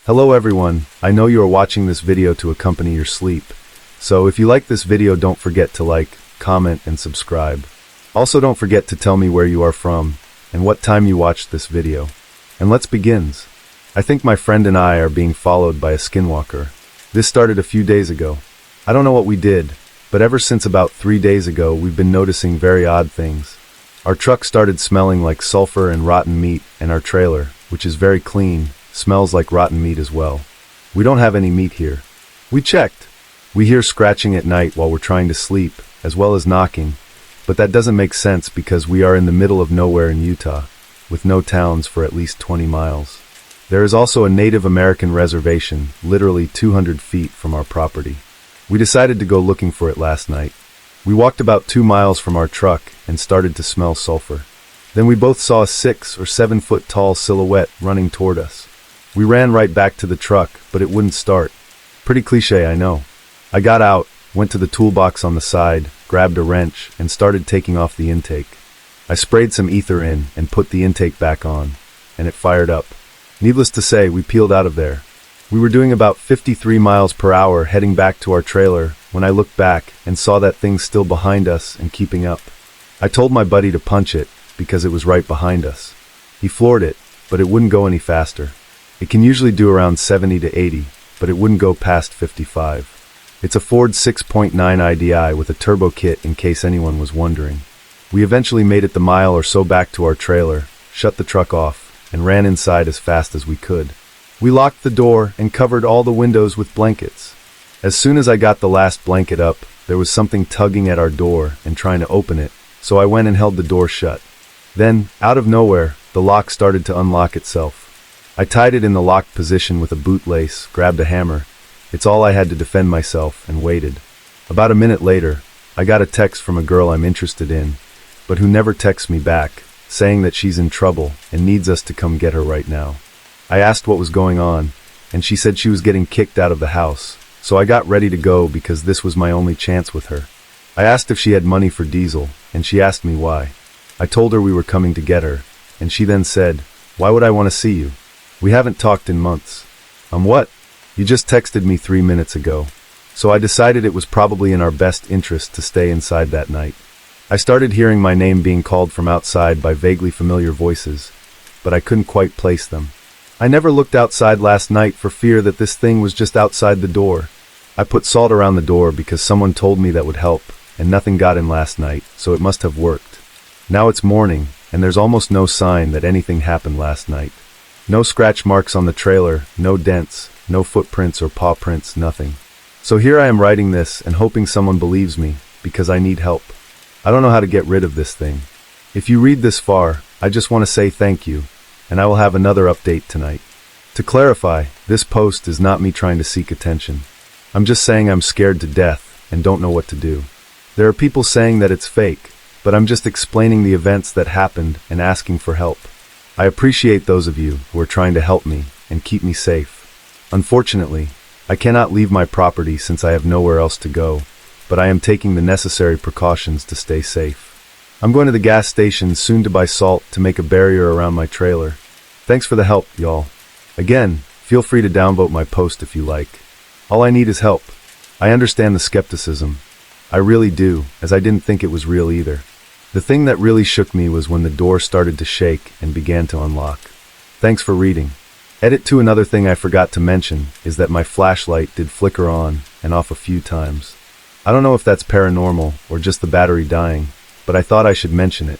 Hello everyone, I know you are watching this video to accompany your sleep. So if you like this video, don't forget to like, comment, and subscribe. Also don't forget to tell me where you are from and what time you watched this video. And let's begin. I think my friend and I are being followed by a skinwalker. This started a few days ago. I don't know what we did, but ever since about 3 days ago we've been noticing very odd things. Our truck started smelling like sulfur and rotten meat, and our trailer, which is very clean, smells like rotten meat as well. We don't have any meat here. We checked. We hear scratching at night while we're trying to sleep, as well as knocking, but that doesn't make sense because we are in the middle of nowhere in Utah, with no towns for at least 20 miles. There is also a Native American reservation, literally 200 feet from our property. We decided to go looking for it last night. We walked about 2 miles from our truck and started to smell sulfur. Then we both saw a 6 or 7 foot tall silhouette running toward us. We ran right back to the truck, but it wouldn't start. Pretty cliche, I know. I got out, went to the toolbox on the side, grabbed a wrench, and started taking off the intake. I sprayed some ether in and put the intake back on, and it fired up. Needless to say, we peeled out of there. We were doing about 53 miles per hour heading back to our trailer when I looked back and saw that thing still behind us and keeping up. I told my buddy to punch it because it was right behind us. He floored it, but it wouldn't go any faster. It can usually do around 70 to 80, but it wouldn't go past 55. It's a Ford 6.9 IDI with a turbo kit in case anyone was wondering. We eventually made it the mile or so back to our trailer, shut the truck off, and ran inside as fast as we could. We locked the door and covered all the windows with blankets. As soon as I got the last blanket up, there was something tugging at our door and trying to open it, so I went and held the door shut. Then, out of nowhere, the lock started to unlock itself. I tied it in the locked position with a bootlace, grabbed a hammer. It's all I had to defend myself, and waited. About a minute later, I got a text from a girl I'm interested in, but who never texts me back, saying that she's in trouble and needs us to come get her right now. I asked what was going on, and she said she was getting kicked out of the house, so I got ready to go because this was my only chance with her. I asked if she had money for diesel, and she asked me why. I told her we were coming to get her, and she then said, "Why would I want to see you? We haven't talked in months." What? You just texted me 3 minutes ago. So I decided it was probably in our best interest to stay inside that night. I started hearing my name being called from outside by vaguely familiar voices, but I couldn't quite place them. I never looked outside last night for fear that this thing was just outside the door. I put salt around the door because someone told me that would help, and nothing got in last night, so it must have worked. Now it's morning, and there's almost no sign that anything happened last night. No scratch marks on the trailer, no dents, no footprints or paw prints, nothing. So here I am writing this and hoping someone believes me, because I need help. I don't know how to get rid of this thing. If you read this far, I just want to say thank you, and I will have another update tonight. To clarify, this post is not me trying to seek attention. I'm just saying I'm scared to death and don't know what to do. There are people saying that it's fake, but I'm just explaining the events that happened and asking for help. I appreciate those of you who are trying to help me and keep me safe. Unfortunately, I cannot leave my property since I have nowhere else to go, but I am taking the necessary precautions to stay safe. I'm going to the gas station soon to buy salt to make a barrier around my trailer. Thanks for the help, y'all. Again, feel free to downvote my post if you like. All I need is help. I understand the skepticism. I really do, as I didn't think it was real either. The thing that really shook me was when the door started to shake and began to unlock. Thanks for reading. Edit 2. Another thing I forgot to mention is that my flashlight did flicker on and off a few times. I don't know if that's paranormal or just the battery dying, but I thought I should mention it.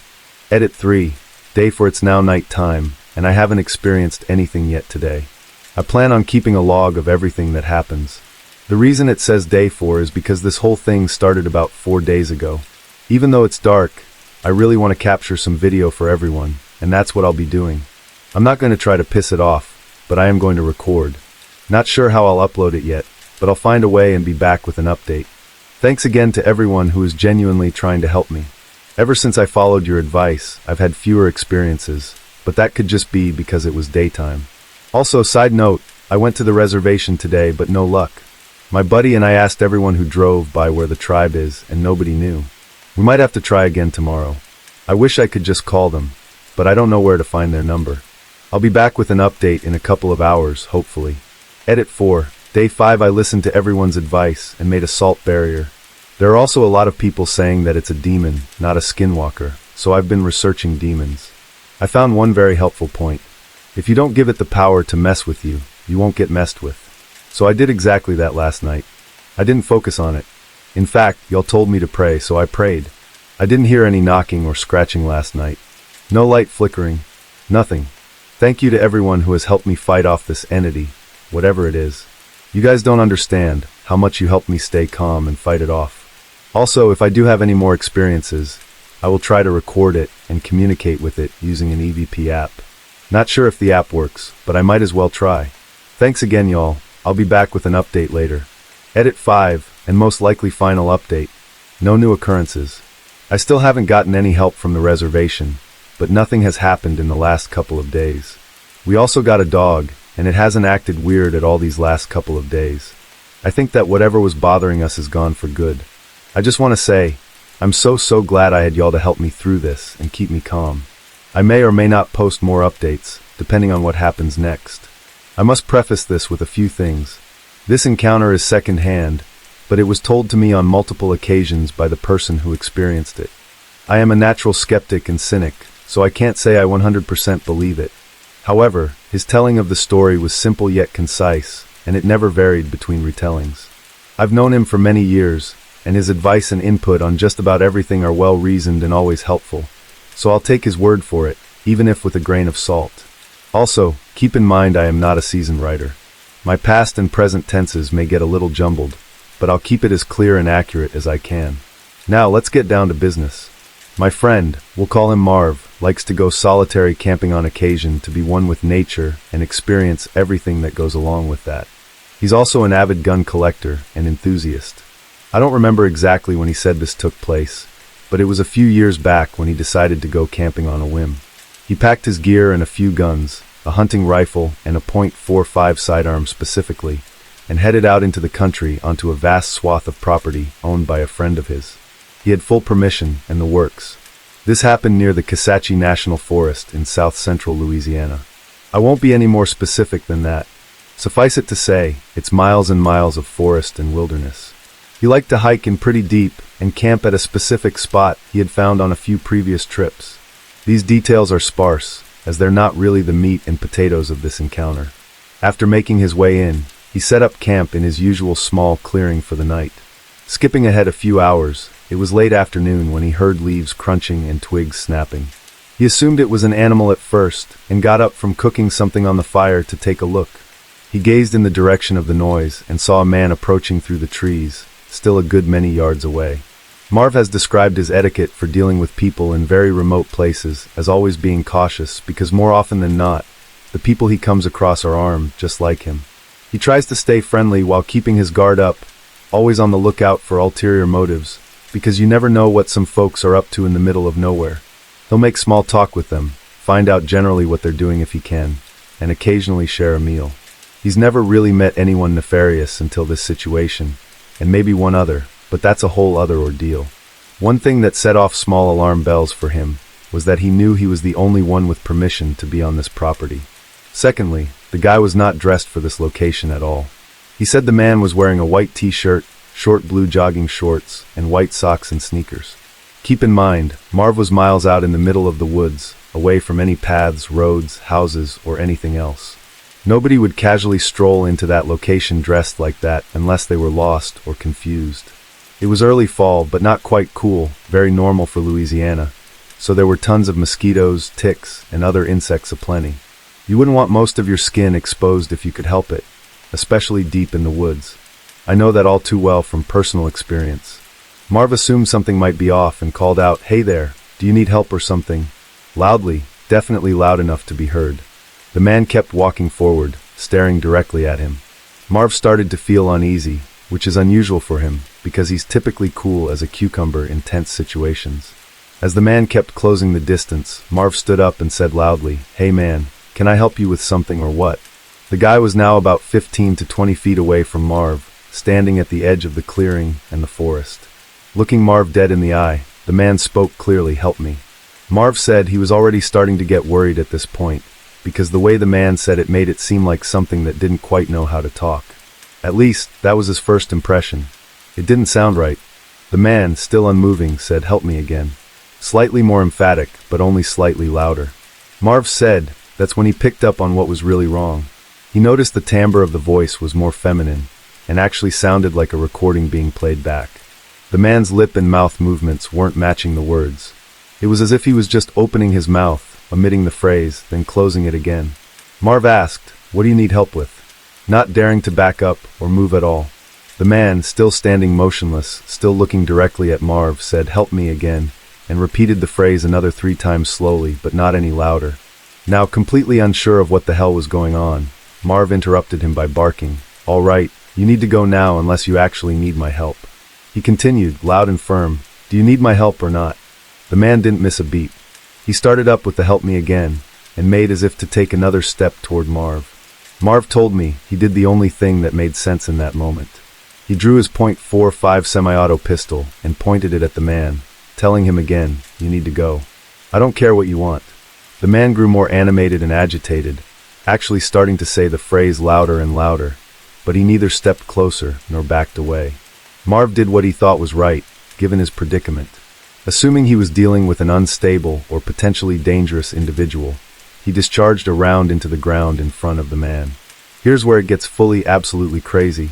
Edit 3. Day 4. It's now night time, and I haven't experienced anything yet today. I plan on keeping a log of everything that happens. The reason it says day 4 is because this whole thing started about 4 days ago. Even though it's dark, I really want to capture some video for everyone, and that's what I'll be doing. I'm not going to try to piss it off, but I am going to record. Not sure how I'll upload it yet, but I'll find a way and be back with an update. Thanks again to everyone who is genuinely trying to help me. Ever since I followed your advice, I've had fewer experiences, but that could just be because it was daytime. Also, side note, I went to the reservation today, but no luck. My buddy and I asked everyone who drove by where the tribe is, and nobody knew. We might have to try again tomorrow. I wish I could just call them, but I don't know where to find their number. I'll be back with an update in a couple of hours, hopefully. Edit 4. Day 5 I listened to everyone's advice and made a salt barrier. There are also a lot of people saying that it's a demon, not a skinwalker, so I've been researching demons. I found one very helpful point. If you don't give it the power to mess with you, you won't get messed with. So I did exactly that last night. I didn't focus on it. In fact, y'all told me to pray, so I prayed. I didn't hear any knocking or scratching last night. No light flickering. Nothing. Thank you to everyone who has helped me fight off this entity, whatever it is. You guys don't understand how much you helped me stay calm and fight it off. Also, if I do have any more experiences, I will try to record it and communicate with it using an EVP app. Not sure if the app works, but I might as well try. Thanks again, y'all. I'll be back with an update later. Edit 5, and most likely final update. No new occurrences. I still haven't gotten any help from the reservation, but nothing has happened in the last couple of days. We also got a dog, and it hasn't acted weird at all these last couple of days. I think that whatever was bothering us is gone for good. I just want to say, I'm so glad I had y'all to help me through this and keep me calm. I may or may not post more updates, depending on what happens next. I must preface this with a few things. This encounter is second-hand, but it was told to me on multiple occasions by the person who experienced it. I am a natural skeptic and cynic, so I can't say I 100% believe it. However, his telling of the story was simple yet concise, and it never varied between retellings. I've known him for many years, and his advice and input on just about everything are well-reasoned and always helpful, so I'll take his word for it, even if with a grain of salt. Also, keep in mind I am not a seasoned writer. My past and present tenses may get a little jumbled, but I'll keep it as clear and accurate as I can. Now, let's get down to business. My friend, we'll call him Marv, likes to go solitary camping on occasion to be one with nature and experience everything that goes along with that. He's also an avid gun collector and enthusiast. I don't remember exactly when he said this took place, but it was a few years back when he decided to go camping on a whim. He packed his gear and a few guns, a hunting rifle and a .45 sidearm specifically, and headed out into the country onto a vast swath of property owned by a friend of his. He had full permission and the works. This happened near the Kisatchie National Forest in south-central Louisiana. I won't be any more specific than that. Suffice it to say, it's miles and miles of forest and wilderness. He liked to hike in pretty deep and camp at a specific spot he had found on a few previous trips. These details are sparse, as they're not really the meat and potatoes of this encounter. After making his way in, he set up camp in his usual small clearing for the night. Skipping ahead a few hours, it was late afternoon when he heard leaves crunching and twigs snapping. He assumed it was an animal at first and got up from cooking something on the fire to take a look. He gazed in the direction of the noise and saw a man approaching through the trees, still a good many yards away. Marv has described his etiquette for dealing with people in very remote places as always being cautious because more often than not, the people he comes across are armed just like him. He tries to stay friendly while keeping his guard up, always on the lookout for ulterior motives, because you never know what some folks are up to in the middle of nowhere. He'll make small talk with them, find out generally what they're doing if he can, and occasionally share a meal. He's never really met anyone nefarious until this situation, and maybe one other, but that's a whole other ordeal. One thing that set off small alarm bells for him was that he knew he was the only one with permission to be on this property. Secondly, the guy was not dressed for this location at all. He said the man was wearing a white t-shirt, short blue jogging shorts, and white socks and sneakers. Keep in mind, Marv was miles out in the middle of the woods, away from any paths, roads, houses, or anything else. Nobody would casually stroll into that location dressed like that unless they were lost or confused. It was early fall, but not quite cool, very normal for Louisiana, so there were tons of mosquitoes, ticks, and other insects aplenty. You wouldn't want most of your skin exposed if you could help it, especially deep in the woods. I know that all too well from personal experience. Marv assumed something might be off and called out, "Hey there, do you need help or something?" Loudly, definitely loud enough to be heard. The man kept walking forward, staring directly at him. Marv started to feel uneasy, which is unusual for him, because he's typically cool as a cucumber in tense situations. As the man kept closing the distance, Marv stood up and said loudly, "Hey man, can I help you with something or what?" The guy was now about 15 to 20 feet away from Marv, standing at the edge of the clearing and the forest. Looking Marv dead in the eye, the man spoke clearly, "Help me." Marv said he was already starting to get worried at this point, because the way the man said it made it seem like something that didn't quite know how to talk. At least, that was his first impression. It didn't sound right. The man, still unmoving, said, "Help me again." Slightly more emphatic, but only slightly louder. Marv said that's when he picked up on what was really wrong. He noticed the timbre of the voice was more feminine, and actually sounded like a recording being played back. The man's lip and mouth movements weren't matching the words. It was as if he was just opening his mouth, emitting the phrase, then closing it again. Marv asked, "What do you need help with?" Not daring to back up or move at all. The man, still standing motionless, still looking directly at Marv, said, "Help me again," and repeated the phrase another 3 times slowly, but not any louder. Now, completely unsure of what the hell was going on, Marv interrupted him by barking, "All right, you need to go now unless you actually need my help." He continued, loud and firm, "Do you need my help or not?" The man didn't miss a beat. He started up with the "help me again," and made as if to take another step toward Marv. Marv told me he did the only thing that made sense in that moment. He drew his .45 semi-auto pistol and pointed it at the man, telling him again, "You need to go. I don't care what you want." The man grew more animated and agitated, actually starting to say the phrase louder and louder, but he neither stepped closer nor backed away. Marv did what he thought was right, given his predicament. Assuming he was dealing with an unstable or potentially dangerous individual, he discharged a round into the ground in front of the man. Here's where it gets fully, absolutely crazy.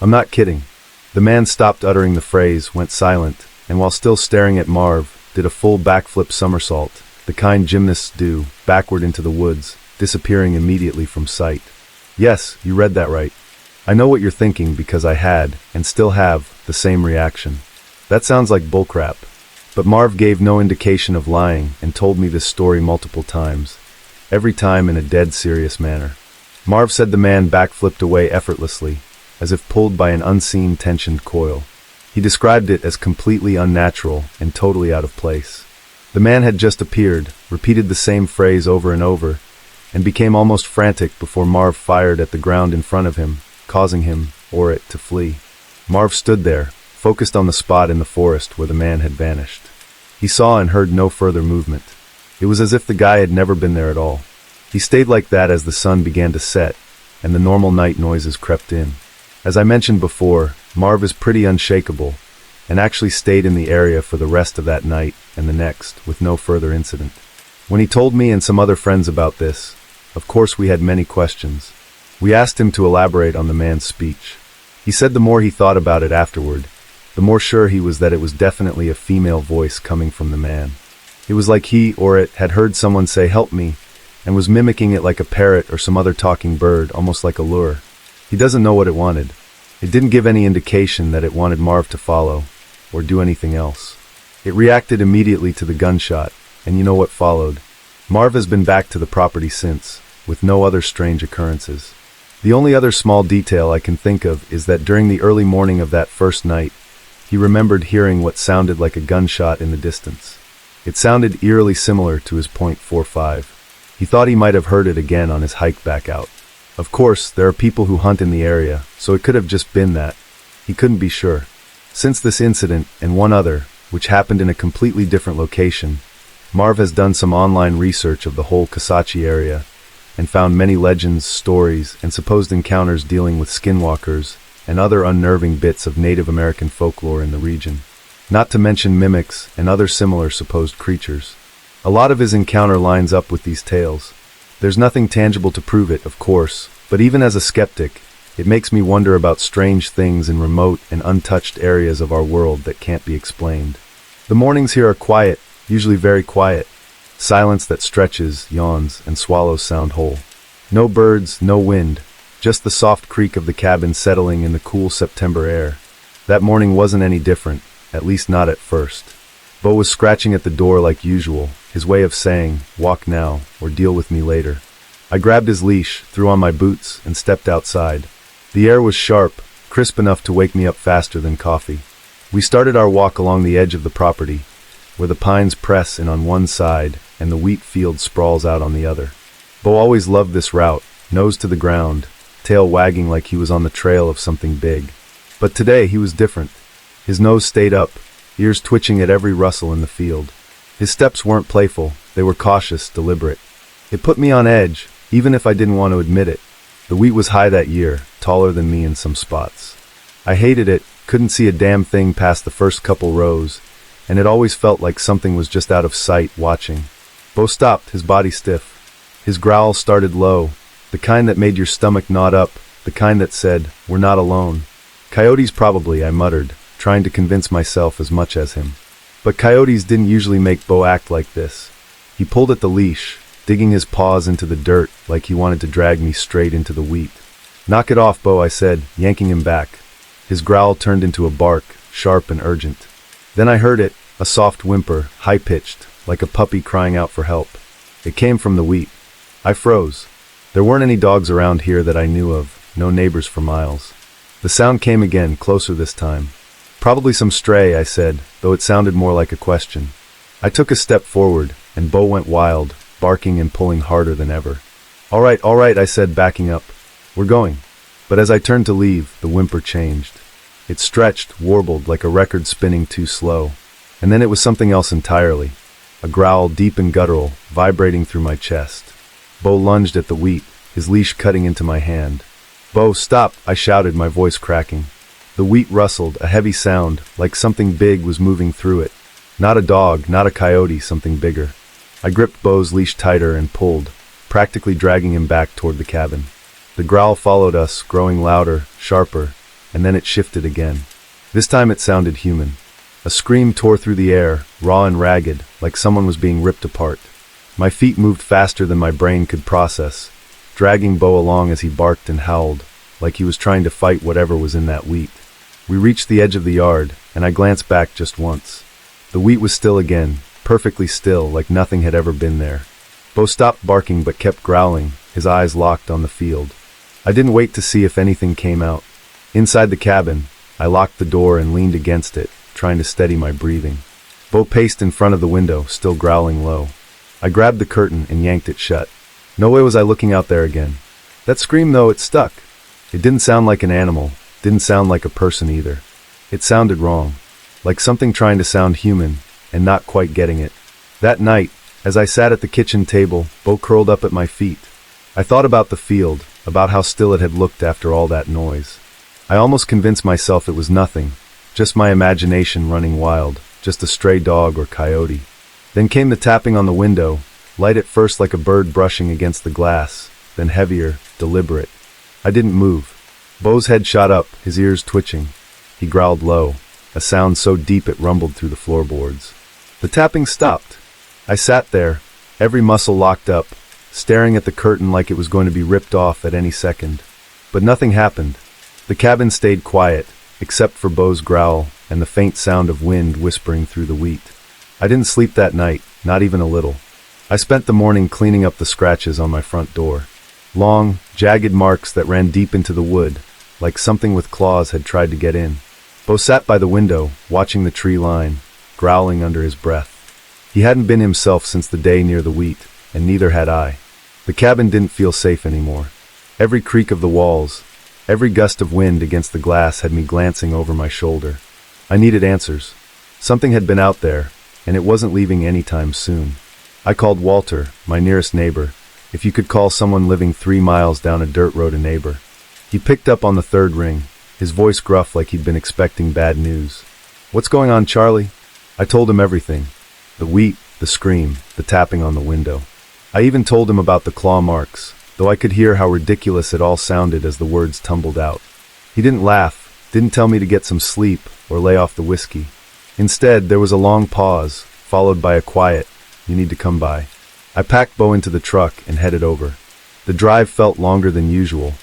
I'm not kidding. The man stopped uttering the phrase, went silent, and while still staring at Marv, did a full backflip somersault, the kind gymnasts do, backward into the woods, disappearing immediately from sight. Yes, you read that right. I know what you're thinking because I had, and still have, the same reaction. That sounds like bullcrap. But Marv gave no indication of lying and told me this story multiple times, every time in a dead serious manner. Marv said the man backflipped away effortlessly, as if pulled by an unseen tensioned coil. He described it as completely unnatural and totally out of place. The man had just appeared, repeated the same phrase over and over, and became almost frantic before Marv fired at the ground in front of him, causing him, or it, to flee. Marv stood there, focused on the spot in the forest where the man had vanished. He saw and heard no further movement. It was as if the guy had never been there at all. He stayed like that as the sun began to set, and the normal night noises crept in. As I mentioned before, Marv is pretty unshakable, and actually stayed in the area for the rest of that night and the next, with no further incident. When he told me and some other friends about this, of course we had many questions. We asked him to elaborate on the man's speech. He said the more he thought about it afterward, the more sure he was that it was definitely a female voice coming from the man. It was like he, or it, had heard someone say, "Help me," and was mimicking it like a parrot or some other talking bird, almost like a lure. He doesn't know what it wanted. It didn't give any indication that it wanted Marv to follow, or do anything else. It reacted immediately to the gunshot, and you know what followed. Marv has been back to the property since, with no other strange occurrences. The only other small detail I can think of is that during the early morning of that first night, he remembered hearing what sounded like a gunshot in the distance. It sounded eerily similar to his .45. He thought he might have heard it again on his hike back out. Of course, there are people who hunt in the area, so it could have just been that. He couldn't be sure. Since this incident, and one other, which happened in a completely different location, Marv has done some online research of the whole Kasachi area, and found many legends, stories, and supposed encounters dealing with skinwalkers and other unnerving bits of Native American folklore in the region. Not to mention mimics and other similar supposed creatures. A lot of his encounter lines up with these tales. There's nothing tangible to prove it, of course, but even as a skeptic, it makes me wonder about strange things in remote and untouched areas of our world that can't be explained. The mornings here are quiet, usually very quiet. Silence that stretches, yawns, and swallows sound whole. No birds, no wind, just the soft creak of the cabin settling in the cool September air. That morning wasn't any different, at least not at first. Bo was scratching at the door like usual, his way of saying, "Walk now, or deal with me later." I grabbed his leash, threw on my boots, and stepped outside. The air was sharp, crisp enough to wake me up faster than coffee. We started our walk along the edge of the property, where the pines press in on one side and the wheat field sprawls out on the other. Bo always loved this route, nose to the ground, tail wagging like he was on the trail of something big. But today he was different. His nose stayed up, ears twitching at every rustle in the field. His steps weren't playful, they were cautious, deliberate. It put me on edge, even if I didn't want to admit it. The wheat was high that year, taller than me in some spots. I hated it, couldn't see a damn thing past the first couple rows, and it always felt like something was just out of sight watching. Bo stopped, his body stiff. His growl started low, the kind that made your stomach knot up, the kind that said, "We're not alone." "Coyotes probably," I muttered, trying to convince myself as much as him. But coyotes didn't usually make Bo act like this. He pulled at the leash, digging his paws into the dirt like he wanted to drag me straight into the wheat. "Knock it off, Bo," I said, yanking him back. His growl turned into a bark, sharp and urgent. Then I heard it, a soft whimper, high-pitched, like a puppy crying out for help. It came from the wheat. I froze. There weren't any dogs around here that I knew of, no neighbors for miles. The sound came again, closer this time. "Probably some stray," I said, though it sounded more like a question. I took a step forward, and Bo went wild, barking and pulling harder than ever. All right, I said, backing up. "We're going." But as I turned to leave, the whimper changed. It stretched, warbled, like a record spinning too slow. And then it was something else entirely. A growl, deep and guttural, vibrating through my chest. Bo lunged at the wheat, his leash cutting into my hand. "Bo, stop!" I shouted, my voice cracking. The wheat rustled, a heavy sound, like something big was moving through it. Not a dog, not a coyote, something bigger. I gripped Bo's leash tighter and pulled, practically dragging him back toward the cabin. The growl followed us, growing louder, sharper, and then it shifted again. This time it sounded human. A scream tore through the air, raw and ragged, like someone was being ripped apart. My feet moved faster than my brain could process, dragging Bo along as he barked and howled, like he was trying to fight whatever was in that wheat. We reached the edge of the yard, and I glanced back just once. The wheat was still again, perfectly still, like nothing had ever been there. Bo stopped barking but kept growling, his eyes locked on the field. I didn't wait to see if anything came out. Inside the cabin, I locked the door and leaned against it, trying to steady my breathing. Bo paced in front of the window, still growling low. I grabbed the curtain and yanked it shut. No way was I looking out there again. That scream, though, it stuck. It didn't sound like an animal, didn't sound like a person either. It sounded wrong, like something trying to sound human, and not quite getting it. That night, as I sat at the kitchen table, Bo curled up at my feet. I thought about the field, about how still it had looked after all that noise. I almost convinced myself it was nothing, just my imagination running wild, just a stray dog or coyote. Then came the tapping on the window, light at first like a bird brushing against the glass, then heavier, deliberate. I didn't move. Bo's head shot up, his ears twitching. He growled low, a sound so deep it rumbled through the floorboards. The tapping stopped. I sat there, every muscle locked up, staring at the curtain like it was going to be ripped off at any second. But nothing happened. The cabin stayed quiet, except for Bo's growl and the faint sound of wind whispering through the wheat. I didn't sleep that night, not even a little. I spent the morning cleaning up the scratches on my front door. Long, jagged marks that ran deep into the wood, like something with claws had tried to get in. Bo sat by the window, watching the tree line, growling under his breath. He hadn't been himself since the day near the wheat, and neither had I. The cabin didn't feel safe anymore. Every creak of the walls, every gust of wind against the glass had me glancing over my shoulder. I needed answers. Something had been out there, and it wasn't leaving anytime soon. I called Walter, my nearest neighbor, if you could call someone living 3 miles down a dirt road a neighbor. He picked up on the third ring, his voice gruff like he'd been expecting bad news. "What's going on, Charlie?" I told him everything. The wheat, the scream, the tapping on the window. I even told him about the claw marks, though I could hear how ridiculous it all sounded as the words tumbled out. He didn't laugh, didn't tell me to get some sleep or lay off the whiskey. Instead, there was a long pause, followed by a quiet, "You need to come by." I packed Bo into the truck and headed over. The drive felt longer than usual,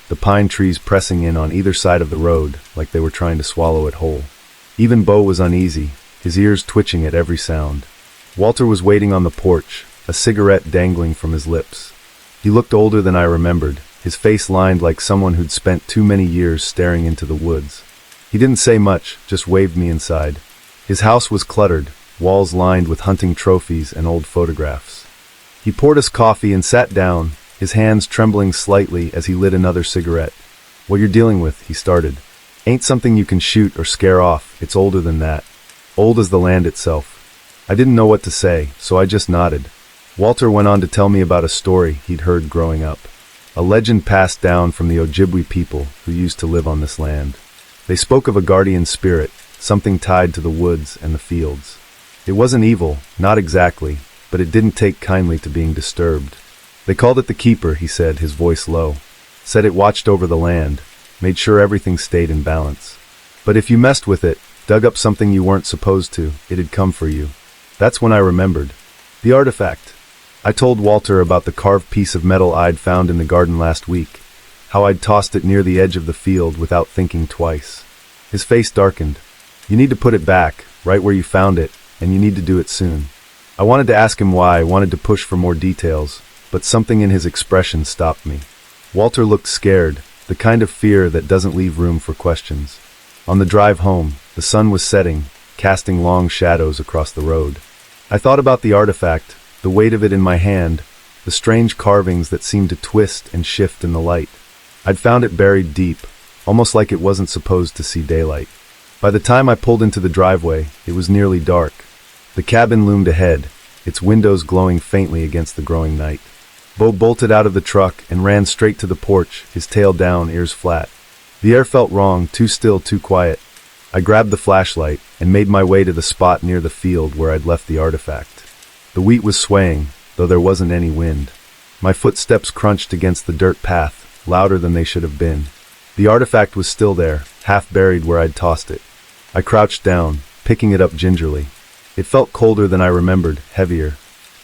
the pine trees pressing in on either side of the road like they were trying to swallow it whole. Even Bo was uneasy, his ears twitching at every sound. Walter was waiting on the porch, a cigarette dangling from his lips. He looked older than I remembered, his face lined like someone who'd spent too many years staring into the woods. He didn't say much, just waved me inside. His house was cluttered, walls lined with hunting trophies and old photographs. He poured us coffee and sat down, his hands trembling slightly as he lit another cigarette. "What you're dealing with," he started, "ain't something you can shoot or scare off. It's older than that. Old as the land itself." I didn't know what to say, so I just nodded. Walter went on to tell me about a story he'd heard growing up. A legend passed down from the Ojibwe people who used to live on this land. They spoke of a guardian spirit, something tied to the woods and the fields. It wasn't evil, not exactly, but it didn't take kindly to being disturbed. They called it the Keeper, he said, his voice low. Said it watched over the land, made sure everything stayed in balance. But if you messed with it, dug up something you weren't supposed to, it'd come for you. That's when I remembered. The artifact. I told Walter about the carved piece of metal I'd found in the garden last week, how I'd tossed it near the edge of the field without thinking twice. His face darkened. You need to put it back, right where you found it, and you need to do it soon. I wanted to ask him why, I wanted to push for more details, but something in his expression stopped me. Walter looked scared, the kind of fear that doesn't leave room for questions. On the drive home, the sun was setting, casting long shadows across the road. I thought about the artifact, the weight of it in my hand, the strange carvings that seemed to twist and shift in the light. I'd found it buried deep, almost like it wasn't supposed to see daylight. By the time I pulled into the driveway, it was nearly dark. The cabin loomed ahead, its windows glowing faintly against the growing night. Bo bolted out of the truck and ran straight to the porch, his tail down, ears flat. The air felt wrong, too still, too quiet. I grabbed the flashlight and made my way to the spot near the field where I'd left the artifact. The wheat was swaying, though there wasn't any wind. My footsteps crunched against the dirt path, louder than they should have been. The artifact was still there, half buried where I'd tossed it. I crouched down, picking it up gingerly. It felt colder than I remembered, heavier.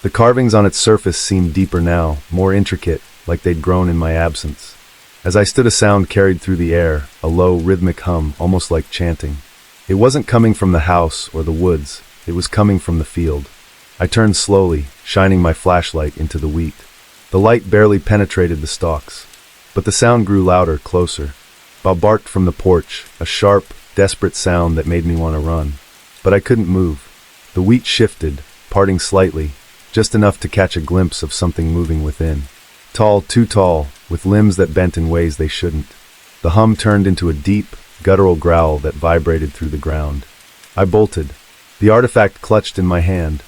The carvings on its surface seemed deeper now, more intricate, like they'd grown in my absence. As I stood, a sound carried through the air, a low, rhythmic hum, almost like chanting. It wasn't coming from the house or the woods, it was coming from the field. I turned slowly, shining my flashlight into the wheat. The light barely penetrated the stalks, but the sound grew louder, closer. Bob barked from the porch, a sharp, desperate sound that made me want to run. But I couldn't move. The wheat shifted, parting slightly, just enough to catch a glimpse of something moving within. Tall, too tall, with limbs that bent in ways they shouldn't. The hum turned into a deep, guttural growl that vibrated through the ground. I bolted. The artifact clutched in my hand.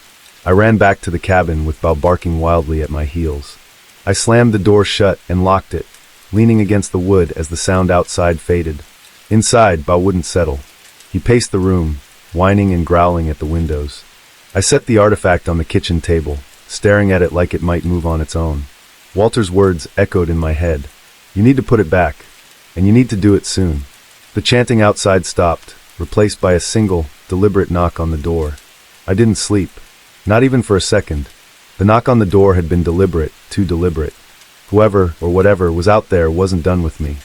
I ran back to the cabin with Bao barking wildly at my heels. I slammed the door shut and locked it, leaning against the wood as the sound outside faded. Inside, Bao wouldn't settle. He paced the room, whining and growling at the windows. I set the artifact on the kitchen table, staring at it like it might move on its own. Walter's words echoed in my head. You need to put it back, and you need to do it soon. The chanting outside stopped, replaced by a single, deliberate knock on the door. I didn't sleep, not even for a second. The knock on the door had been deliberate, too deliberate. Whoever, or whatever, was out there wasn't done with me.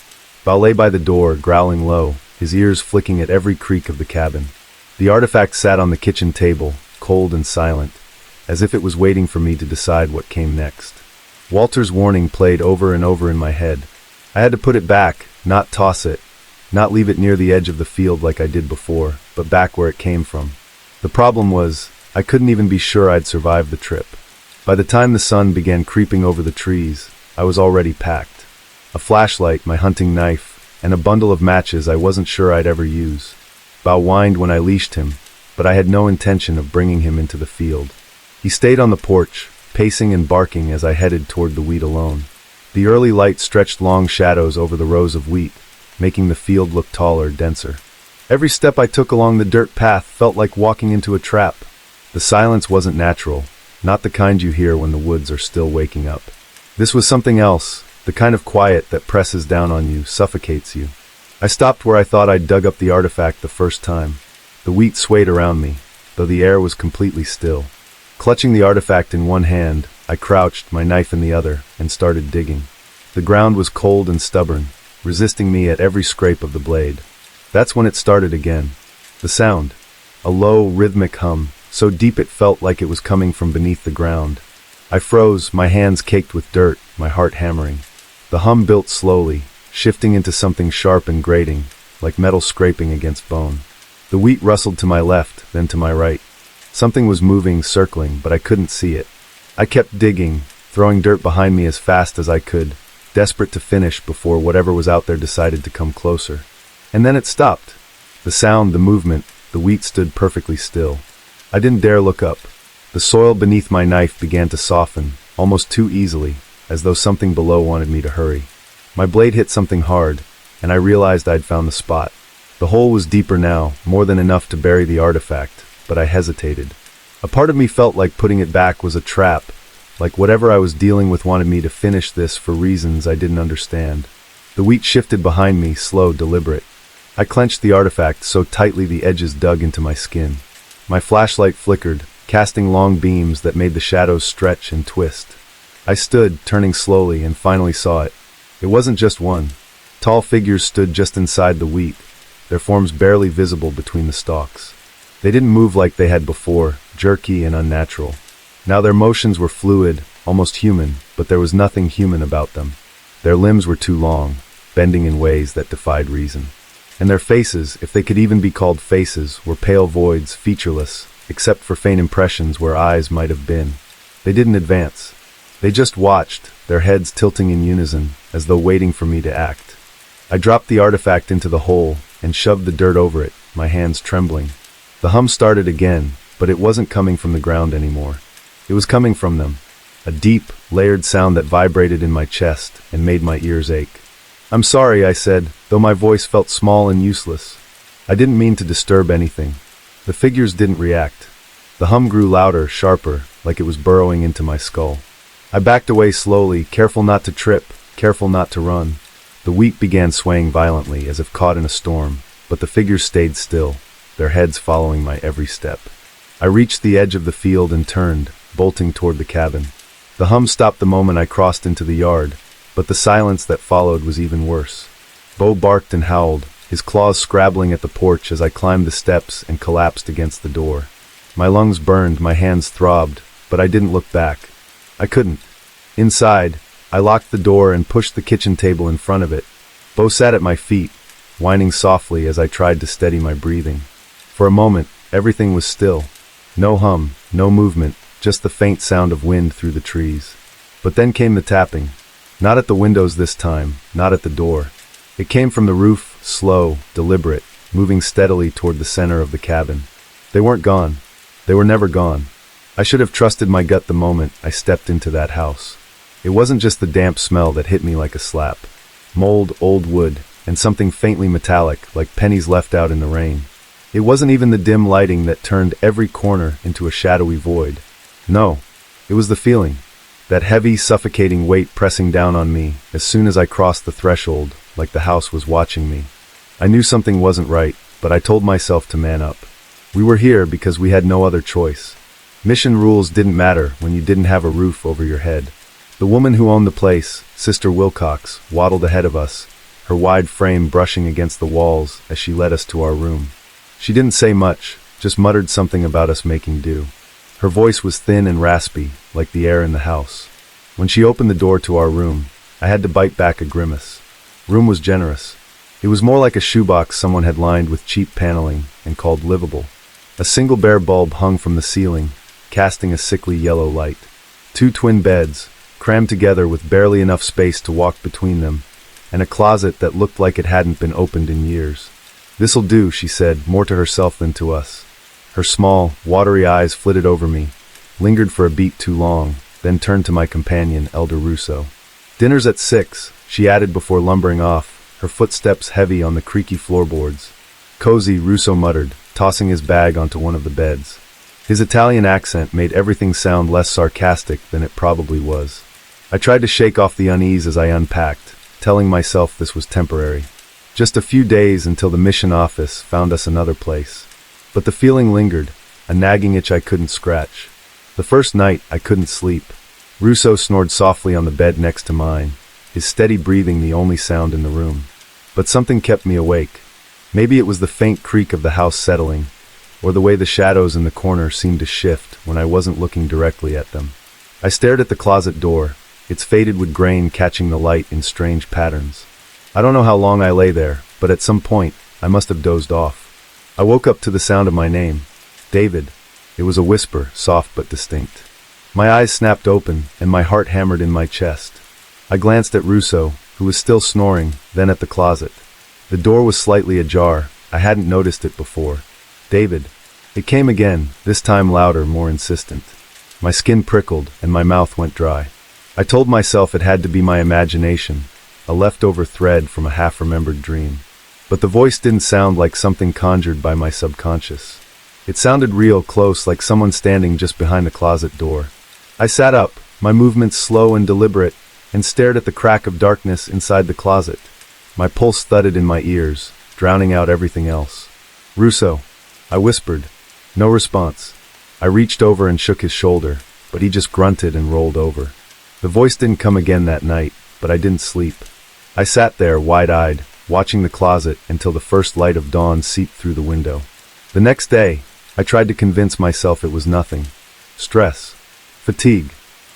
Bao lay by the door, growling low, his ears flicking at every creak of the cabin. The artifact sat on the kitchen table, cold and silent, as if it was waiting for me to decide what came next. Walter's warning played over and over in my head. I had to put it back, not toss it, not leave it near the edge of the field like I did before, but back where it came from. The problem was, I couldn't even be sure I'd survive the trip. By the time the sun began creeping over the trees, I was already packed. A flashlight, my hunting knife, and a bundle of matches I wasn't sure I'd ever use. Bao whined when I leashed him, but I had no intention of bringing him into the field. He stayed on the porch, pacing and barking as I headed toward the wheat alone. The early light stretched long shadows over the rows of wheat, making the field look taller, denser. Every step I took along the dirt path felt like walking into a trap. The silence wasn't natural, not the kind you hear when the woods are still waking up. This was something else, the kind of quiet that presses down on you, suffocates you. I stopped where I thought I'd dug up the artifact the first time. The wheat swayed around me, though the air was completely still. Clutching the artifact in one hand, I crouched, my knife in the other, and started digging. The ground was cold and stubborn, resisting me at every scrape of the blade. That's when it started again. The sound. A low, rhythmic hum, so deep it felt like it was coming from beneath the ground. I froze, my hands caked with dirt, my heart hammering. The hum built slowly, shifting into something sharp and grating, like metal scraping against bone. The wheat rustled to my left, then to my right. Something was moving, circling, but I couldn't see it. I kept digging, throwing dirt behind me as fast as I could, desperate to finish before whatever was out there decided to come closer. And then it stopped. The sound, the movement, the wheat stood perfectly still. I didn't dare look up. The soil beneath my knife began to soften, almost too easily, as though something below wanted me to hurry. My blade hit something hard, and I realized I'd found the spot. The hole was deeper now, more than enough to bury the artifact, but I hesitated. A part of me felt like putting it back was a trap, like whatever I was dealing with wanted me to finish this for reasons I didn't understand. The wheat shifted behind me, slow, deliberate. I clenched the artifact so tightly the edges dug into my skin. My flashlight flickered, casting long beams that made the shadows stretch and twist. I stood, turning slowly, and finally saw it. It wasn't just one. Tall figures stood just inside the wheat, their forms barely visible between the stalks. They didn't move like they had before, jerky and unnatural. Now their motions were fluid, almost human, but there was nothing human about them. Their limbs were too long, bending in ways that defied reason. And their faces, if they could even be called faces, were pale voids, featureless, except for faint impressions where eyes might have been. They didn't advance. They just watched, their heads tilting in unison, as though waiting for me to act. I dropped the artifact into the hole and shoved the dirt over it, my hands trembling. The hum started again, but it wasn't coming from the ground anymore. It was coming from them, a deep, layered sound that vibrated in my chest and made my ears ache. "I'm sorry," I said, though my voice felt small and useless. I didn't mean to disturb anything. The figures didn't react. The hum grew louder, sharper, like it was burrowing into my skull. I backed away slowly, careful not to trip, careful not to run. The wheat began swaying violently, as if caught in a storm, but the figures stayed still, their heads following my every step. I reached the edge of the field and turned, bolting toward the cabin. The hum stopped the moment I crossed into the yard, but the silence that followed was even worse. Bo barked and howled, his claws scrabbling at the porch as I climbed the steps and collapsed against the door. My lungs burned, my hands throbbed, but I didn't look back. I couldn't. Inside, I locked the door and pushed the kitchen table in front of it. Bo sat at my feet, whining softly as I tried to steady my breathing. For a moment, everything was still. No hum, no movement, just the faint sound of wind through the trees. But then came the tapping. Not at the windows this time, not at the door. It came from the roof, slow, deliberate, moving steadily toward the center of the cabin. They weren't gone. They were never gone. I should have trusted my gut the moment I stepped into that house. It wasn't just the damp smell that hit me like a slap. Mold, old wood, and something faintly metallic, like pennies left out in the rain. It wasn't even the dim lighting that turned every corner into a shadowy void. No, it was the feeling. That heavy, suffocating weight pressing down on me as soon as I crossed the threshold, like the house was watching me. I knew something wasn't right, but I told myself to man up. We were here because we had no other choice. Mission rules didn't matter when you didn't have a roof over your head. The woman who owned the place, Sister Wilcox, waddled ahead of us, her wide frame brushing against the walls as she led us to our room. She didn't say much, just muttered something about us making do. Her voice was thin and raspy, like the air in the house. When she opened the door to our room, I had to bite back a grimace. Room was generous. It was more like a shoebox someone had lined with cheap paneling and called livable. A single bare bulb hung from the ceiling, casting a sickly yellow light. 2 twin beds, crammed together with barely enough space to walk between them, and a closet that looked like it hadn't been opened in years. "This'll do," she said, more to herself than to us. Her small, watery eyes flitted over me, lingered for a beat too long, then turned to my companion, Elder Russo. "Dinner's at 6, she added before lumbering off, her footsteps heavy on the creaky floorboards. "Cozy," Russo muttered, tossing his bag onto one of the beds. His Italian accent made everything sound less sarcastic than it probably was. I tried to shake off the unease as I unpacked, telling myself this was temporary. Just a few days until the mission office found us another place. But the feeling lingered, a nagging itch I couldn't scratch. The first night, I couldn't sleep. Russo snored softly on the bed next to mine, his steady breathing the only sound in the room. But something kept me awake. Maybe it was the faint creak of the house settling, or the way the shadows in the corner seemed to shift when I wasn't looking directly at them. I stared at the closet door, its faded wood grain catching the light in strange patterns. I don't know how long I lay there, but at some point, I must have dozed off. I woke up to the sound of my name. David. It was a whisper, soft but distinct. My eyes snapped open, and my heart hammered in my chest. I glanced at Russo, who was still snoring, then at the closet. The door was slightly ajar. I hadn't noticed it before. "David." It came again, this time louder, more insistent. My skin prickled, and my mouth went dry. I told myself it had to be my imagination, a leftover thread from a half-remembered dream. But the voice didn't sound like something conjured by my subconscious. It sounded real close, like someone standing just behind the closet door. I sat up, my movements slow and deliberate, and stared at the crack of darkness inside the closet. My pulse thudded in my ears, drowning out everything else. "Russo," I whispered. No response. I reached over and shook his shoulder, but he just grunted and rolled over. The voice didn't come again that night, but I didn't sleep. I sat there, wide-eyed, watching the closet until the first light of dawn seeped through the window. The next day, I tried to convince myself it was nothing. Stress. Fatigue.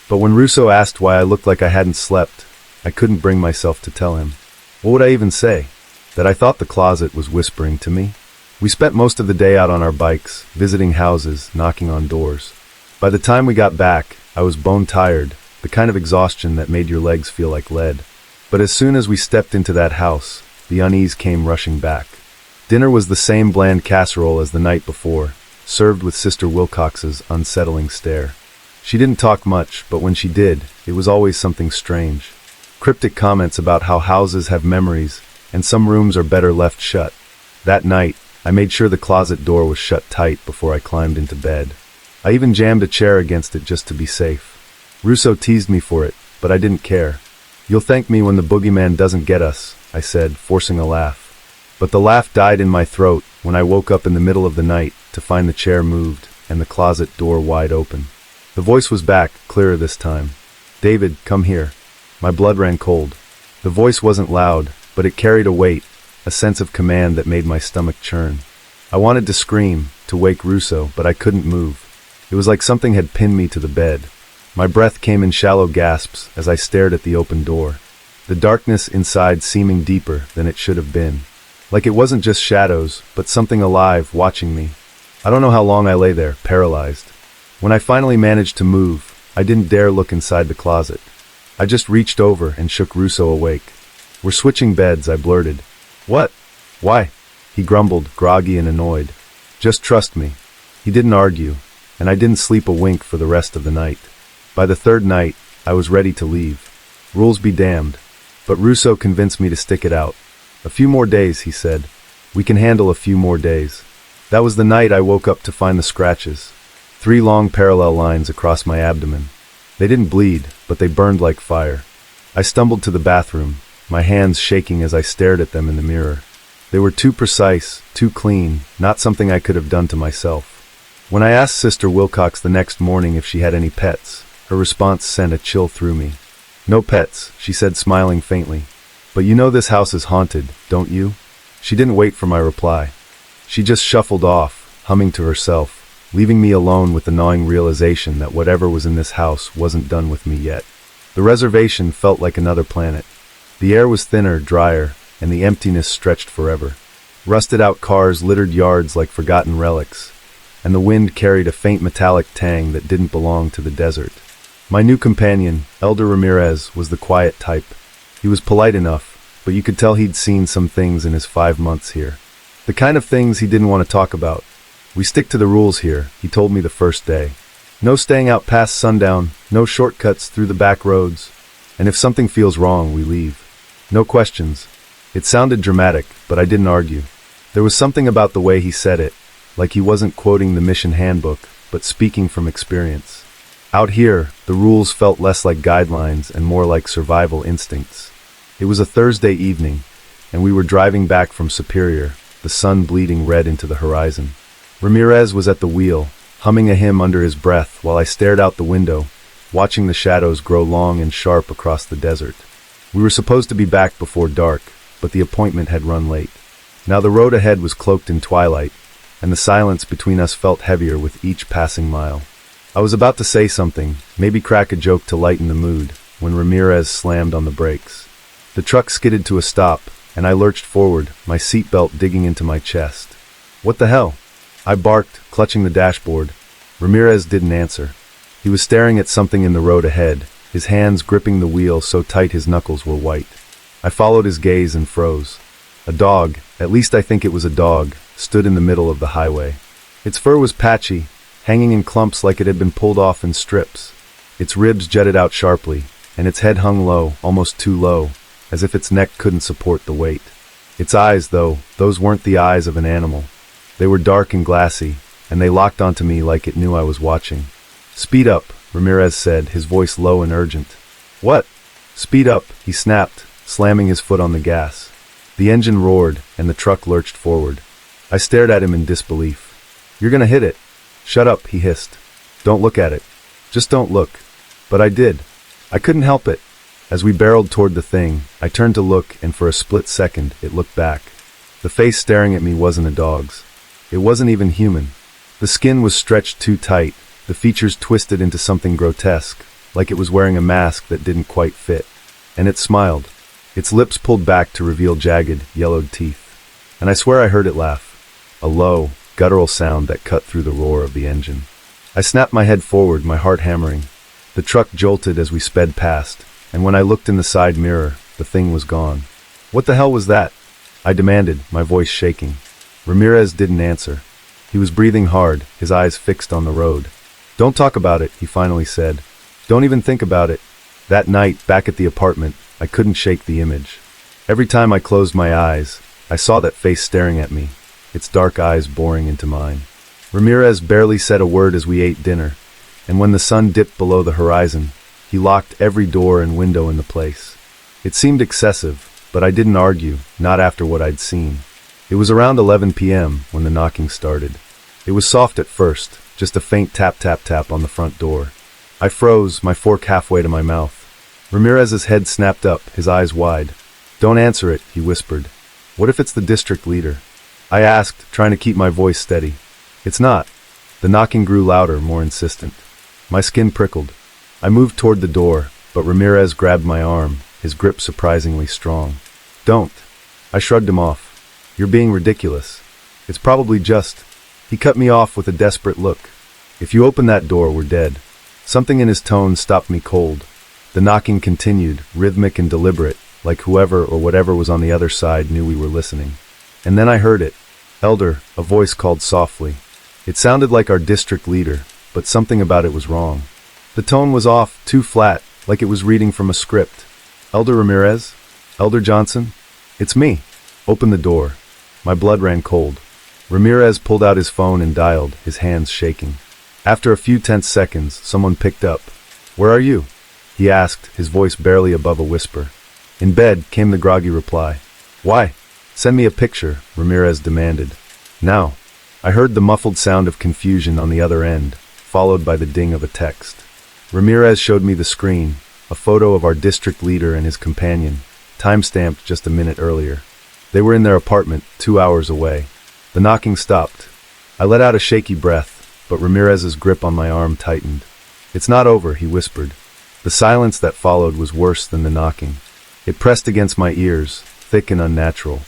But when Russo asked why I looked like I hadn't slept, I couldn't bring myself to tell him. What would I even say? That I thought the closet was whispering to me? We spent most of the day out on our bikes, visiting houses, knocking on doors. By the time we got back, I was bone-tired, the kind of exhaustion that made your legs feel like lead. But as soon as we stepped into that house, the unease came rushing back. Dinner was the same bland casserole as the night before, served with Sister Wilcox's unsettling stare. She didn't talk much, but when she did, it was always something strange. Cryptic comments about how houses have memories, and some rooms are better left shut. That night, I made sure the closet door was shut tight before I climbed into bed. I even jammed a chair against it just to be safe. Russo teased me for it, but I didn't care. "You'll thank me when the boogeyman doesn't get us," I said, forcing a laugh. But the laugh died in my throat when I woke up in the middle of the night to find the chair moved and the closet door wide open. The voice was back, clearer this time. "David, come here." My blood ran cold. The voice wasn't loud, but it carried a weight, a sense of command that made my stomach churn. I wanted to scream, to wake Russo, but I couldn't move. It was like something had pinned me to the bed. My breath came in shallow gasps as I stared at the open door. The darkness inside seeming deeper than it should have been. Like it wasn't just shadows, but something alive watching me. I don't know how long I lay there, paralyzed. When I finally managed to move, I didn't dare look inside the closet. I just reached over and shook Russo awake. "We're switching beds," I blurted. "What? Why?" He grumbled, groggy and annoyed. "Just trust me." He didn't argue, and I didn't sleep a wink for the rest of the night. By the third night, I was ready to leave. Rules be damned. But Russo convinced me to stick it out. "A few more days," he said. "We can handle a few more days." That was the night I woke up to find the scratches. 3 long parallel lines across my abdomen. They didn't bleed, but they burned like fire. I stumbled to the bathroom, my hands shaking as I stared at them in the mirror. They were too precise, too clean, not something I could have done to myself. When I asked Sister Wilcox the next morning if she had any pets, her response sent a chill through me. "No pets," she said, smiling faintly. "But you know this house is haunted, don't you?" She didn't wait for my reply. She just shuffled off, humming to herself, leaving me alone with the gnawing realization that whatever was in this house wasn't done with me yet. The reservation felt like another planet. The air was thinner, drier, and the emptiness stretched forever. Rusted-out cars littered yards like forgotten relics, and the wind carried a faint metallic tang that didn't belong to the desert. My new companion, Elder Ramirez, was the quiet type. He was polite enough, but you could tell he'd seen some things in his 5 months here. The kind of things he didn't want to talk about. "We stick to the rules here," he told me the first day. "No staying out past sundown, no shortcuts through the back roads, and if something feels wrong, we leave. No questions." It sounded dramatic, but I didn't argue. There was something about the way he said it, like he wasn't quoting the mission handbook, but speaking from experience. Out here, the rules felt less like guidelines and more like survival instincts. It was a Thursday evening, and we were driving back from Superior, the sun bleeding red into the horizon. Ramirez was at the wheel, humming a hymn under his breath while I stared out the window, watching the shadows grow long and sharp across the desert. We were supposed to be back before dark, but the appointment had run late. Now the road ahead was cloaked in twilight, and the silence between us felt heavier with each passing mile. I was about to say something, maybe crack a joke to lighten the mood, when Ramirez slammed on the brakes. The truck skidded to a stop, and I lurched forward, my seatbelt digging into my chest. "What the hell?" I barked, clutching the dashboard. Ramirez didn't answer. He was staring at something in the road ahead, his hands gripping the wheel so tight his knuckles were white. I followed his gaze and froze. A dog, at least I think it was a dog, stood in the middle of the highway. Its fur was patchy, hanging in clumps like it had been pulled off in strips. Its ribs jutted out sharply, and its head hung low, almost too low, as if its neck couldn't support the weight. Its eyes, though, those weren't the eyes of an animal. They were dark and glassy, and they locked onto me like it knew I was watching. "Speed up," Ramirez said, his voice low and urgent. "What?" "Speed up," he snapped, slamming his foot on the gas. The engine roared, and the truck lurched forward. I stared at him in disbelief. "You're gonna hit it." "Shut up," he hissed. "Don't look at it. Just don't look." But I did. I couldn't help it. As we barreled toward the thing, I turned to look, and for a split second, it looked back. The face staring at me wasn't a dog's. It wasn't even human. The skin was stretched too tight, the features twisted into something grotesque, like it was wearing a mask that didn't quite fit. And it smiled. Its lips pulled back to reveal jagged, yellowed teeth. And I swear I heard it laugh. A low, guttural sound that cut through the roar of the engine. I snapped my head forward, my heart hammering. The truck jolted as we sped past, and when I looked in the side mirror, the thing was gone. "What the hell was that?" I demanded, my voice shaking. Ramirez didn't answer. He was breathing hard, his eyes fixed on the road. "Don't talk about it," he finally said. "Don't even think about it." That night, back at the apartment, I couldn't shake the image. Every time I closed my eyes, I saw that face staring at me, its dark eyes boring into mine. Ramirez barely said a word as we ate dinner, and when the sun dipped below the horizon, he locked every door and window in the place. It seemed excessive, but I didn't argue, not after what I'd seen. It was around 11 p.m. when the knocking started. It was soft at first, just a faint tap-tap-tap on the front door. I froze, my fork halfway to my mouth. Ramirez's head snapped up, his eyes wide. "Don't answer it," he whispered. "What if it's the district leader?" I asked, trying to keep my voice steady. "It's not." The knocking grew louder, more insistent. My skin prickled. I moved toward the door, but Ramirez grabbed my arm, his grip surprisingly strong. "Don't." I shrugged him off. "You're being ridiculous. It's probably just—" He cut me off with a desperate look. "If you open that door, we're dead." Something in his tone stopped me cold. The knocking continued, rhythmic and deliberate, like whoever or whatever was on the other side knew we were listening. And then I heard it. "Elder," a voice called softly. It sounded like our district leader, but something about it was wrong. The tone was off, too flat, like it was reading from a script. "Elder Ramirez? Elder Johnson? It's me." "Open the door." My blood ran cold. Ramirez pulled out his phone and dialed, his hands shaking. After a few tense seconds, someone picked up. "Where are you?" he asked, his voice barely above a whisper. "In bed," came the groggy reply. "Why?" "Send me a picture," Ramirez demanded. "Now." I heard the muffled sound of confusion on the other end, followed by the ding of a text. Ramirez showed me the screen, a photo of our district leader and his companion, time-stamped just a minute earlier. They were in their apartment, 2 hours away. The knocking stopped. I let out a shaky breath, but Ramirez's grip on my arm tightened. "It's not over," he whispered. The silence that followed was worse than the knocking. It pressed against my ears, thick and unnatural.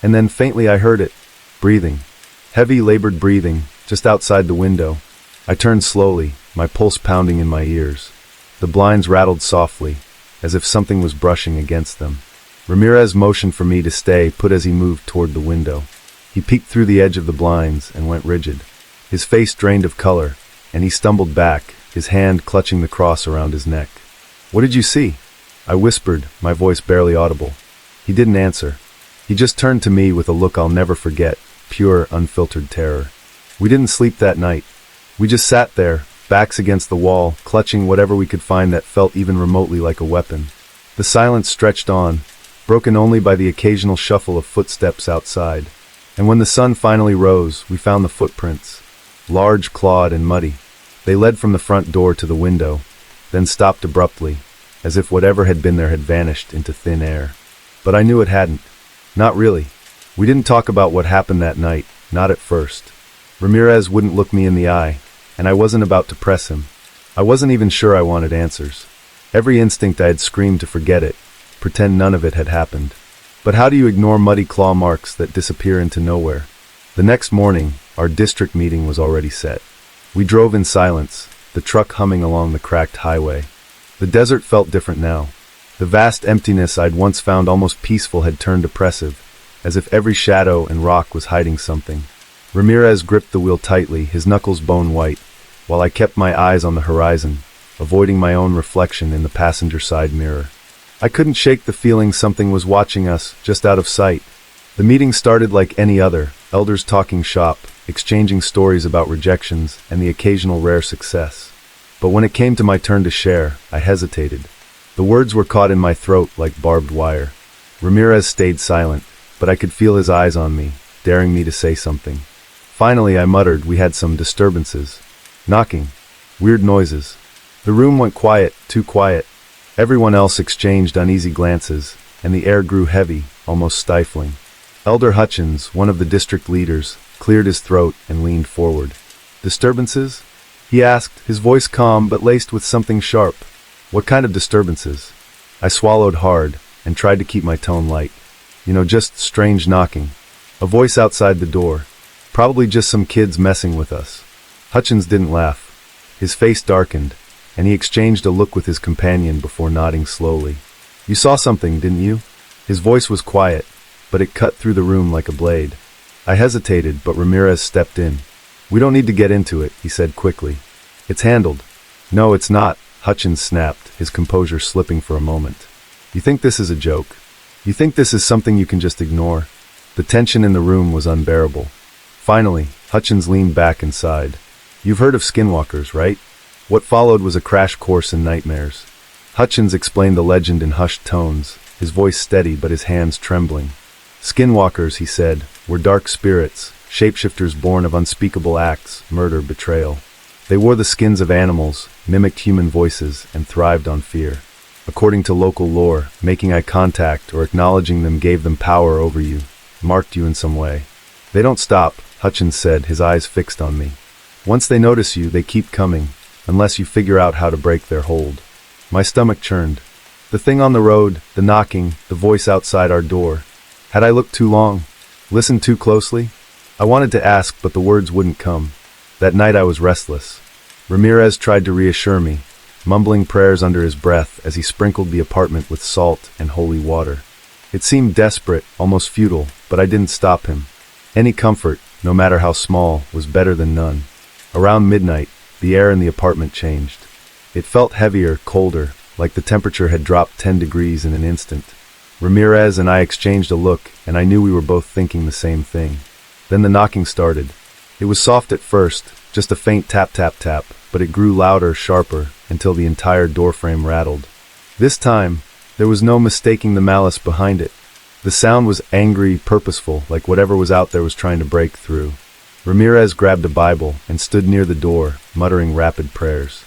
And then faintly I heard it. Breathing. Heavy, labored breathing, just outside the window. I turned slowly, my pulse pounding in my ears. The blinds rattled softly, as if something was brushing against them. Ramirez motioned for me to stay put as he moved toward the window. He peeked through the edge of the blinds and went rigid. His face drained of color, and he stumbled back, his hand clutching the cross around his neck. "What did you see?" I whispered, my voice barely audible. He didn't answer. He just turned to me with a look I'll never forget, pure, unfiltered terror. We didn't sleep that night. We just sat there, backs against the wall, clutching whatever we could find that felt even remotely like a weapon. The silence stretched on, broken only by the occasional shuffle of footsteps outside. And when the sun finally rose, we found the footprints. Large, clawed, and muddy. They led from the front door to the window, then stopped abruptly, as if whatever had been there had vanished into thin air. But I knew it hadn't. Not really. We didn't talk about what happened that night, not at first. Ramirez wouldn't look me in the eye, and I wasn't about to press him. I wasn't even sure I wanted answers. Every instinct I had screamed to forget it, pretend none of it had happened. But how do you ignore muddy claw marks that disappear into nowhere? The next morning, our district meeting was already set. We drove in silence, the truck humming along the cracked highway. The desert felt different now. The vast emptiness I'd once found almost peaceful had turned oppressive, as if every shadow and rock was hiding something. Ramirez gripped the wheel tightly, his knuckles bone white, while I kept my eyes on the horizon, avoiding my own reflection in the passenger side mirror. I couldn't shake the feeling something was watching us, just out of sight. The meeting started like any other, elders talking shop, exchanging stories about rejections and the occasional rare success. But when it came to my turn to share, I hesitated. The words were caught in my throat like barbed wire. Ramirez stayed silent, but I could feel his eyes on me, daring me to say something. Finally, I muttered we had some disturbances. Knocking. Weird noises. The room went quiet, too quiet. Everyone else exchanged uneasy glances, and the air grew heavy, almost stifling. Elder Hutchins, one of the district leaders, cleared his throat and leaned forward. Disturbances? He asked, his voice calm but laced with something sharp. What kind of disturbances? I swallowed hard and tried to keep my tone light. Just strange knocking. A voice outside the door. Probably just some kids messing with us. Hutchins didn't laugh. His face darkened, and he exchanged a look with his companion before nodding slowly. You saw something, didn't you? His voice was quiet, but it cut through the room like a blade. I hesitated, but Ramirez stepped in. We don't need to get into it, he said quickly. It's handled. No, it's not, Hutchins snapped, his composure slipping for a moment. You think this is a joke? You think this is something you can just ignore? The tension in the room was unbearable. Finally, Hutchins leaned back and sighed. You've heard of skinwalkers, right? What followed was a crash course in nightmares. Hutchins explained the legend in hushed tones, his voice steady but his hands trembling. Skinwalkers, he said, were dark spirits, shapeshifters born of unspeakable acts, murder, betrayal. They wore the skins of animals, mimicked human voices, and thrived on fear. According to local lore, making eye contact or acknowledging them gave them power over you, marked you in some way. They don't stop, Hutchins said, his eyes fixed on me. Once they notice you, they keep coming, unless you figure out how to break their hold. My stomach churned. The thing on the road, the knocking, the voice outside our door. Had I looked too long? Listened too closely? I wanted to ask, but the words wouldn't come. That night I was restless. Ramirez tried to reassure me, mumbling prayers under his breath as he sprinkled the apartment with salt and holy water. It seemed desperate, almost futile, but I didn't stop him. Any comfort, no matter how small, was better than none. Around midnight, the air in the apartment changed. It felt heavier, colder, like the temperature had dropped 10 degrees in an instant. Ramirez and I exchanged a look, and I knew we were both thinking the same thing. Then the knocking started. It was soft at first, just a faint tap tap tap, but it grew louder, sharper, until the entire doorframe rattled. This time, there was no mistaking the malice behind it. The sound was angry, purposeful, like whatever was out there was trying to break through. Ramirez grabbed a Bible and stood near the door, muttering rapid prayers.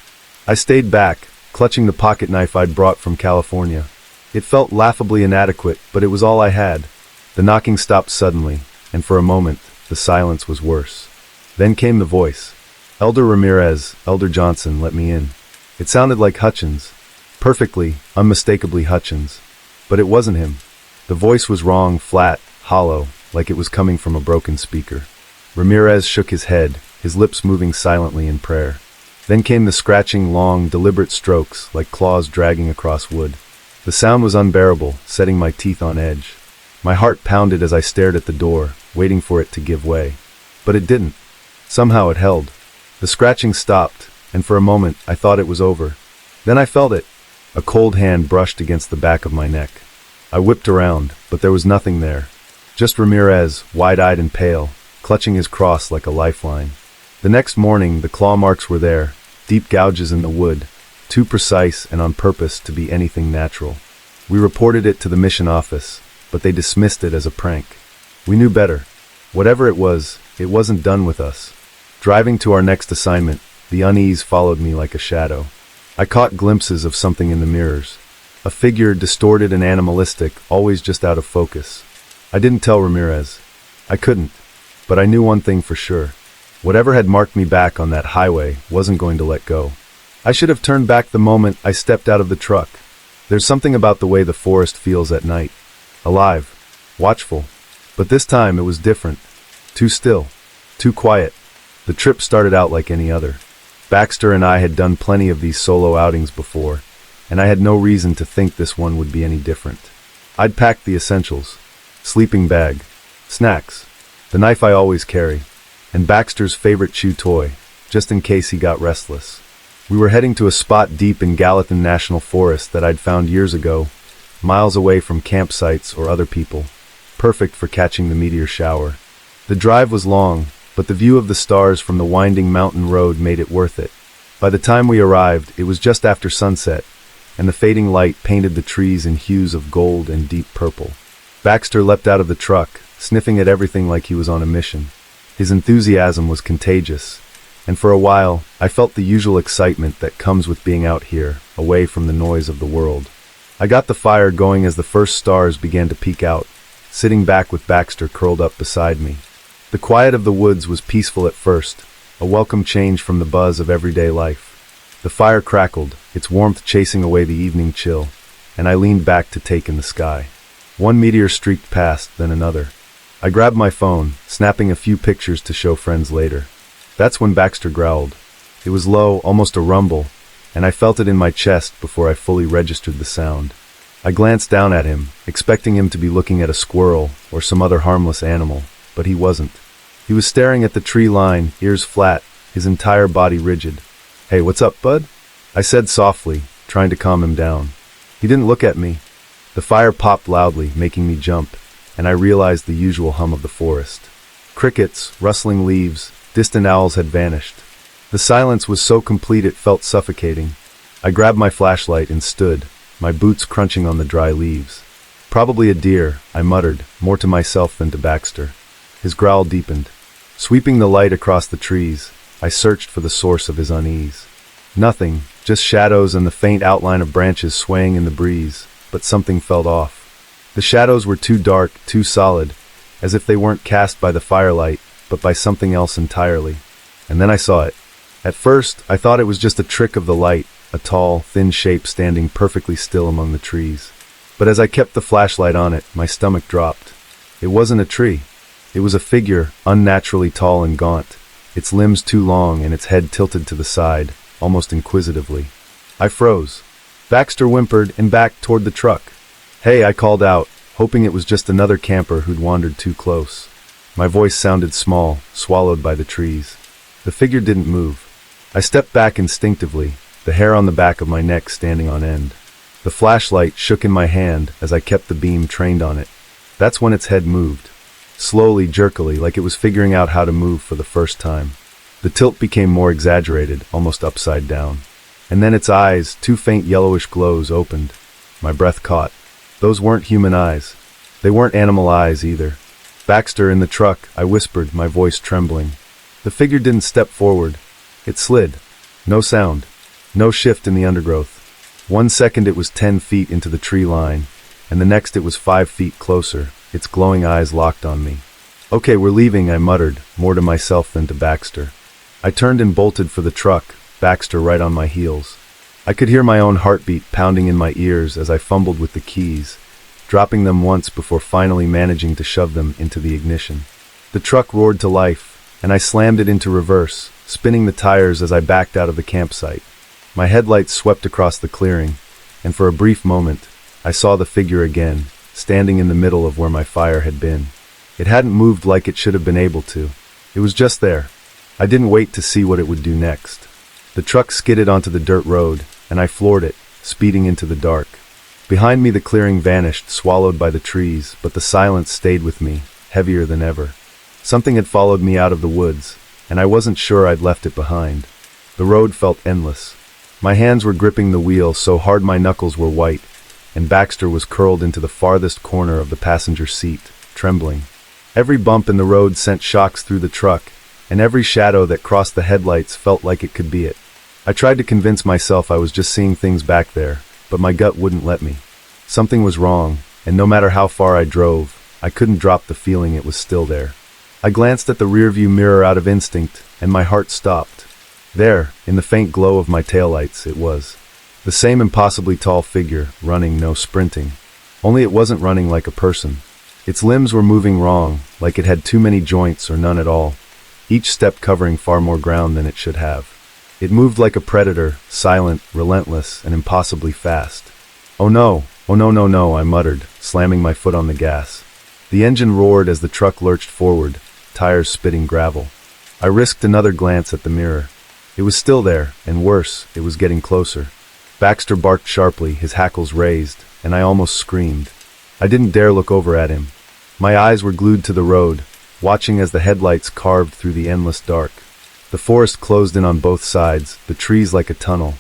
I stayed back, clutching the pocket knife I'd brought from California. It felt laughably inadequate, but it was all I had. The knocking stopped suddenly, and for a moment, the silence was worse. Then came the voice. Elder Ramirez, Elder Johnson, let me in. It sounded like Hutchins. Perfectly, unmistakably Hutchins. But it wasn't him. The voice was wrong, flat, hollow, like it was coming from a broken speaker. Ramirez shook his head, his lips moving silently in prayer. Then came the scratching, long, deliberate strokes, like claws dragging across wood. The sound was unbearable, setting my teeth on edge. My heart pounded as I stared at the door, waiting for it to give way. But it didn't. Somehow it held. The scratching stopped, and for a moment I thought it was over. Then I felt it. A cold hand brushed against the back of my neck. I whipped around, but there was nothing there. Just Ramirez, wide-eyed and pale, clutching his cross like a lifeline. The next morning, the claw marks were there, deep gouges in the wood, too precise and on purpose to be anything natural. We reported it to the mission office, but they dismissed it as a prank. We knew better. Whatever it wasn't done with us. Driving to our next assignment, the unease followed me like a shadow. I caught glimpses of something in the mirrors. A figure distorted and animalistic, always just out of focus. I didn't tell Ramirez. I couldn't. But I knew one thing for sure. Whatever had marked me back on that highway wasn't going to let go. I should have turned back the moment I stepped out of the truck. There's something about the way the forest feels at night. Alive. Watchful. But this time it was different. Too still. Too quiet. The trip started out like any other. Baxter and I had done plenty of these solo outings before, and I had no reason to think this one would be any different. I'd packed the essentials. Sleeping bag. Snacks. The knife I always carry. And Baxter's favorite chew toy, just in case he got restless. We were heading to a spot deep in Gallatin National Forest that I'd found years ago, miles away from campsites or other people, perfect for catching the meteor shower. The drive was long, but the view of the stars from the winding mountain road made it worth it. By the time we arrived, it was just after sunset, and the fading light painted the trees in hues of gold and deep purple. Baxter leapt out of the truck, sniffing at everything like he was on a mission. His enthusiasm was contagious, and for a while, I felt the usual excitement that comes with being out here, away from the noise of the world. I got the fire going as the first stars began to peek out, sitting back with Baxter curled up beside me. The quiet of the woods was peaceful at first, a welcome change from the buzz of everyday life. The fire crackled, its warmth chasing away the evening chill, and I leaned back to take in the sky. One meteor streaked past, then another. I grabbed my phone, snapping a few pictures to show friends later. That's when Baxter growled. It was low, almost a rumble, and I felt it in my chest before I fully registered the sound. I glanced down at him, expecting him to be looking at a squirrel or some other harmless animal, but he wasn't. He was staring at the tree line, ears flat, his entire body rigid. "Hey, what's up, bud?" I said softly, trying to calm him down. He didn't look at me. The fire popped loudly, making me jump, and I realized the usual hum of the forest. Crickets, rustling leaves, distant owls had vanished. The silence was so complete it felt suffocating. I grabbed my flashlight and stood, my boots crunching on the dry leaves. "Probably a deer," I muttered, more to myself than to Baxter. His growl deepened. Sweeping the light across the trees, I searched for the source of his unease. Nothing, just shadows and the faint outline of branches swaying in the breeze, but something felt off. The shadows were too dark, too solid, as if they weren't cast by the firelight, but by something else entirely. And then I saw it. At first, I thought it was just a trick of the light, a tall, thin shape standing perfectly still among the trees. But as I kept the flashlight on it, my stomach dropped. It wasn't a tree. It was a figure, unnaturally tall and gaunt, its limbs too long and its head tilted to the side, almost inquisitively. I froze. Baxter whimpered and backed toward the truck. "Hey," I called out, hoping it was just another camper who'd wandered too close. My voice sounded small, swallowed by the trees. The figure didn't move. I stepped back instinctively, the hair on the back of my neck standing on end. The flashlight shook in my hand as I kept the beam trained on it. That's when its head moved. Slowly, jerkily, like it was figuring out how to move for the first time. The tilt became more exaggerated, almost upside down. And then its eyes, two faint yellowish glows, opened. My breath caught. Those weren't human eyes. They weren't animal eyes either. "Baxter, in the truck," I whispered, my voice trembling. The figure didn't step forward. It slid. No sound. No shift in the undergrowth. 1 second it was 10 feet into the tree line, and the next it was 5 feet closer, its glowing eyes locked on me. "Okay, we're leaving," I muttered, more to myself than to Baxter. I turned and bolted for the truck, Baxter right on my heels. I could hear my own heartbeat pounding in my ears as I fumbled with the keys, dropping them once before finally managing to shove them into the ignition. The truck roared to life, and I slammed it into reverse, spinning the tires as I backed out of the campsite. My headlights swept across the clearing, and for a brief moment, I saw the figure again, standing in the middle of where my fire had been. It hadn't moved like it should have been able to. It was just there. I didn't wait to see what it would do next. The truck skidded onto the dirt road, and I floored it, speeding into the dark. Behind me the clearing vanished, swallowed by the trees, but the silence stayed with me, heavier than ever. Something had followed me out of the woods, and I wasn't sure I'd left it behind. The road felt endless. My hands were gripping the wheel so hard my knuckles were white, and Baxter was curled into the farthest corner of the passenger seat, trembling. Every bump in the road sent shocks through the truck, and every shadow that crossed the headlights felt like it could be it. I tried to convince myself I was just seeing things back there, but my gut wouldn't let me. Something was wrong, and no matter how far I drove, I couldn't drop the feeling it was still there. I glanced at the rearview mirror out of instinct, and my heart stopped. There, in the faint glow of my taillights, it was. The same impossibly tall figure, running, no sprinting. Only it wasn't running like a person. Its limbs were moving wrong, like it had too many joints or none at all, each step covering far more ground than it should have. It moved like a predator, silent, relentless, and impossibly fast. "Oh no, oh no, no, no," I muttered, slamming my foot on the gas. The engine roared as the truck lurched forward, tires spitting gravel. I risked another glance at the mirror. It was still there, and worse, it was getting closer. Baxter barked sharply, his hackles raised, and I almost screamed. I didn't dare look over at him. My eyes were glued to the road, watching as the headlights carved through the endless dark. The forest closed in on both sides, the trees like a tunnel,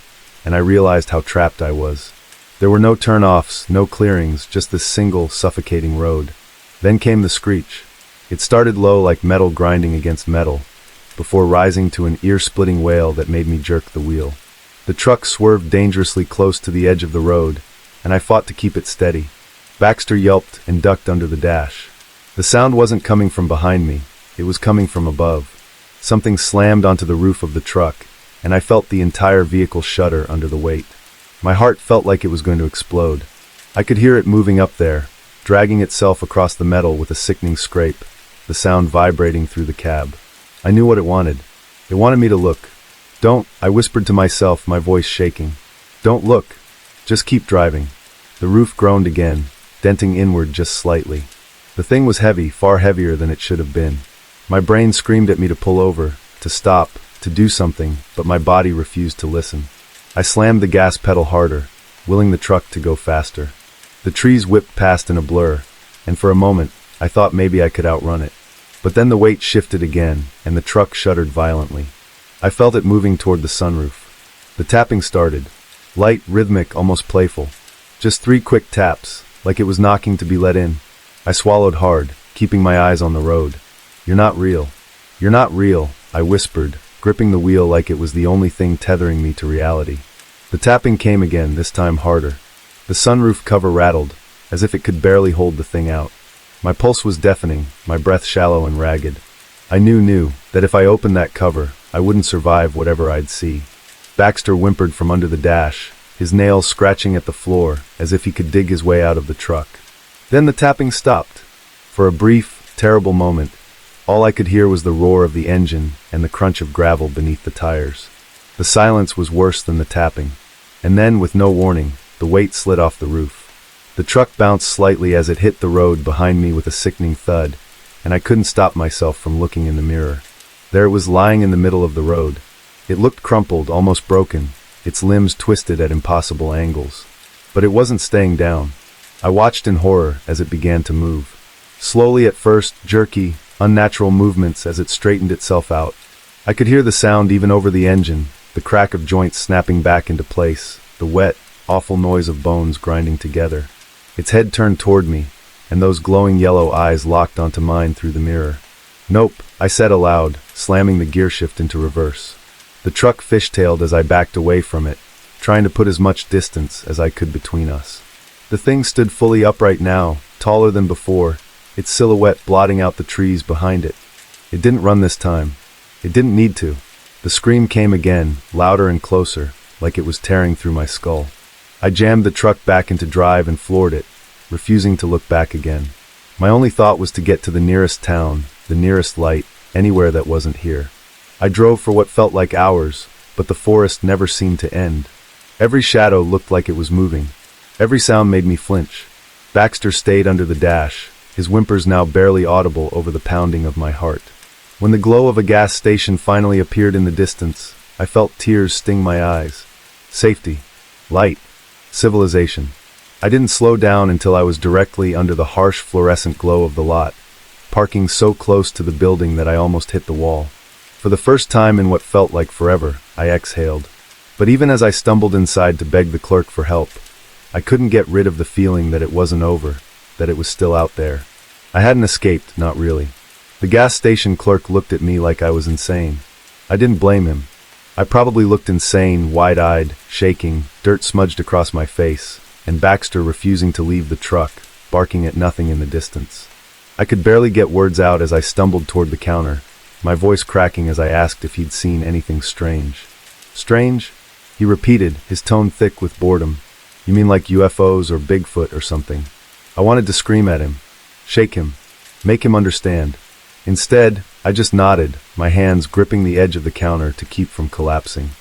and I realized how trapped I was. There were no turn-offs, no clearings, just this single, suffocating road. Then came the screech. It started low like metal grinding against metal, before rising to an ear-splitting wail that made me jerk the wheel. The truck swerved dangerously close to the edge of the road, and I fought to keep it steady. Baxter yelped and ducked under the dash. The sound wasn't coming from behind me, it was coming from above. Something slammed onto the roof of the truck, and I felt the entire vehicle shudder under the weight. My heart felt like it was going to explode. I could hear it moving up there, dragging itself across the metal with a sickening scrape, the sound vibrating through the cab. I knew what it wanted. It wanted me to look. "Don't," I whispered to myself, my voice shaking. "Don't look. Just keep driving." The roof groaned again, denting inward just slightly. The thing was heavy, far heavier than it should have been. My brain screamed at me to pull over, to stop, to do something, but my body refused to listen. I slammed the gas pedal harder, willing the truck to go faster. The trees whipped past in a blur, and for a moment, I thought maybe I could outrun it. But then the weight shifted again, and the truck shuddered violently. I felt it moving toward the sunroof. The tapping started, light, rhythmic, almost playful. Just 3 quick taps, like it was knocking to be let in. I swallowed hard, keeping my eyes on the road. "You're not real. You're not real," I whispered, gripping the wheel like it was the only thing tethering me to reality. The tapping came again, this time harder. The sunroof cover rattled, as if it could barely hold the thing out. My pulse was deafening, my breath shallow and ragged. I knew that if I opened that cover, I wouldn't survive whatever I'd see. Baxter whimpered from under the dash, his nails scratching at the floor as if he could dig his way out of the truck. Then the tapping stopped. For a brief, terrible moment, all I could hear was the roar of the engine and the crunch of gravel beneath the tires. The silence was worse than the tapping. And then, with no warning, the weight slid off the roof. The truck bounced slightly as it hit the road behind me with a sickening thud, and I couldn't stop myself from looking in the mirror. There it was lying in the middle of the road. It looked crumpled, almost broken, its limbs twisted at impossible angles. But it wasn't staying down. I watched in horror as it began to move. Slowly at first, jerky, unnatural movements as it straightened itself out. I could hear the sound even over the engine, the crack of joints snapping back into place, the wet, awful noise of bones grinding together. Its head turned toward me, and those glowing yellow eyes locked onto mine through the mirror. "Nope," I said aloud, slamming the gear shift into reverse. The truck fishtailed as I backed away from it, trying to put as much distance as I could between us. The thing stood fully upright now, taller than before, its silhouette blotting out the trees behind it. It didn't run this time. It didn't need to. The scream came again, louder and closer, like it was tearing through my skull. I jammed the truck back into drive and floored it, refusing to look back again. My only thought was to get to the nearest town, the nearest light, anywhere that wasn't here. I drove for what felt like hours, but the forest never seemed to end. Every shadow looked like it was moving. Every sound made me flinch. Baxter stayed under the dash, his whimpers now barely audible over the pounding of my heart. When the glow of a gas station finally appeared in the distance, I felt tears sting my eyes. Safety. Light. Civilization. I didn't slow down until I was directly under the harsh fluorescent glow of the lot, parking so close to the building that I almost hit the wall. For the first time in what felt like forever, I exhaled. But even as I stumbled inside to beg the clerk for help, I couldn't get rid of the feeling that it wasn't over, that it was still out there. I hadn't escaped, not really. The gas station clerk looked at me like I was insane. I didn't blame him. I probably looked insane, wide-eyed, shaking, dirt smudged across my face, and Baxter refusing to leave the truck, barking at nothing in the distance. I could barely get words out as I stumbled toward the counter, my voice cracking as I asked if he'd seen anything strange. "Strange?" he repeated, his tone thick with boredom. "You mean like UFOs or Bigfoot or something?" I wanted to scream at him, shake him, make him understand. Instead, I just nodded, my hands gripping the edge of the counter to keep from collapsing.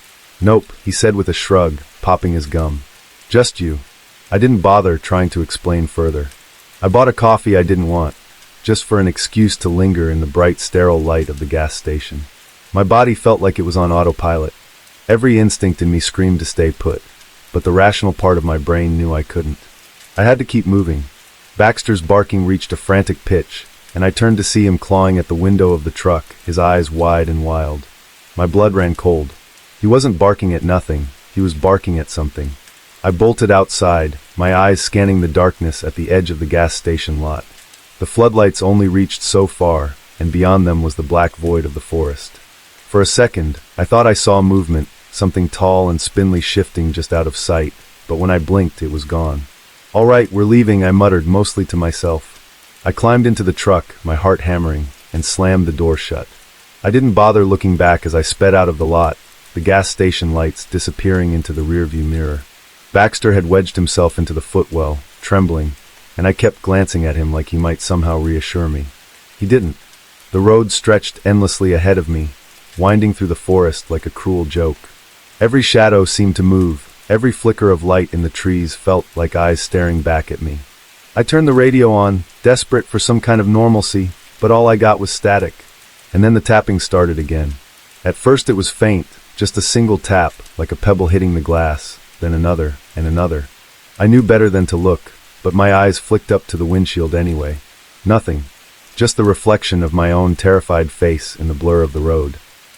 "Nope," he said with a shrug, popping his gum. "Just you." I didn't bother trying to explain further. I bought a coffee I didn't want, just for an excuse to linger in the bright, sterile light of the gas station. My body felt like it was on autopilot, Every instinct in me screamed to stay put, but the rational part of my brain knew I couldn't. I had to keep moving. Baxter's barking reached a frantic pitch, and I turned to see him clawing at the window of the truck, his eyes wide and wild. My blood ran cold. He wasn't barking at nothing, he was barking at something. I bolted outside, my eyes scanning the darkness at the edge of the gas station lot. The floodlights only reached so far, and beyond them was the black void of the forest. For a second, I thought I saw movement, something tall and spindly shifting just out of sight, but when I blinked, it was gone. "All right, we're leaving," I muttered, mostly to myself. I climbed into the truck, my heart hammering, and slammed the door shut. I didn't bother looking back as I sped out of the lot, the gas station lights disappearing into the rearview mirror. Baxter had wedged himself into the footwell, trembling, and I kept glancing at him like he might somehow reassure me. He didn't. The road stretched endlessly ahead of me, winding through the forest like a cruel joke. Every shadow seemed to move, every flicker of light in the trees felt like eyes staring back at me. I turned the radio on, desperate for some kind of normalcy, but all I got was static. And then the tapping started again. At first it was faint, just a single tap, like a pebble hitting the glass, then another, and another. I knew better than to look, but my eyes flicked up to the windshield anyway. Nothing. Just the reflection of my own terrified face in the blur of the road.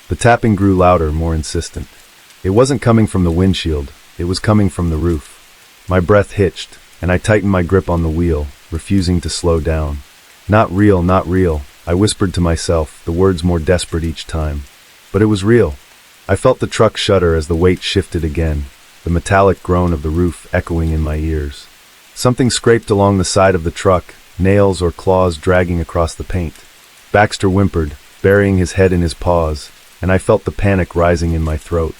The tapping grew louder, more insistent. It wasn't coming from the windshield, it was coming from the roof. My breath hitched, and I tightened my grip on the wheel, refusing to slow down. "Not real, not real," I whispered to myself, the words more desperate each time. But it was real. I felt the truck shudder as the weight shifted again, the metallic groan of the roof echoing in my ears. Something scraped along the side of the truck, nails or claws dragging across the paint. Baxter whimpered, burying his head in his paws, and I felt the panic rising in my throat.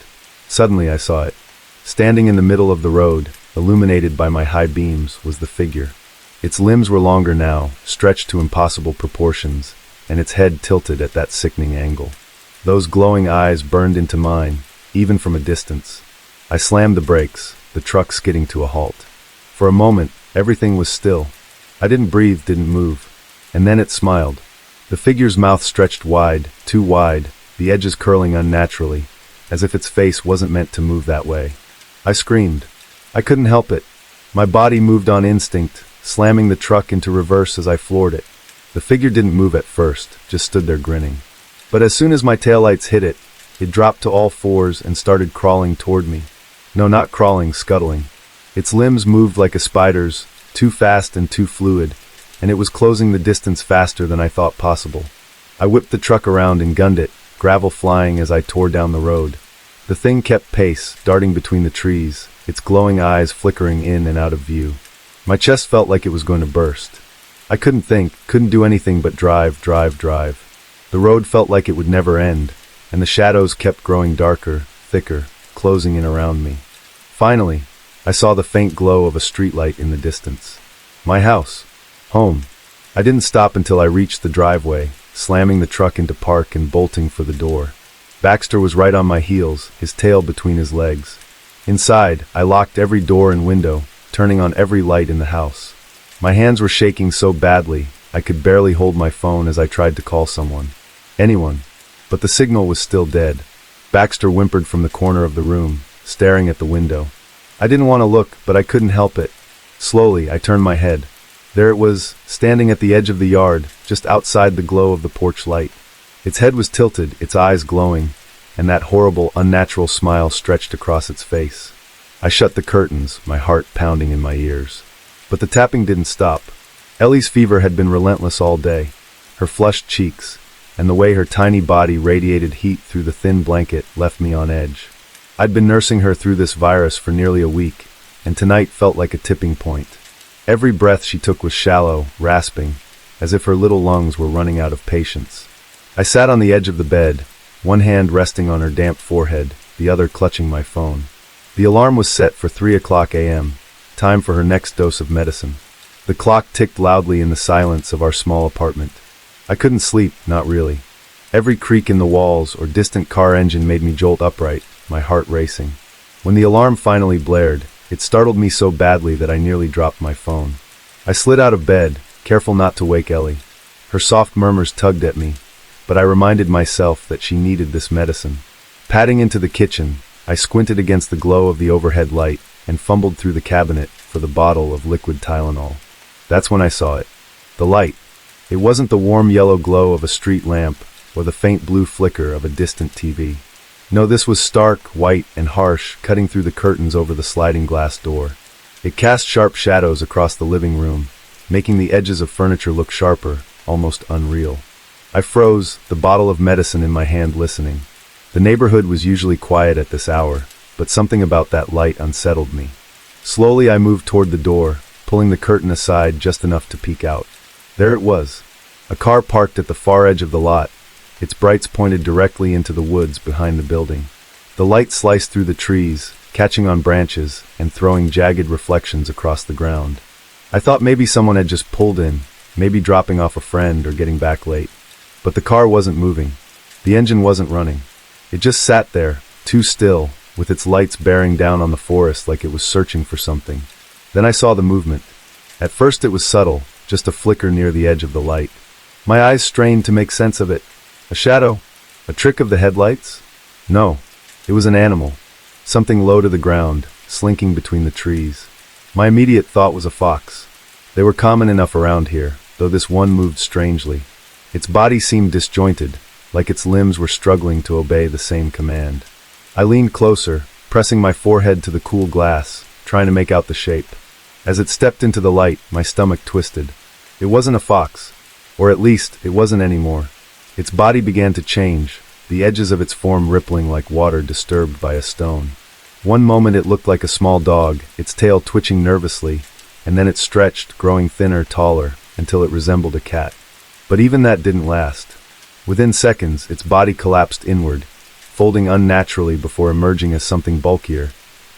Suddenly I saw it. Standing in the middle of the road, illuminated by my high beams, was the figure. Its limbs were longer now, stretched to impossible proportions, and its head tilted at that sickening angle. Those glowing eyes burned into mine, even from a distance. I slammed the brakes, the truck skidding to a halt. For a moment, everything was still. I didn't breathe, didn't move. And then it smiled. The figure's mouth stretched wide, too wide, the edges curling unnaturally, as if its face wasn't meant to move that way. I screamed. I couldn't help it. My body moved on instinct, slamming the truck into reverse as I floored it. The figure didn't move at first, just stood there grinning. But as soon as my taillights hit it, it dropped to all fours and started crawling toward me. No, not crawling, scuttling. Its limbs moved like a spider's, too fast and too fluid, and it was closing the distance faster than I thought possible. I whipped the truck around and gunned it, gravel flying as I tore down the road. The thing kept pace, darting between the trees, its glowing eyes flickering in and out of view. My chest felt like it was going to burst. I couldn't think, couldn't do anything but drive. The road felt like it would never end, and the shadows kept growing darker, thicker, closing in around me. Finally, I saw the faint glow of a streetlight in the distance. My house. Home. I didn't stop until I reached the driveway, slamming the truck into park and bolting for the door. Baxter was right on my heels, his tail between his legs. Inside, I locked every door and window, turning on every light in the house. My hands were shaking so badly, I could barely hold my phone as I tried to call someone. Anyone. But the signal was still dead. Baxter whimpered from the corner of the room, staring at the window. I didn't want to look, but I couldn't help it. Slowly, I turned my head. There it was, standing at the edge of the yard, just outside the glow of the porch light. Its head was tilted, its eyes glowing, and that horrible, unnatural smile stretched across its face. I shut the curtains, my heart pounding in my ears. But the tapping didn't stop. Ellie's fever had been relentless all day. Her flushed cheeks, and the way her tiny body radiated heat through the thin blanket left me on edge. I'd been nursing her through this virus for nearly a week, and tonight felt like a tipping point. Every breath she took was shallow, rasping, as if her little lungs were running out of patience. I sat on the edge of the bed, one hand resting on her damp forehead, the other clutching my phone. The alarm was set for 3:00 a.m., time for her next dose of medicine. The clock ticked loudly in the silence of our small apartment. I couldn't sleep, not really. Every creak in the walls or distant car engine made me jolt upright, my heart racing. When the alarm finally blared, it startled me so badly that I nearly dropped my phone. I slid out of bed, careful not to wake Ellie. Her soft murmurs tugged at me, but I reminded myself that she needed this medicine. Padding into the kitchen, I squinted against the glow of the overhead light and fumbled through the cabinet for the bottle of liquid Tylenol. That's when I saw it. The light. It wasn't the warm yellow glow of a street lamp or the faint blue flicker of a distant TV. No, this was stark, white, and harsh, cutting through the curtains over the sliding glass door. It cast sharp shadows across the living room, making the edges of furniture look sharper, almost unreal. I froze, the bottle of medicine in my hand, listening. The neighborhood was usually quiet at this hour, but something about that light unsettled me. Slowly I moved toward the door, pulling the curtain aside just enough to peek out. There it was. A car parked at the far edge of the lot, its brights pointed directly into the woods behind the building. The light sliced through the trees, catching on branches and throwing jagged reflections across the ground. I thought maybe someone had just pulled in, maybe dropping off a friend or getting back late. But the car wasn't moving. The engine wasn't running. It just sat there, too still, with its lights bearing down on the forest like it was searching for something. Then I saw the movement. At first it was subtle, just a flicker near the edge of the light. My eyes strained to make sense of it. A shadow? A trick of the headlights? No. It was an animal. Something low to the ground, slinking between the trees. My immediate thought was a fox. They were common enough around here, though this one moved strangely. Its body seemed disjointed, like its limbs were struggling to obey the same command. I leaned closer, pressing my forehead to the cool glass, trying to make out the shape. As it stepped into the light, my stomach twisted. It wasn't a fox, or at least, it wasn't anymore. Its body began to change, the edges of its form rippling like water disturbed by a stone. One moment it looked like a small dog, its tail twitching nervously, and then it stretched, growing thinner, taller, until it resembled a cat. But even that didn't last. Within seconds, its body collapsed inward, folding unnaturally before emerging as something bulkier,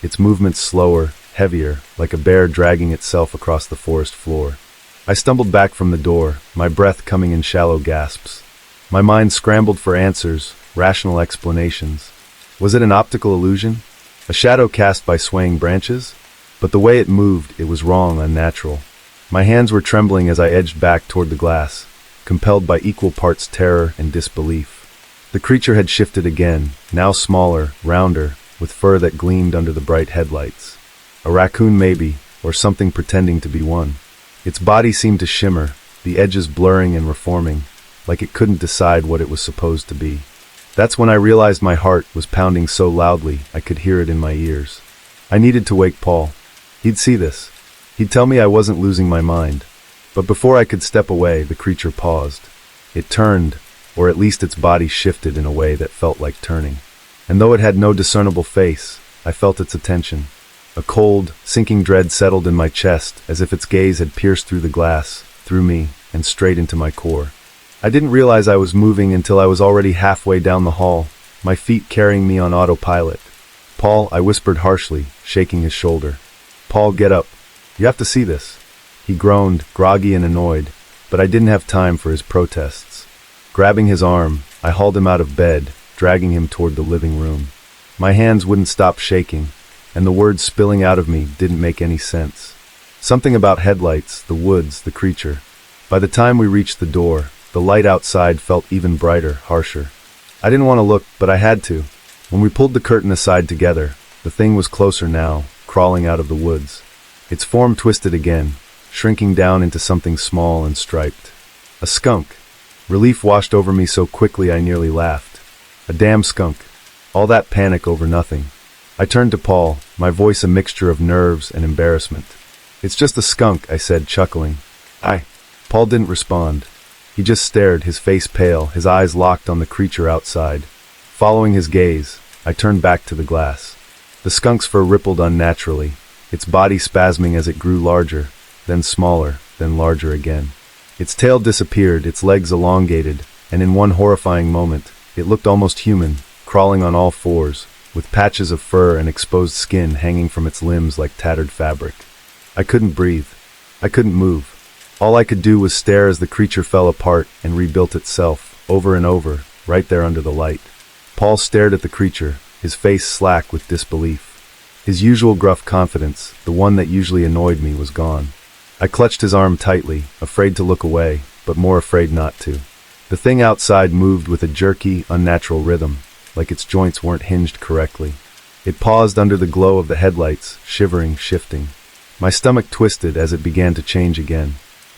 its movements slower, heavier, like a bear dragging itself across the forest floor. I stumbled back from the door, my breath coming in shallow gasps. My mind scrambled for answers, rational explanations. Was it an optical illusion? A shadow cast by swaying branches? But the way it moved, it was wrong, unnatural. My hands were trembling as I edged back toward the glass, compelled by equal parts terror and disbelief. The creature had shifted again, now smaller, rounder, with fur that gleamed under the bright headlights. A raccoon maybe, or something pretending to be one. Its body seemed to shimmer, the edges blurring and reforming, like it couldn't decide what it was supposed to be. That's when I realized my heart was pounding so loudly I could hear it in my ears. I needed to wake Paul. He'd see this. He'd tell me I wasn't losing my mind. But before I could step away, the creature paused. It turned, or at least its body shifted in a way that felt like turning. And though it had no discernible face, I felt its attention. A cold, sinking dread settled in my chest, as if its gaze had pierced through the glass, through me, and straight into my core. I didn't realize I was moving until I was already halfway down the hall, my feet carrying me on autopilot. "Paul," I whispered harshly, shaking his shoulder. "Paul, get up. You have to see this." He groaned, groggy and annoyed, but I didn't have time for his protests. Grabbing his arm, I hauled him out of bed, dragging him toward the living room. My hands wouldn't stop shaking, and the words spilling out of me didn't make any sense. Something about headlights, the woods, the creature. By the time we reached the door, the light outside felt even brighter, harsher. I didn't want to look, but I had to. When we pulled the curtain aside together, the thing was closer now, crawling out of the woods. Its form twisted again, shrinking down into something small and striped. A skunk. Relief washed over me so quickly I nearly laughed. A damn skunk. All that panic over nothing. I turned to Paul, my voice a mixture of nerves and embarrassment. "It's just a skunk," I said, chuckling. Paul didn't respond. He just stared, his face pale, his eyes locked on the creature outside. Following his gaze, I turned back to the glass. The skunk's fur rippled unnaturally, its body spasming as it grew larger, then smaller, then larger again. Its tail disappeared, its legs elongated, and in one horrifying moment, it looked almost human, crawling on all fours, with patches of fur and exposed skin hanging from its limbs like tattered fabric. I couldn't breathe. I couldn't move. All I could do was stare as the creature fell apart and rebuilt itself, over and over, right there under the light. Paul stared at the creature, his face slack with disbelief. His usual gruff confidence, the one that usually annoyed me, was gone. I clutched his arm tightly, afraid to look away, but more afraid not to. The thing outside moved with a jerky, unnatural rhythm, like its joints weren't hinged correctly. It paused under the glow of the headlights, shivering, shifting. My stomach twisted as it began to change again.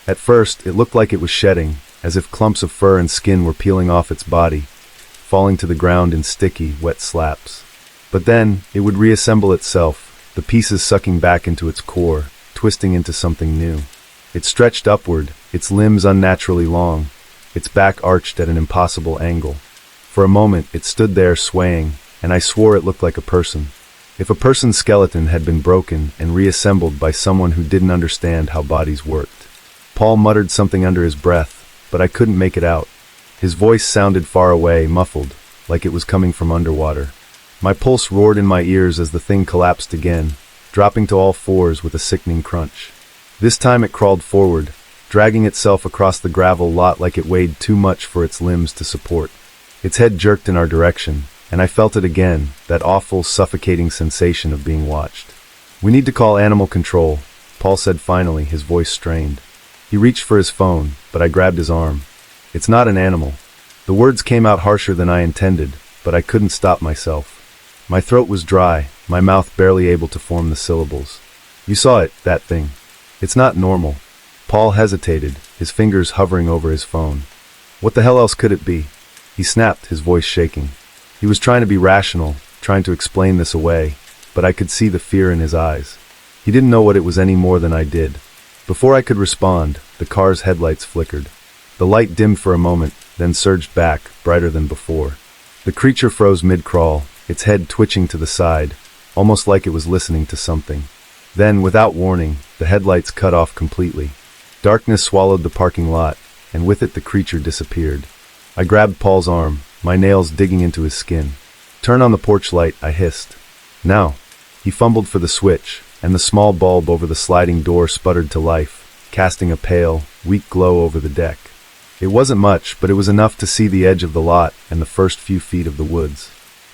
At first, it looked like it was shedding, as if clumps of fur and skin were peeling off its body, falling to the ground in sticky, wet slaps. But then, it would reassemble itself, the pieces sucking back into its core, twisting into something new. It stretched upward, its limbs unnaturally long, its back arched at an impossible angle. For a moment, it stood there swaying, and I swore it looked like a person. If a person's skeleton had been broken and reassembled by someone who didn't understand how bodies worked. Paul muttered something under his breath, but I couldn't make it out. His voice sounded far away, muffled, like it was coming from underwater. My pulse roared in my ears as the thing collapsed again, dropping to all fours with a sickening crunch. This time it crawled forward, dragging itself across the gravel lot like it weighed too much for its limbs to support. Its head jerked in our direction, and I felt it again, that awful, suffocating sensation of being watched. "We need to call animal control," Paul said finally, his voice strained. He reached for his phone, but I grabbed his arm. "It's not an animal." The words came out harsher than I intended, but I couldn't stop myself. My throat was dry, my mouth barely able to form the syllables. "You saw it, that thing. It's not normal." Paul hesitated, his fingers hovering over his phone. "What the hell else could it be?" He snapped, his voice shaking. He was trying to be rational, trying to explain this away, but I could see the fear in his eyes. He didn't know what it was any more than I did. Before I could respond, the car's headlights flickered. The light dimmed for a moment, then surged back, brighter than before. The creature froze mid-crawl, its head twitching to the side, almost like it was listening to something. Then, without warning, the headlights cut off completely. Darkness swallowed the parking lot, and with it the creature disappeared. I grabbed Paul's arm, my nails digging into his skin. "Turn on the porch light," I hissed. "Now." He fumbled for the switch, and the small bulb over the sliding door sputtered to life, casting a pale, weak glow over the deck. It wasn't much, but it was enough to see the edge of the lot and the first few feet of the woods.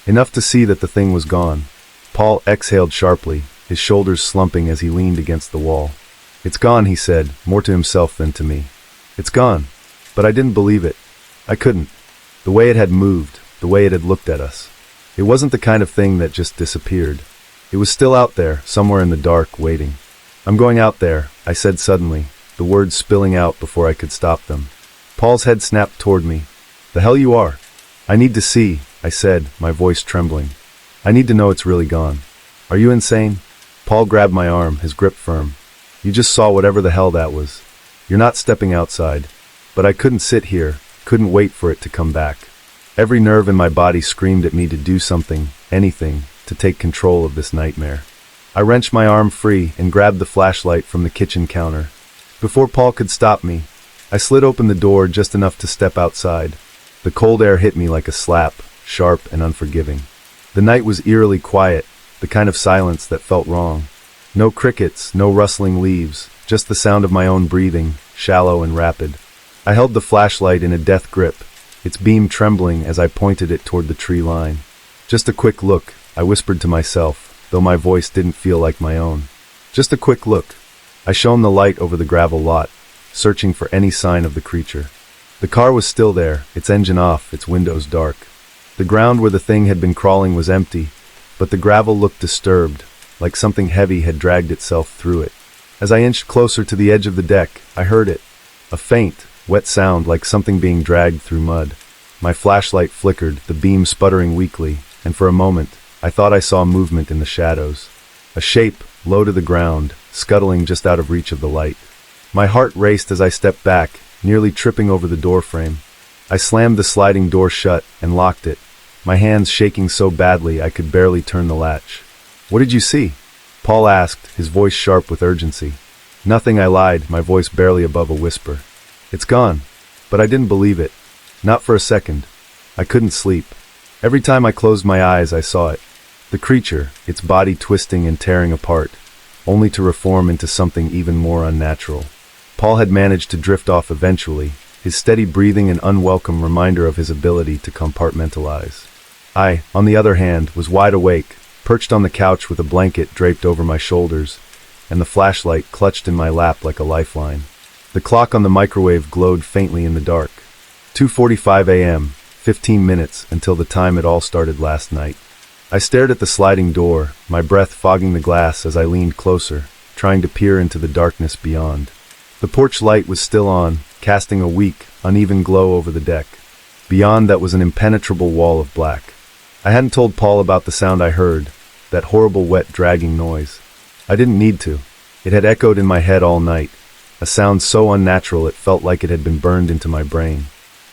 Enough to see that the thing was gone. Paul exhaled sharply, his shoulders slumping as he leaned against the wall. "It's gone," he said, more to himself than to me. "It's gone." But I didn't believe it. I couldn't. The way it had moved, the way it had looked at us. It wasn't the kind of thing that just disappeared. It was still out there, somewhere in the dark, waiting. "I'm going out there," I said suddenly, the words spilling out before I could stop them. Paul's head snapped toward me. "The hell you are?" "I need to see," I said, my voice trembling. "I need to know it's really gone." "Are you insane?" Paul grabbed my arm, his grip firm. "You just saw whatever the hell that was. You're not stepping outside." But I couldn't sit here, couldn't wait for it to come back. Every nerve in my body screamed at me to do something, anything, to take control of this nightmare. I wrenched my arm free and grabbed the flashlight from the kitchen counter. Before Paul could stop me, I slid open the door just enough to step outside. The cold air hit me like a slap, sharp and unforgiving. The night was eerily quiet, the kind of silence that felt wrong. No crickets, no rustling leaves, just the sound of my own breathing, shallow and rapid. I held the flashlight in a death grip, its beam trembling as I pointed it toward the tree line. "Just a quick look," I whispered to myself, though my voice didn't feel like my own. "Just a quick look." I shone the light over the gravel lot, searching for any sign of the creature. The car was still there, its engine off, its windows dark. The ground where the thing had been crawling was empty, but the gravel looked disturbed, like something heavy had dragged itself through it. As I inched closer to the edge of the deck, I heard it. A faint, wet sound like something being dragged through mud. My flashlight flickered, the beam sputtering weakly, and for a moment, I thought I saw movement in the shadows. A shape, low to the ground, scuttling just out of reach of the light. My heart raced as I stepped back, nearly tripping over the doorframe. I slammed the sliding door shut and locked it, my hands shaking so badly I could barely turn the latch. "What did you see?" Paul asked, his voice sharp with urgency. "Nothing," I lied, my voice barely above a whisper. "It's gone." But I didn't believe it. Not for a second. I couldn't sleep. Every time I closed my eyes, I saw it. The creature, its body twisting and tearing apart, only to reform into something even more unnatural. Paul had managed to drift off eventually, his steady breathing an unwelcome reminder of his ability to compartmentalize. I, on the other hand, was wide awake, perched on the couch with a blanket draped over my shoulders, and the flashlight clutched in my lap like a lifeline. The clock on the microwave glowed faintly in the dark. 2:45 a.m., 15 minutes until the time it all started last night. I stared at the sliding door, my breath fogging the glass as I leaned closer, trying to peer into the darkness beyond. The porch light was still on, casting a weak, uneven glow over the deck. Beyond that was an impenetrable wall of black. I hadn't told Paul about the sound I heard, that horrible wet dragging noise. I didn't need to. It had echoed in my head all night, a sound so unnatural it felt like it had been burned into my brain.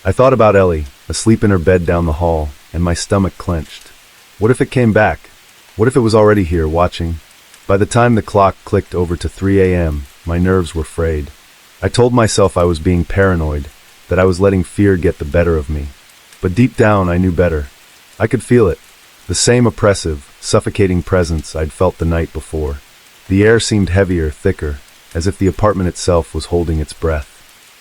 I thought about Ellie, asleep in her bed down the hall, and my stomach clenched. What if it came back? What if it was already here, watching? By the time the clock clicked over to 3 a.m., my nerves were frayed. I told myself I was being paranoid, that I was letting fear get the better of me. But deep down, I knew better. I could feel it. The same oppressive, suffocating presence I'd felt the night before. The air seemed heavier, thicker, as if the apartment itself was holding its breath.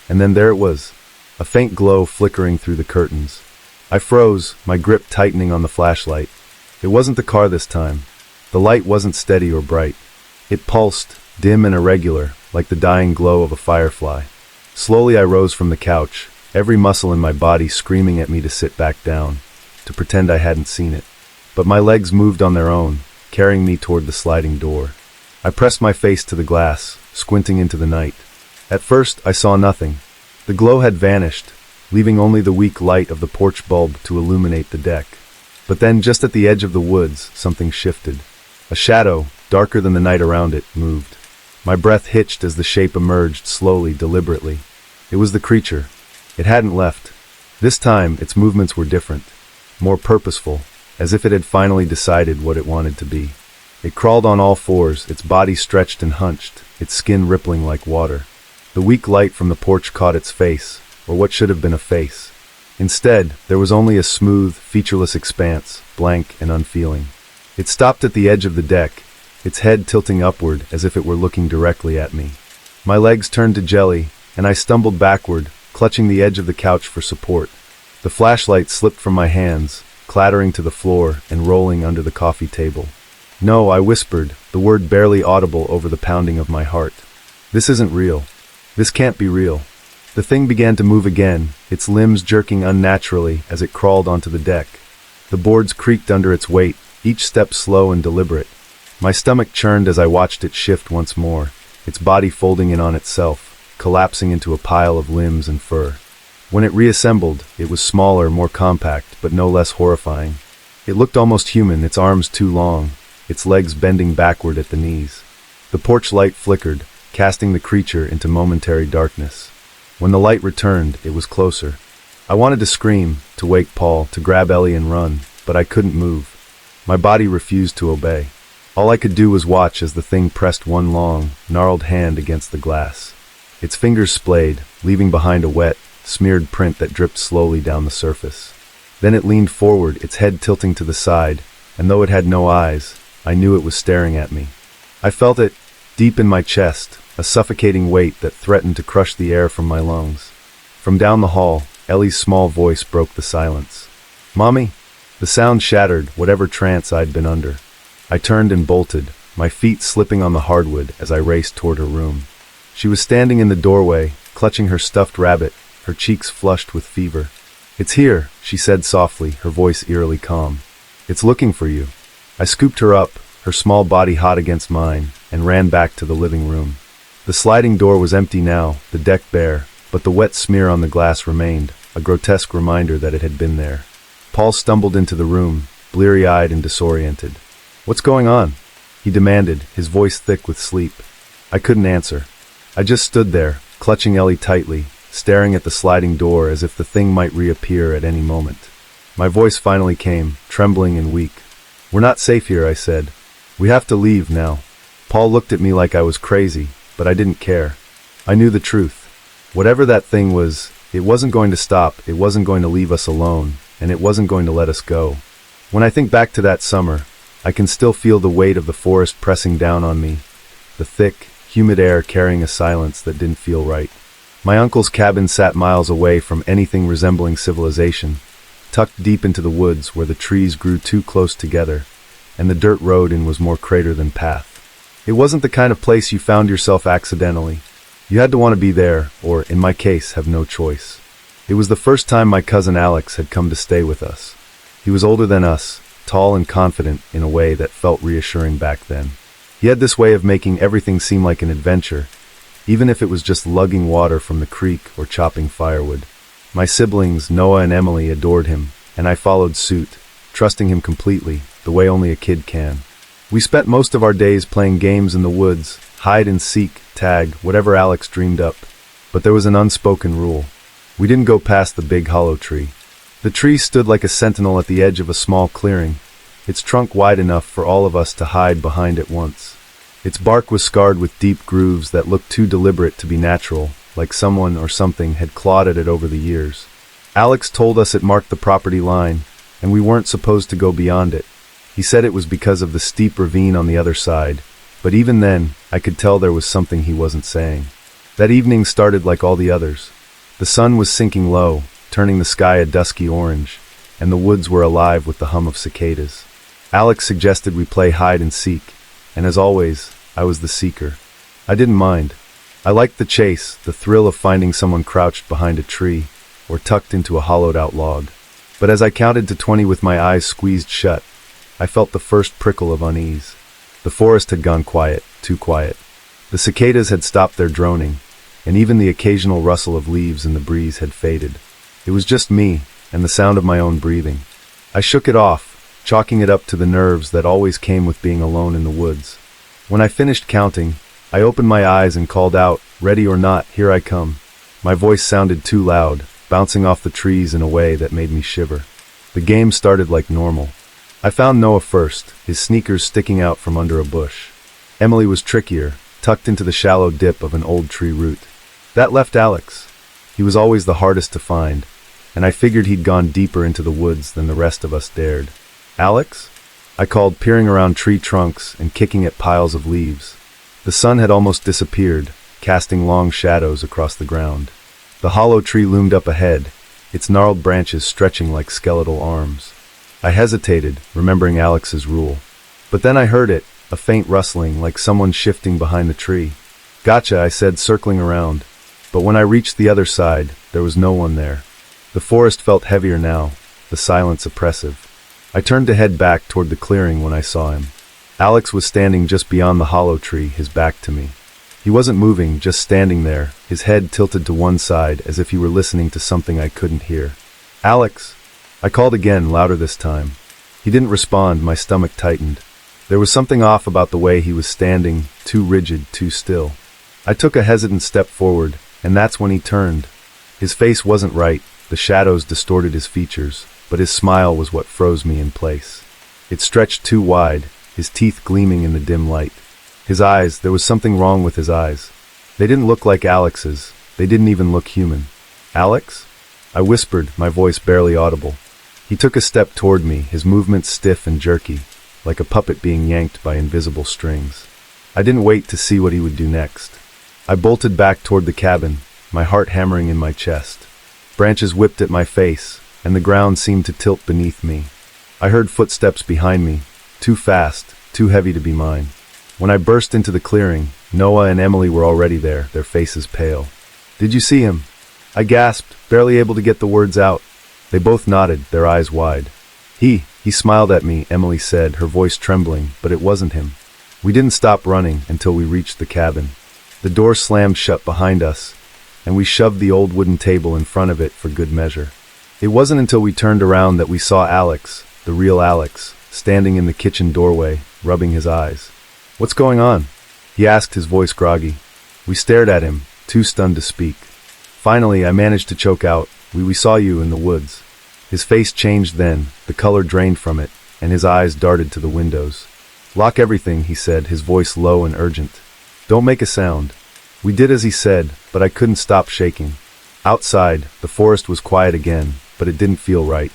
And then there it was, a faint glow flickering through the curtains. I froze, my grip tightening on the flashlight. It wasn't the car this time. The light wasn't steady or bright. It pulsed, dim and irregular, like the dying glow of a firefly. Slowly I rose from the couch, every muscle in my body screaming at me to sit back down, to pretend I hadn't seen it. But my legs moved on their own, carrying me toward the sliding door. I pressed my face to the glass, squinting into the night. At first, I saw nothing. The glow had vanished, leaving only the weak light of the porch bulb to illuminate the deck. But then, just at the edge of the woods, something shifted. A shadow, darker than the night around it, moved. My breath hitched as the shape emerged slowly, deliberately. It was the creature. It hadn't left. This time, its movements were different, more purposeful, as if it had finally decided what it wanted to be. It crawled on all fours, its body stretched and hunched, its skin rippling like water. The weak light from the porch caught its face, or what should have been a face. Instead, there was only a smooth, featureless expanse, blank and unfeeling. It stopped at the edge of the deck, its head tilting upward as if it were looking directly at me. My legs turned to jelly, and I stumbled backward, clutching the edge of the couch for support. The flashlight slipped from my hands, clattering to the floor and rolling under the coffee table. No, I whispered, the word barely audible over the pounding of my heart. This isn't real. This can't be real. The thing began to move again, its limbs jerking unnaturally as it crawled onto the deck. The boards creaked under its weight, each step slow and deliberate. My stomach churned as I watched it shift once more, its body folding in on itself, collapsing into a pile of limbs and fur. When it reassembled, it was smaller, more compact, but no less horrifying. It looked almost human, its arms too long, its legs bending backward at the knees. The porch light flickered, casting the creature into momentary darkness. When the light returned, it was closer. I wanted to scream, to wake Paul, to grab Ellie and run, but I couldn't move. My body refused to obey. All I could do was watch as the thing pressed one long, gnarled hand against the glass. Its fingers splayed, leaving behind a wet, smeared print that dripped slowly down the surface. Then it leaned forward, its head tilting to the side, and though it had no eyes, I knew it was staring at me. I felt it, deep in my chest, a suffocating weight that threatened to crush the air from my lungs. From down the hall, Ellie's small voice broke the silence. "Mommy?" The sound shattered whatever trance I'd been under. I turned and bolted, my feet slipping on the hardwood as I raced toward her room. She was standing in the doorway, clutching her stuffed rabbit, her cheeks flushed with fever. "It's here," she said softly, her voice eerily calm. "It's looking for you." I scooped her up, her small body hot against mine, and ran back to the living room. The sliding door was empty now, the deck bare, but the wet smear on the glass remained, a grotesque reminder that it had been there. Paul stumbled into the room, bleary-eyed and disoriented. "What's going on?" he demanded, his voice thick with sleep. I couldn't answer. I just stood there, clutching Ellie tightly, staring at the sliding door as if the thing might reappear at any moment. My voice finally came, trembling and weak. "We're not safe here," I said. "We have to leave now." Paul looked at me like I was crazy, but I didn't care. I knew the truth. Whatever that thing was, it wasn't going to stop, it wasn't going to leave us alone, and it wasn't going to let us go. When I think back to that summer, I can still feel the weight of the forest pressing down on me, the thick, humid air carrying a silence that didn't feel right. My uncle's cabin sat miles away from anything resembling civilization, tucked deep into the woods where the trees grew too close together, and the dirt road in was more crater than path. It wasn't the kind of place you found yourself accidentally. You had to want to be there, or, in my case, have no choice. It was the first time my cousin Alex had come to stay with us. He was older than us, tall and confident in a way that felt reassuring back then. He had this way of making everything seem like an adventure, even if it was just lugging water from the creek or chopping firewood. My siblings, Noah and Emily, adored him, and I followed suit, trusting him completely, the way only a kid can. We spent most of our days playing games in the woods, hide and seek, tag, whatever Alex dreamed up. But there was an unspoken rule. We didn't go past the big hollow tree. The tree stood like a sentinel at the edge of a small clearing, its trunk wide enough for all of us to hide behind at once. Its bark was scarred with deep grooves that looked too deliberate to be natural, like someone or something had clawed at it over the years. Alex told us it marked the property line, and we weren't supposed to go beyond it. He said it was because of the steep ravine on the other side, but even then, I could tell there was something he wasn't saying. That evening started like all the others. The sun was sinking low, turning the sky a dusky orange, and the woods were alive with the hum of cicadas. Alex suggested we play hide and seek, and as always, I was the seeker. I didn't mind. I liked the chase, the thrill of finding someone crouched behind a tree, or tucked into a hollowed-out log. But as I counted to 20 with my eyes squeezed shut, I felt the first prickle of unease. The forest had gone quiet, too quiet. The cicadas had stopped their droning, and even the occasional rustle of leaves in the breeze had faded. It was just me, and the sound of my own breathing. I shook it off, chalking it up to the nerves that always came with being alone in the woods. When I finished counting, I opened my eyes and called out, "Ready or not, here I come." My voice sounded too loud, bouncing off the trees in a way that made me shiver. The game started like normal. I found Noah first, his sneakers sticking out from under a bush. Emily was trickier, tucked into the shallow dip of an old tree root. That left Alex. He was always the hardest to find, and I figured he'd gone deeper into the woods than the rest of us dared. "Alex?" I called, peering around tree trunks and kicking at piles of leaves. The sun had almost disappeared, casting long shadows across the ground. The hollow tree loomed up ahead, its gnarled branches stretching like skeletal arms. I hesitated, remembering Alex's rule. But then I heard it, a faint rustling, like someone shifting behind the tree. "Gotcha," I said, circling around. But when I reached the other side, there was no one there. The forest felt heavier now, the silence oppressive. I turned to head back toward the clearing when I saw him. Alex was standing just beyond the hollow tree, his back to me. He wasn't moving, just standing there, his head tilted to one side as if he were listening to something I couldn't hear. "Alex!" I called again, louder this time. He didn't respond, my stomach tightened. There was something off about the way he was standing, too rigid, too still. I took a hesitant step forward, and that's when he turned. His face wasn't right, the shadows distorted his features, but his smile was what froze me in place. It stretched too wide, his teeth gleaming in the dim light. His eyes, there was something wrong with his eyes. They didn't look like Alex's, they didn't even look human. "Alex?" I whispered, my voice barely audible. He took a step toward me, his movements stiff and jerky, like a puppet being yanked by invisible strings. I didn't wait to see what he would do next. I bolted back toward the cabin, my heart hammering in my chest. Branches whipped at my face, and the ground seemed to tilt beneath me. I heard footsteps behind me, too fast, too heavy to be mine. When I burst into the clearing, Noah and Emily were already there, their faces pale. "Did you see him?" I gasped, barely able to get the words out. They both nodded, their eyes wide. He smiled at me," Emily said, her voice trembling, but it wasn't him. We didn't stop running until we reached the cabin. The door slammed shut behind us, and we shoved the old wooden table in front of it for good measure. It wasn't until we turned around that we saw Alex, the real Alex, standing in the kitchen doorway, rubbing his eyes. "What's going on?" he asked, his voice groggy. We stared at him, too stunned to speak. Finally, I managed to choke out, We saw you in the woods." His face changed then, the color drained from it, and his eyes darted to the windows. "Lock everything," he said, his voice low and urgent. "Don't make a sound." We did as he said, but I couldn't stop shaking. Outside, the forest was quiet again, but it didn't feel right.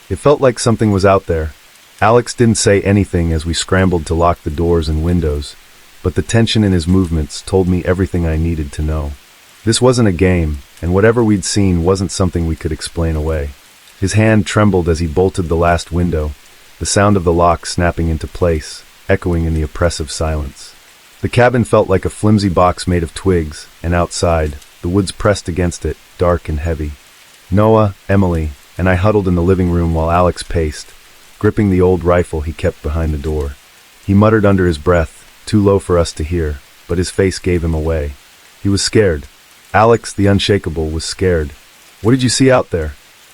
It felt like something was out there. Alex didn't say anything as we scrambled to lock the doors and windows, but the tension in his movements told me everything I needed to know. This wasn't a game, and whatever we'd seen wasn't something we could explain away. His hand trembled as he bolted the last window, the sound of the lock snapping into place, echoing in the oppressive silence. The cabin felt like a flimsy box made of twigs, and outside, the woods pressed against it, dark and heavy. Noah, Emily, and I huddled in the living room while Alex paced, gripping the old rifle he kept behind the door. He muttered under his breath, too low for us to hear, but his face gave him away. He was scared. Alex, the unshakable, was scared. "What did you see out there?"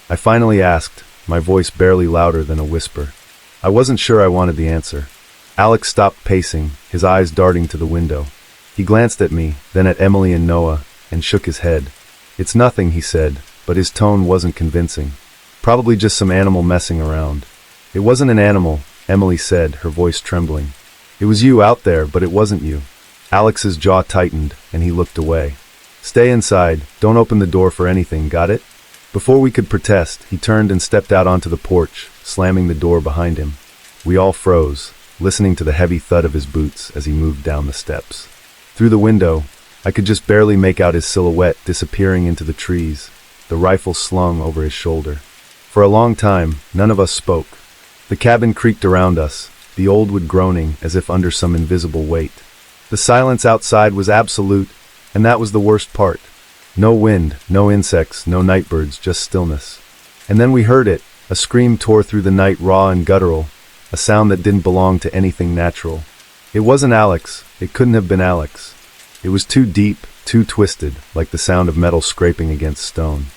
I finally asked, my voice barely louder than a whisper. I wasn't sure I wanted the answer. Alex stopped pacing, his eyes darting to the window. He glanced at me, then at Emily and Noah, and shook his head. "It's nothing," he said, but his tone wasn't convincing. "Probably just some animal messing around." "It wasn't an animal," Emily said, her voice trembling. "It was you out there, but it wasn't you." Alex's jaw tightened, and he looked away. "Stay inside, don't open the door for anything, got it?" Before we could protest, he turned and stepped out onto the porch, slamming the door behind him. We all froze, listening to the heavy thud of his boots as he moved down the steps. Through the window, I could just barely make out his silhouette disappearing into the trees, the rifle slung over his shoulder. For a long time, none of us spoke. The cabin creaked around us, the old wood groaning as if under some invisible weight. The silence outside was absolute, and that was the worst part. No wind, no insects, no nightbirds, just stillness. And then we heard it. A scream tore through the night, raw and guttural, a sound that didn't belong to anything natural. It wasn't Alex. It couldn't have been Alex. It was too deep, too twisted, like the sound of metal scraping against stone.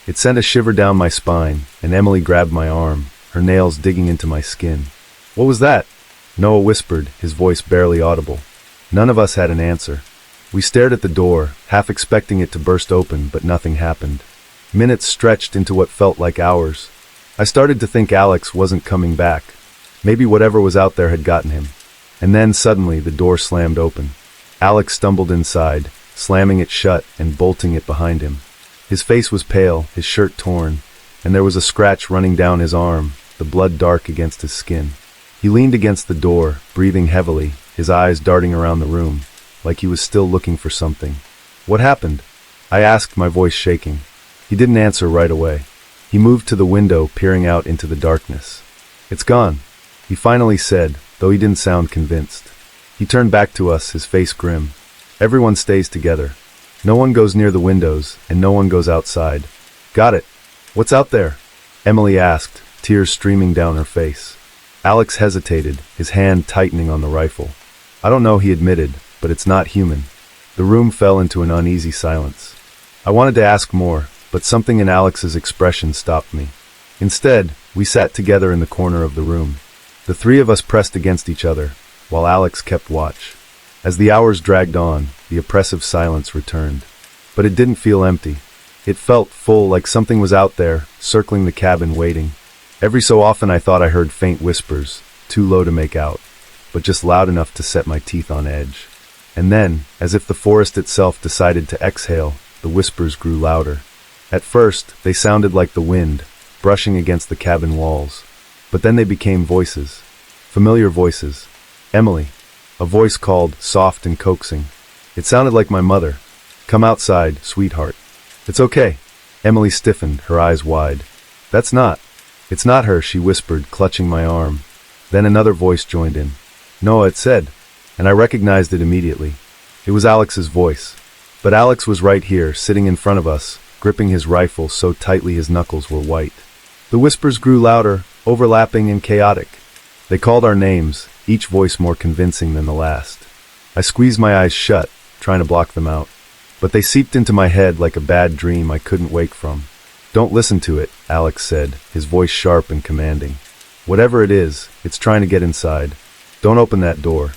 It sent a shiver down my spine, and Emily grabbed my arm, her nails digging into my skin. "What was that?" Noah whispered, his voice barely audible. None of us had an answer. We stared at the door, half expecting it to burst open, but nothing happened. Minutes stretched into what felt like hours. I started to think Alex wasn't coming back. Maybe whatever was out there had gotten him. And then suddenly the door slammed open. Alex stumbled inside, slamming it shut and bolting it behind him. His face was pale, his shirt torn, and there was a scratch running down his arm, the blood dark against his skin. He leaned against the door, breathing heavily, his eyes darting around the room, like he was still looking for something. "What happened?" I asked, my voice shaking. He didn't answer right away. He moved to the window, peering out into the darkness. "It's gone," he finally said, though he didn't sound convinced. He turned back to us, his face grim. "Everyone stays together. No one goes near the windows, and no one goes outside." "Got it. What's out there?" Emily asked, tears streaming down her face. Alex hesitated, his hand tightening on the rifle. "I don't know," he admitted, "but it's not human." The room fell into an uneasy silence. I wanted to ask more, but something in Alex's expression stopped me. Instead, we sat together in the corner of the room. The three of us pressed against each other, while Alex kept watch. As the hours dragged on, the oppressive silence returned. But it didn't feel empty. It felt full, like something was out there, circling the cabin, waiting. Every so often I thought I heard faint whispers, too low to make out, but just loud enough to set my teeth on edge. And then, as if the forest itself decided to exhale, the whispers grew louder. At first, they sounded like the wind, brushing against the cabin walls. But then they became voices. Familiar voices. Emily. A voice called, soft and coaxing. It sounded like my mother. "Come outside, sweetheart." "It's okay." Emily stiffened, her eyes wide. "That's not." "It's not her," she whispered, clutching my arm. Then another voice joined in. "Noah," it said, and I recognized it immediately. It was Alex's voice. But Alex was right here, sitting in front of us, gripping his rifle so tightly his knuckles were white. The whispers grew louder, overlapping and chaotic. They called our names, each voice more convincing than the last. I squeezed my eyes shut, trying to block them out. But they seeped into my head like a bad dream I couldn't wake from. "Don't listen to it," Alex said, his voice sharp and commanding. "Whatever it is, it's trying to get inside. Don't open that door."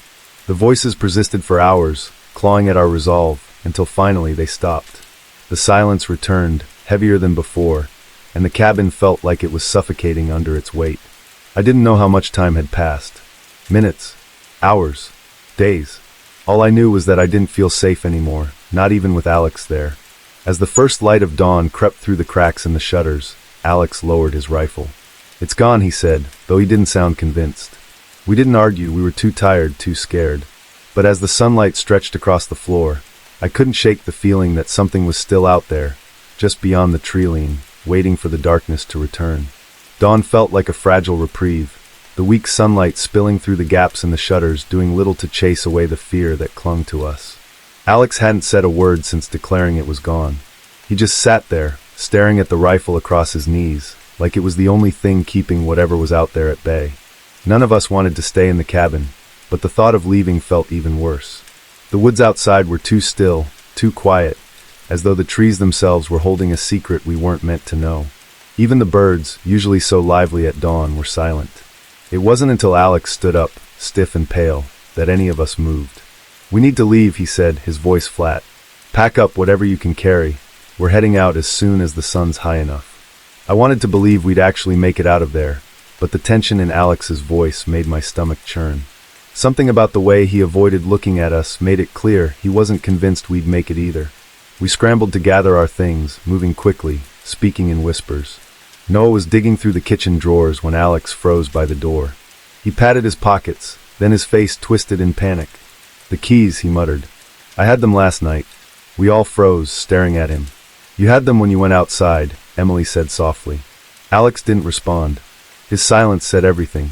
The voices persisted for hours, clawing at our resolve, until finally they stopped. The silence returned, heavier than before, and the cabin felt like it was suffocating under its weight. I didn't know how much time had passed. Minutes, hours, days. All I knew was that I didn't feel safe anymore, not even with Alex there. As the first light of dawn crept through the cracks in the shutters, Alex lowered his rifle. "It's gone," he said, though he didn't sound convinced. We didn't argue, we were too tired, too scared. But as the sunlight stretched across the floor, I couldn't shake the feeling that something was still out there, just beyond the tree line, waiting for the darkness to return. Dawn felt like a fragile reprieve, the weak sunlight spilling through the gaps in the shutters, doing little to chase away the fear that clung to us. Alex hadn't said a word since declaring it was gone. He just sat there, staring at the rifle across his knees, like it was the only thing keeping whatever was out there at bay. None of us wanted to stay in the cabin, but the thought of leaving felt even worse. The woods outside were too still, too quiet, as though the trees themselves were holding a secret we weren't meant to know. Even the birds, usually so lively at dawn, were silent. It wasn't until Alex stood up, stiff and pale, that any of us moved. "We need to leave," he said, his voice flat. "Pack up whatever you can carry. We're heading out as soon as the sun's high enough." I wanted to believe we'd actually make it out of there, but the tension in Alex's voice made my stomach churn. Something about the way he avoided looking at us made it clear he wasn't convinced we'd make it either. We scrambled to gather our things, moving quickly, speaking in whispers. Noah was digging through the kitchen drawers when Alex froze by the door. He patted his pockets, then his face twisted in panic. "The keys," he muttered. "I had them last night." We all froze, staring at him. "You had them when you went outside," Emily said softly. Alex didn't respond. His silence said everything.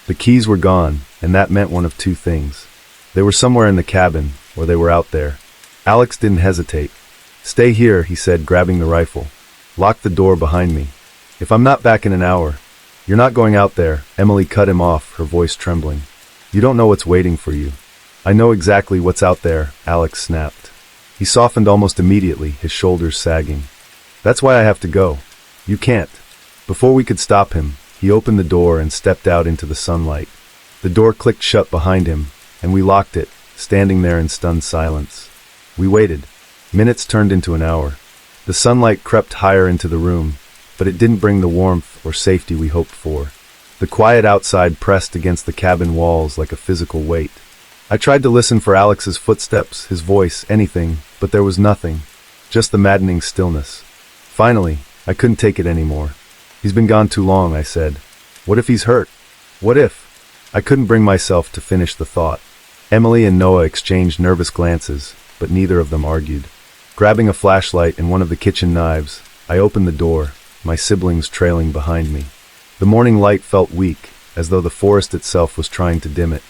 The keys were gone, and that meant one of two things. They were somewhere in the cabin, or they were out there. Alex didn't hesitate. "Stay here," he said, grabbing the rifle. "Lock the door behind me. If I'm not back in an hour—" "You're not going out there," Emily cut him off, her voice trembling. "You don't know what's waiting for you." "I know exactly what's out there," Alex snapped. He softened almost immediately, his shoulders sagging. "That's why I have to go." "You can't." Before we could stop him, he opened the door and stepped out into the sunlight. The door clicked shut behind him, and we locked it, standing there in stunned silence. We waited. Minutes turned into an hour. The sunlight crept higher into the room, but it didn't bring the warmth or safety we hoped for. The quiet outside pressed against the cabin walls like a physical weight. I tried to listen for Alex's footsteps, his voice, anything, but there was nothing, just the maddening stillness. Finally, I couldn't take it anymore. "He's been gone too long," I said. "What if he's hurt? What if—" I couldn't bring myself to finish the thought. Emily and Noah exchanged nervous glances, but neither of them argued. Grabbing a flashlight and one of the kitchen knives, I opened the door, my siblings trailing behind me. The morning light felt weak, as though the forest itself was trying to dim it.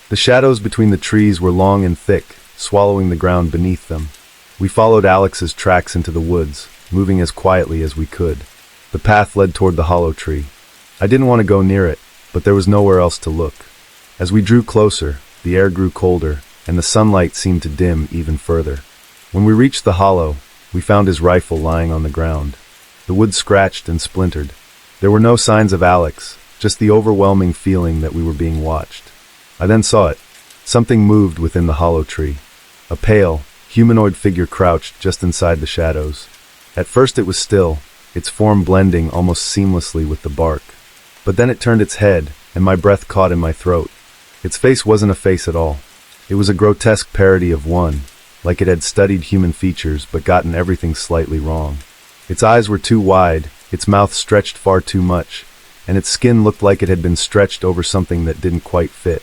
The shadows between the trees were long and thick, swallowing the ground beneath them. We followed Alex's tracks into the woods, moving as quietly as we could. The path led toward the hollow tree. I didn't want to go near it, but there was nowhere else to look. As we drew closer, the air grew colder, and the sunlight seemed to dim even further. When we reached the hollow, we found his rifle lying on the ground. The wood scratched and splintered. There were no signs of Alex, just the overwhelming feeling that we were being watched. I then saw it. Something moved within the hollow tree. A pale, humanoid figure crouched just inside the shadows. At first it was still, its form blending almost seamlessly with the bark. But then it turned its head, and my breath caught in my throat. Its face wasn't a face at all. It was a grotesque parody of one, like it had studied human features but gotten everything slightly wrong. Its eyes were too wide, its mouth stretched far too much, and its skin looked like it had been stretched over something that didn't quite fit.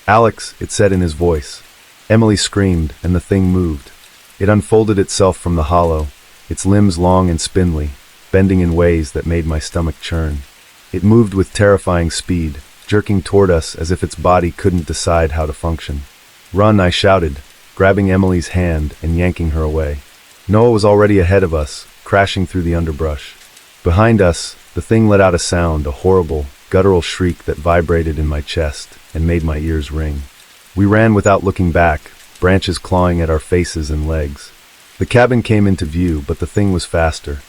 "Alex," it said in his voice. Emily screamed, and the thing moved. It unfolded itself from the hollow, its limbs long and spindly, bending in ways that made my stomach churn. It moved with terrifying speed, jerking toward us as if its body couldn't decide how to function. "Run," I shouted, grabbing Emily's hand and yanking her away. Noah was already ahead of us, crashing through the underbrush. Behind us, the thing let out a sound, a horrible, guttural shriek that vibrated in my chest and made my ears ring. We ran without looking back, branches clawing at our faces and legs. The cabin came into view, but the thing was faster.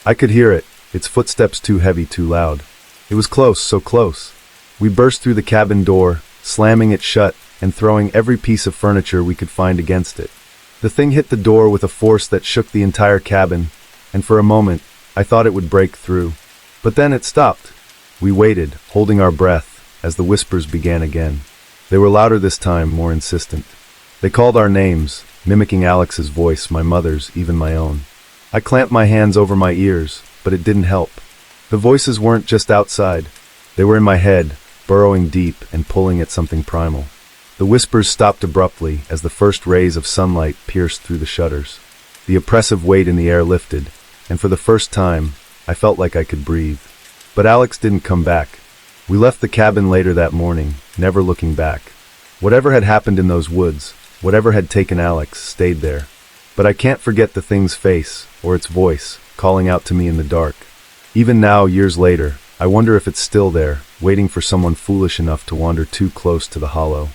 I could hear it, its footsteps too heavy, too loud. It was close, so close. We burst through the cabin door, slamming it shut and throwing every piece of furniture we could find against it. The thing hit the door with a force that shook the entire cabin, and for a moment, I thought it would break through. But then it stopped. We waited, holding our breath, as the whispers began again. They were louder this time, more insistent. They called our names, mimicking Alex's voice, my mother's, even my own. I clamped my hands over my ears, but it didn't help. The voices weren't just outside. They were in my head, burrowing deep and pulling at something primal. The whispers stopped abruptly as the first rays of sunlight pierced through the shutters. The oppressive weight in the air lifted, and for the first time, I felt like I could breathe. But Alex didn't come back. We left the cabin later that morning, never looking back. Whatever had happened in those woods, whatever had taken Alex, stayed there. But I can't forget the thing's face, or its voice, calling out to me in the dark. Even now, years later, I wonder if it's still there, waiting for someone foolish enough to wander too close to the hollow.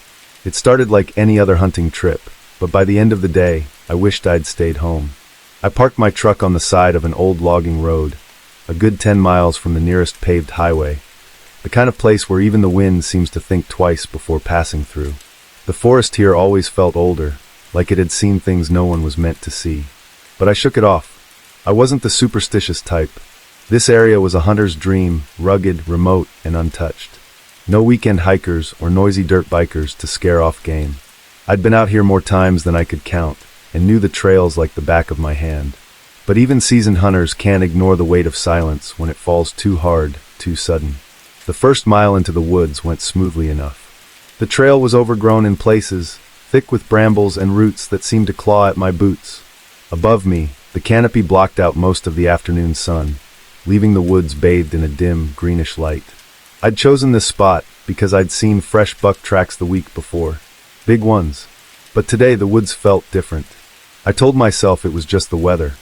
It started like any other hunting trip, but by the end of the day, I wished I'd stayed home. I parked my truck on the side of an old logging road, a good 10 miles from the nearest paved highway, the kind of place where even the wind seems to think twice before passing through. The forest here always felt older, like it had seen things no one was meant to see. But I shook it off. I wasn't the superstitious type. This area was a hunter's dream, rugged, remote, and untouched. No weekend hikers or noisy dirt bikers to scare off game. I'd been out here more times than I could count, and knew the trails like the back of my hand. But even seasoned hunters can't ignore the weight of silence when it falls too hard, too sudden. The first mile into the woods went smoothly enough. The trail was overgrown in places, thick with brambles and roots that seemed to claw at my boots. Above me, the canopy blocked out most of the afternoon sun, leaving the woods bathed in a dim, greenish light. I'd chosen this spot because I'd seen fresh buck tracks the week before. Big ones. But today the woods felt different. I told myself it was just the weather.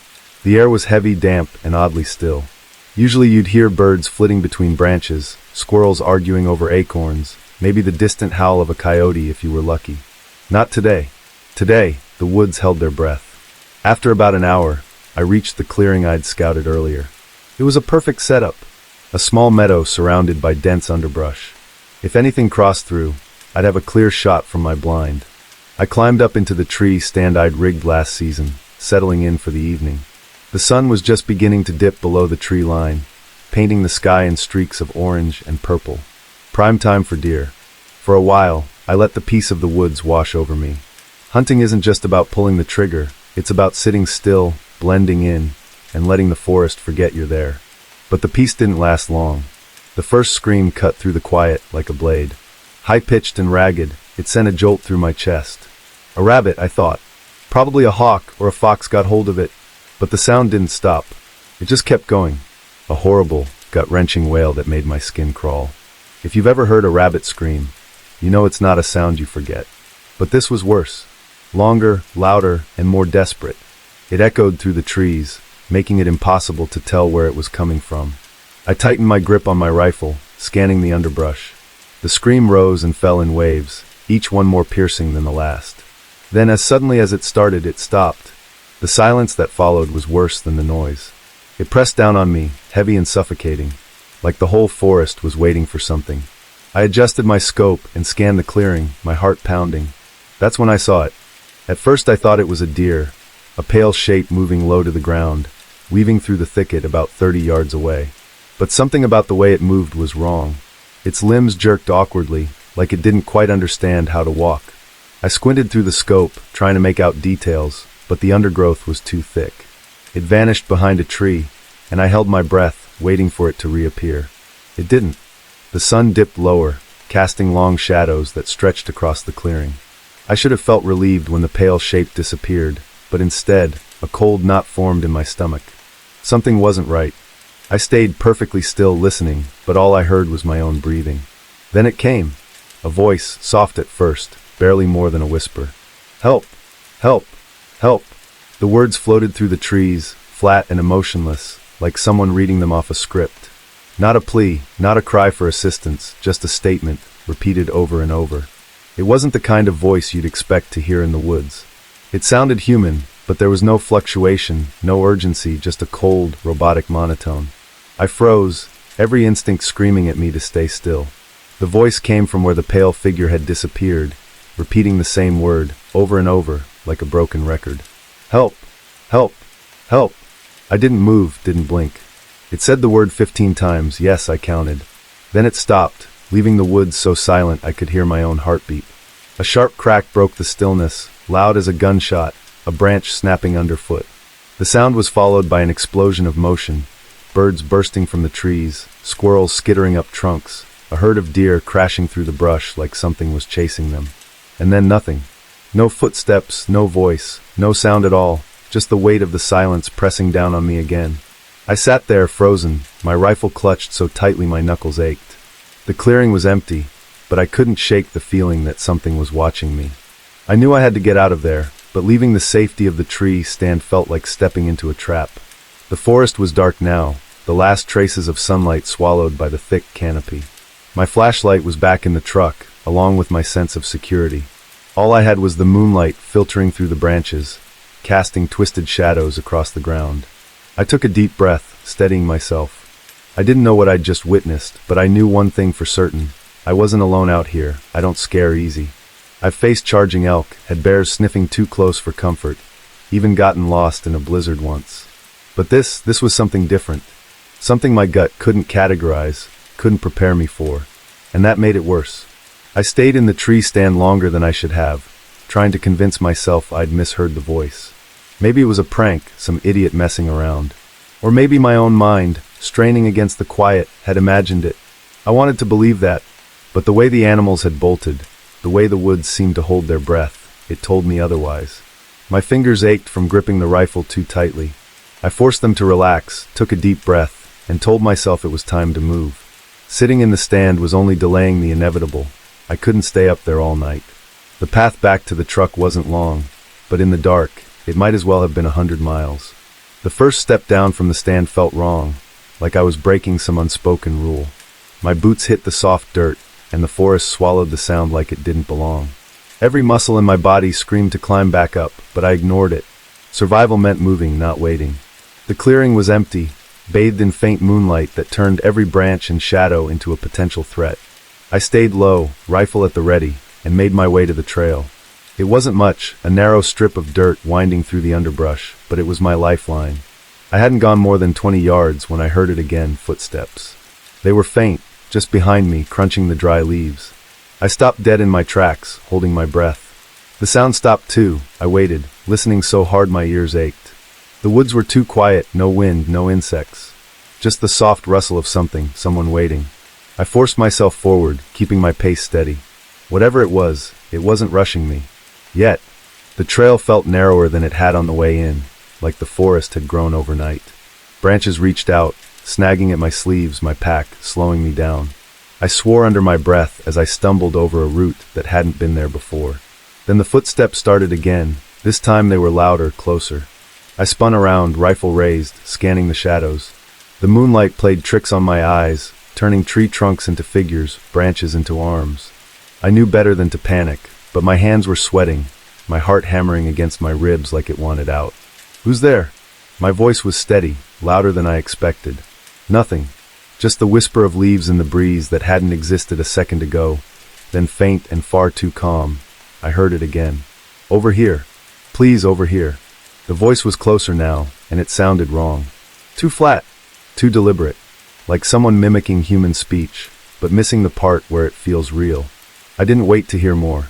The air was heavy, damp, and oddly still. Usually you'd hear birds flitting between branches, squirrels arguing over acorns, maybe the distant howl of a coyote if you were lucky. Not today. Today, the woods held their breath. After about an hour, I reached the clearing I'd scouted earlier. It was a perfect setup. A small meadow surrounded by dense underbrush. If anything crossed through, I'd have a clear shot from my blind. I climbed up into the tree stand I'd rigged last season, settling in for the evening. The sun was just beginning to dip below the tree line, painting the sky in streaks of orange and purple. Prime time for deer. For a while, I let the peace of the woods wash over me. Hunting isn't just about pulling the trigger, it's about sitting still, blending in, and letting the forest forget you're there. But the peace didn't last long. The first scream cut through the quiet like a blade. High-pitched and ragged, it sent a jolt through my chest. A rabbit, I thought. Probably a hawk or a fox got hold of it. But the sound didn't stop. It just kept going. A horrible, gut-wrenching wail that made my skin crawl. If you've ever heard a rabbit scream, you know it's not a sound you forget. But this was worse. Longer, louder, and more desperate. It echoed through the trees, making it impossible to tell where it was coming from. I tightened my grip on my rifle, scanning the underbrush. The scream rose and fell in waves, each one more piercing than the last. Then, as suddenly as it started, it stopped. The silence that followed was worse than the noise. It pressed down on me, heavy and suffocating, like the whole forest was waiting for something. I adjusted my scope and scanned the clearing, my heart pounding. That's when I saw it. At first I thought it was a deer, a pale shape moving low to the ground, weaving through the thicket about 30 yards away. But something about the way it moved was wrong. Its limbs jerked awkwardly, like it didn't quite understand how to walk. I squinted through the scope, trying to make out details, but the undergrowth was too thick. It vanished behind a tree, and I held my breath, waiting for it to reappear. It didn't. The sun dipped lower, casting long shadows that stretched across the clearing. I should have felt relieved when the pale shape disappeared, but instead, a cold knot formed in my stomach. Something wasn't right. I stayed perfectly still listening, but all I heard was my own breathing. Then it came. A voice, soft at first, barely more than a whisper. Help! Help! Help! The words floated through the trees, flat and emotionless, like someone reading them off a script. Not a plea, not a cry for assistance, just a statement, repeated over and over. It wasn't the kind of voice you'd expect to hear in the woods. It sounded human, but there was no fluctuation, no urgency, just a cold, robotic monotone. I froze, every instinct screaming at me to stay still. The voice came from where the pale figure had disappeared, repeating the same word, over and over, like a broken record. Help! Help! Help! I didn't move, didn't blink. It said the word 15 times, yes, I counted. Then it stopped, leaving the woods so silent I could hear my own heartbeat. A sharp crack broke the stillness, loud as a gunshot, a branch snapping underfoot. The sound was followed by an explosion of motion, birds bursting from the trees, squirrels skittering up trunks, a herd of deer crashing through the brush like something was chasing them. And then nothing. No footsteps, no voice, no sound at all, just the weight of the silence pressing down on me again. I sat there frozen, my rifle clutched so tightly my knuckles ached. The clearing was empty, but I couldn't shake the feeling that something was watching me. I knew I had to get out of there, but leaving the safety of the tree stand felt like stepping into a trap. The forest was dark now, the the last traces of sunlight swallowed by the thick canopy. My flashlight was back in the truck, along with my sense of security. All I had was the moonlight filtering through the branches, casting twisted shadows across the ground. I took a deep breath, steadying myself. I didn't know what I'd just witnessed, but I knew one thing for certain. I wasn't alone out here. I don't scare easy. I've faced charging elk, had bears sniffing too close for comfort, even gotten lost in a blizzard once. But this was something different. Something my gut couldn't categorize, couldn't prepare me for. And that made it worse. I stayed in the tree stand longer than I should have, trying to convince myself I'd misheard the voice. Maybe it was a prank, some idiot messing around. Or maybe my own mind, straining against the quiet, had imagined it. I wanted to believe that, but the way the animals had bolted, the way the woods seemed to hold their breath, it told me otherwise. My fingers ached from gripping the rifle too tightly. I forced them to relax, took a deep breath, and told myself it was time to move. Sitting in the stand was only delaying the inevitable. I couldn't stay up there all night. The path back to the truck wasn't long, but in the dark, it might as well have been 100 miles. The first step down from the stand felt wrong, like I was breaking some unspoken rule. My boots hit the soft dirt, and the forest swallowed the sound like it didn't belong. Every muscle in my body screamed to climb back up, but I ignored it. Survival meant moving, not waiting. The clearing was empty, bathed in faint moonlight that turned every branch and shadow into a potential threat. I stayed low, rifle at the ready, and made my way to the trail. It wasn't much, a narrow strip of dirt winding through the underbrush, but it was my lifeline. I hadn't gone more than 20 yards when I heard it again, footsteps. They were faint, just behind me, crunching the dry leaves. I stopped dead in my tracks, holding my breath. The sound stopped too. I waited, listening so hard my ears ached. The woods were too quiet, no wind, no insects. Just the soft rustle of someone waiting. I forced myself forward, keeping my pace steady. Whatever it wasn't rushing me. Yet, the trail felt narrower than it had on the way in, like the forest had grown overnight. Branches reached out, snagging at my sleeves, my pack, slowing me down. I swore under my breath as I stumbled over a root that hadn't been there before. Then the footsteps started again. This time they were louder, closer. I spun around, rifle raised, scanning the shadows. The moonlight played tricks on my eyes, turning tree trunks into figures, branches into arms. I knew better than to panic, but my hands were sweating, my heart hammering against my ribs like it wanted out. "Who's there?" My voice was steady, louder than I expected. Nothing. Just the whisper of leaves in the breeze that hadn't existed a second ago, then faint and far too calm. I heard it again. "Over here. Please, over here." The voice was closer now, and it sounded wrong. Too flat. Too deliberate. Like someone mimicking human speech, but missing the part where it feels real. I didn't wait to hear more.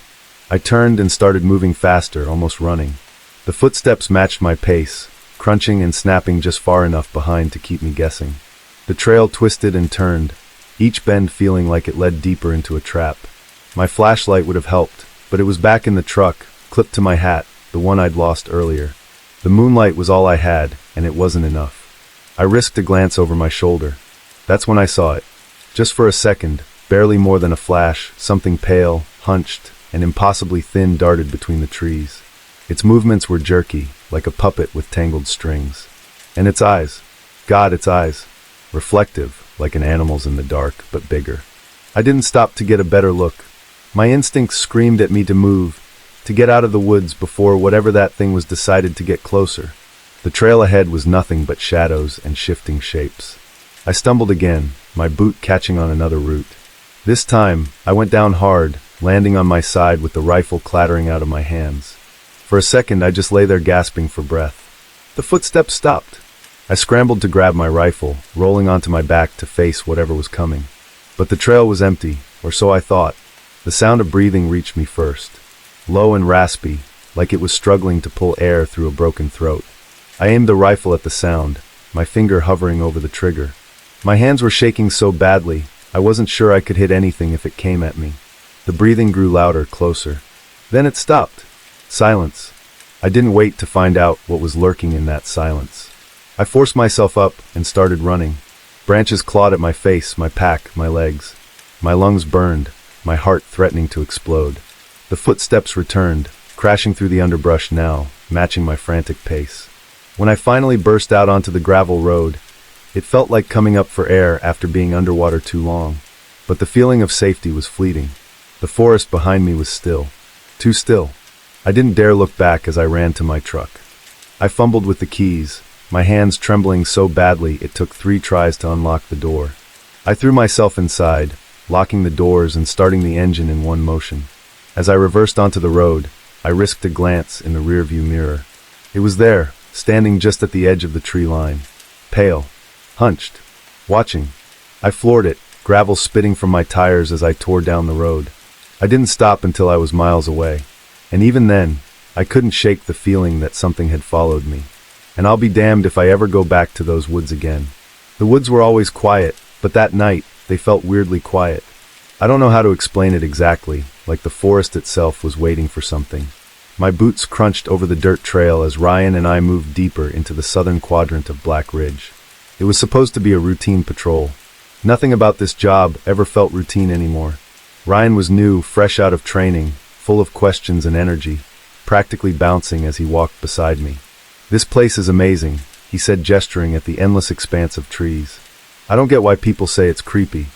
I turned and started moving faster, almost running. The footsteps matched my pace, crunching and snapping just far enough behind to keep me guessing. The trail twisted and turned, each bend feeling like it led deeper into a trap. My flashlight would have helped, but it was back in the truck, clipped to my hat, the one I'd lost earlier. The moonlight was all I had, and it wasn't enough. I risked a glance over my shoulder. That's when I saw it. Just for a second, barely more than a flash, something pale, hunched, and impossibly thin darted between the trees. Its movements were jerky, like a puppet with tangled strings. And its eyes. God, its eyes. Reflective, like an animal's in the dark, but bigger. I didn't stop to get a better look. My instincts screamed at me to move, to get out of the woods before whatever that thing was decided to get closer. The trail ahead was nothing but shadows and shifting shapes. I stumbled again, my boot catching on another root. This time, I went down hard, landing on my side with the rifle clattering out of my hands. For a second, I just lay there gasping for breath. The footsteps stopped. I scrambled to grab my rifle, rolling onto my back to face whatever was coming. But the trail was empty, or so I thought. The sound of breathing reached me first. Low and raspy, like it was struggling to pull air through a broken throat. I aimed the rifle at the sound, my finger hovering over the trigger. My hands were shaking so badly, I wasn't sure I could hit anything if it came at me. The breathing grew louder, closer. Then it stopped. Silence. I didn't wait to find out what was lurking in that silence. I forced myself up and started running. Branches clawed at my face, my pack, my legs. My lungs burned, my heart threatening to explode. The footsteps returned, crashing through the underbrush now, matching my frantic pace. When I finally burst out onto the gravel road, It felt like coming up for air after being underwater too long. But the feeling of safety was fleeting. The forest behind me was still. Too still. I didn't dare look back as I ran to my truck. I fumbled with the keys, my hands trembling so badly it took 3 tries to unlock the door. I threw myself inside, locking the doors and starting the engine in one motion. As I reversed onto the road, I risked a glance in the rearview mirror. It was there, standing just at the edge of the tree line. Pale. Hunched. Watching. I floored it, gravel spitting from my tires as I tore down the road. I didn't stop until I was miles away. And even then, I couldn't shake the feeling that something had followed me. And I'll be damned if I ever go back to those woods again. The woods were always quiet, but that night, they felt weirdly quiet. I don't know how to explain it exactly, like the forest itself was waiting for something. My boots crunched over the dirt trail as Ryan and I moved deeper into the southern quadrant of Black Ridge. It was supposed to be a routine patrol. Nothing about this job ever felt routine anymore. Ryan was new, fresh out of training, full of questions and energy, practically bouncing as he walked beside me. "This place is amazing," he said, gesturing at the endless expanse of trees. "I don't get why people say it's creepy."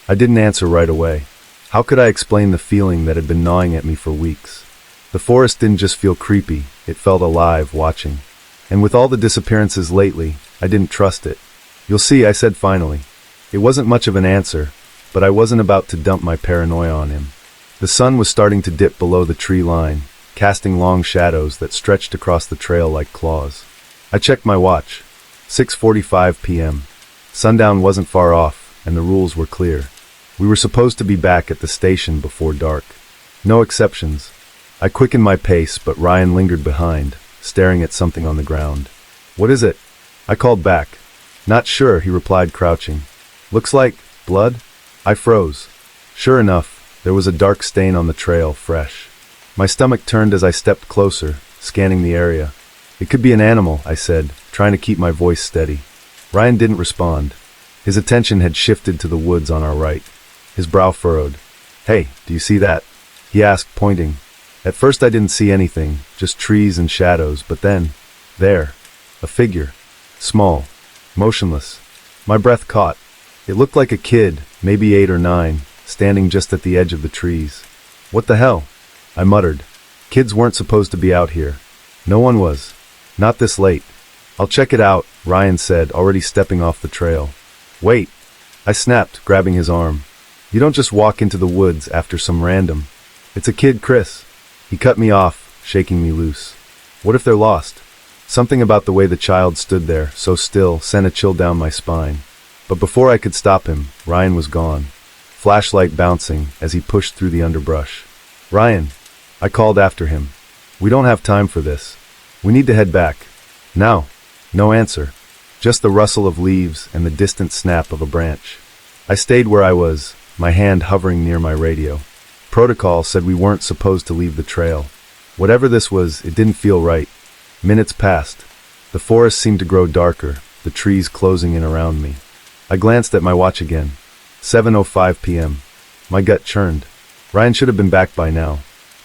I didn't answer right away. How could I explain the feeling that had been gnawing at me for weeks? The forest didn't just feel creepy, it felt alive, watching. And with all the disappearances lately, I didn't trust it. "You'll see," I said finally. It wasn't much of an answer, but I wasn't about to dump my paranoia on him. The sun was starting to dip below the tree line, casting long shadows that stretched across the trail like claws. I checked my watch. 6:45 p.m. Sundown wasn't far off, and the rules were clear. We were supposed to be back at the station before dark. No exceptions. I quickened my pace, but Ryan lingered behind, staring at something on the ground. "What is it?" I called back. "Not sure," he replied, crouching. "Looks like blood?" I froze. Sure enough, there was a dark stain on the trail, fresh. My stomach turned as I stepped closer, scanning the area. "It could be an animal," I said, trying to keep my voice steady. Ryan didn't respond. His attention had shifted to the woods on our right. His brow furrowed. "Hey, do you see that?" he asked, pointing. At first I didn't see anything, just trees and shadows, but then, there, a figure. Small, motionless. My breath caught. It looked like a kid, maybe 8 or 9, standing just at the edge of the trees. "What the hell?" I muttered. Kids weren't supposed to be out here. No one was. Not this late. "I'll check it out," Ryan said, already stepping off the trail. "Wait," I snapped, grabbing his arm. "You don't just walk into the woods after some random. It's a kid, Chris." He cut me off, shaking me loose. What if they're lost? Something about the way the child stood there, so still, sent a chill down my spine. But before I could stop him, Ryan was gone. Flashlight bouncing as he pushed through the underbrush. "Ryan," I called after him. "We don't have time for this. We need to head back. Now." No answer. Just the rustle of leaves and the distant snap of a branch. I stayed where I was, my hand hovering near my radio. Protocol said we weren't supposed to leave the trail. Whatever this was, it didn't feel right. Minutes passed. The forest seemed to grow darker, the trees closing in around me. I glanced at my watch again. 7:05 p.m. My gut churned. Ryan should have been back by now.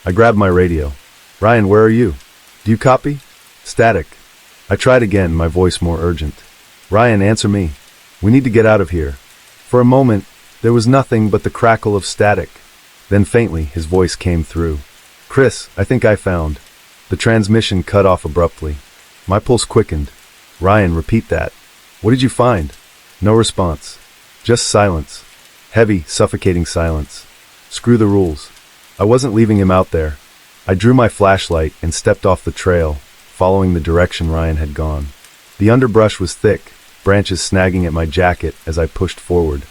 I grabbed my radio. "Ryan, where are you? Do you copy?" Static. I tried again, my voice more urgent. "Ryan, answer me. We need to get out of here." For a moment, there was nothing but the crackle of static. Then faintly, his voice came through. "Chris, I think I found." The transmission cut off abruptly. My pulse quickened. "Ryan, repeat that." "What did you find?" No response. Just silence. Heavy, suffocating silence. Screw the rules. I wasn't leaving him out there. I drew my flashlight and stepped off the trail, following the direction Ryan had gone. The underbrush was thick, branches snagging at my jacket as I pushed forward.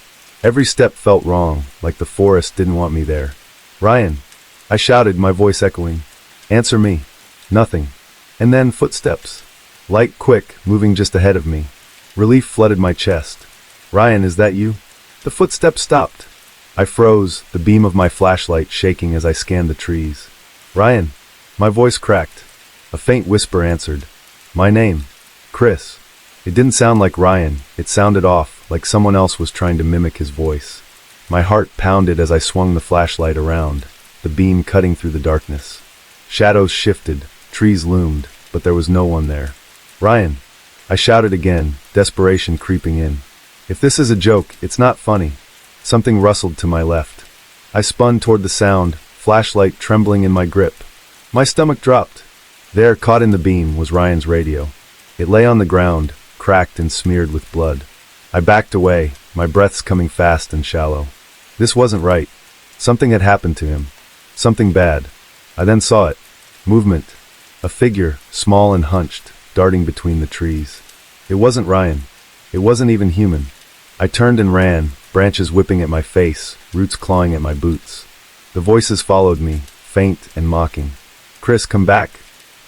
Every step felt wrong, like the forest didn't want me there. "Ryan," I shouted, my voice echoing. "Answer me." Nothing. And then footsteps. Light, quick, moving just ahead of me. Relief flooded my chest. "Ryan, is that you?" The footsteps stopped. I froze, the beam of my flashlight shaking as I scanned the trees. "Ryan." My voice cracked. A faint whisper answered. "My name. Chris." It didn't sound like Ryan, it sounded off, like someone else was trying to mimic his voice. My heart pounded as I swung the flashlight around, the beam cutting through the darkness. Shadows shifted, trees loomed, but there was no one there. "Ryan." I shouted again, desperation creeping in. If this is a joke, it's not funny. Something rustled to my left. I spun toward the sound, flashlight trembling in my grip. My stomach dropped. There, caught in the beam, was Ryan's radio. It lay on the ground, cracked and smeared with blood. I backed away, my breaths coming fast and shallow. This wasn't right. Something had happened to him. Something bad. I then saw it. Movement. A figure, small and hunched, darting between the trees. It wasn't Ryan. It wasn't even human. I turned and ran, branches whipping at my face, roots clawing at my boots. The voices followed me, faint and mocking. "Chris, come back."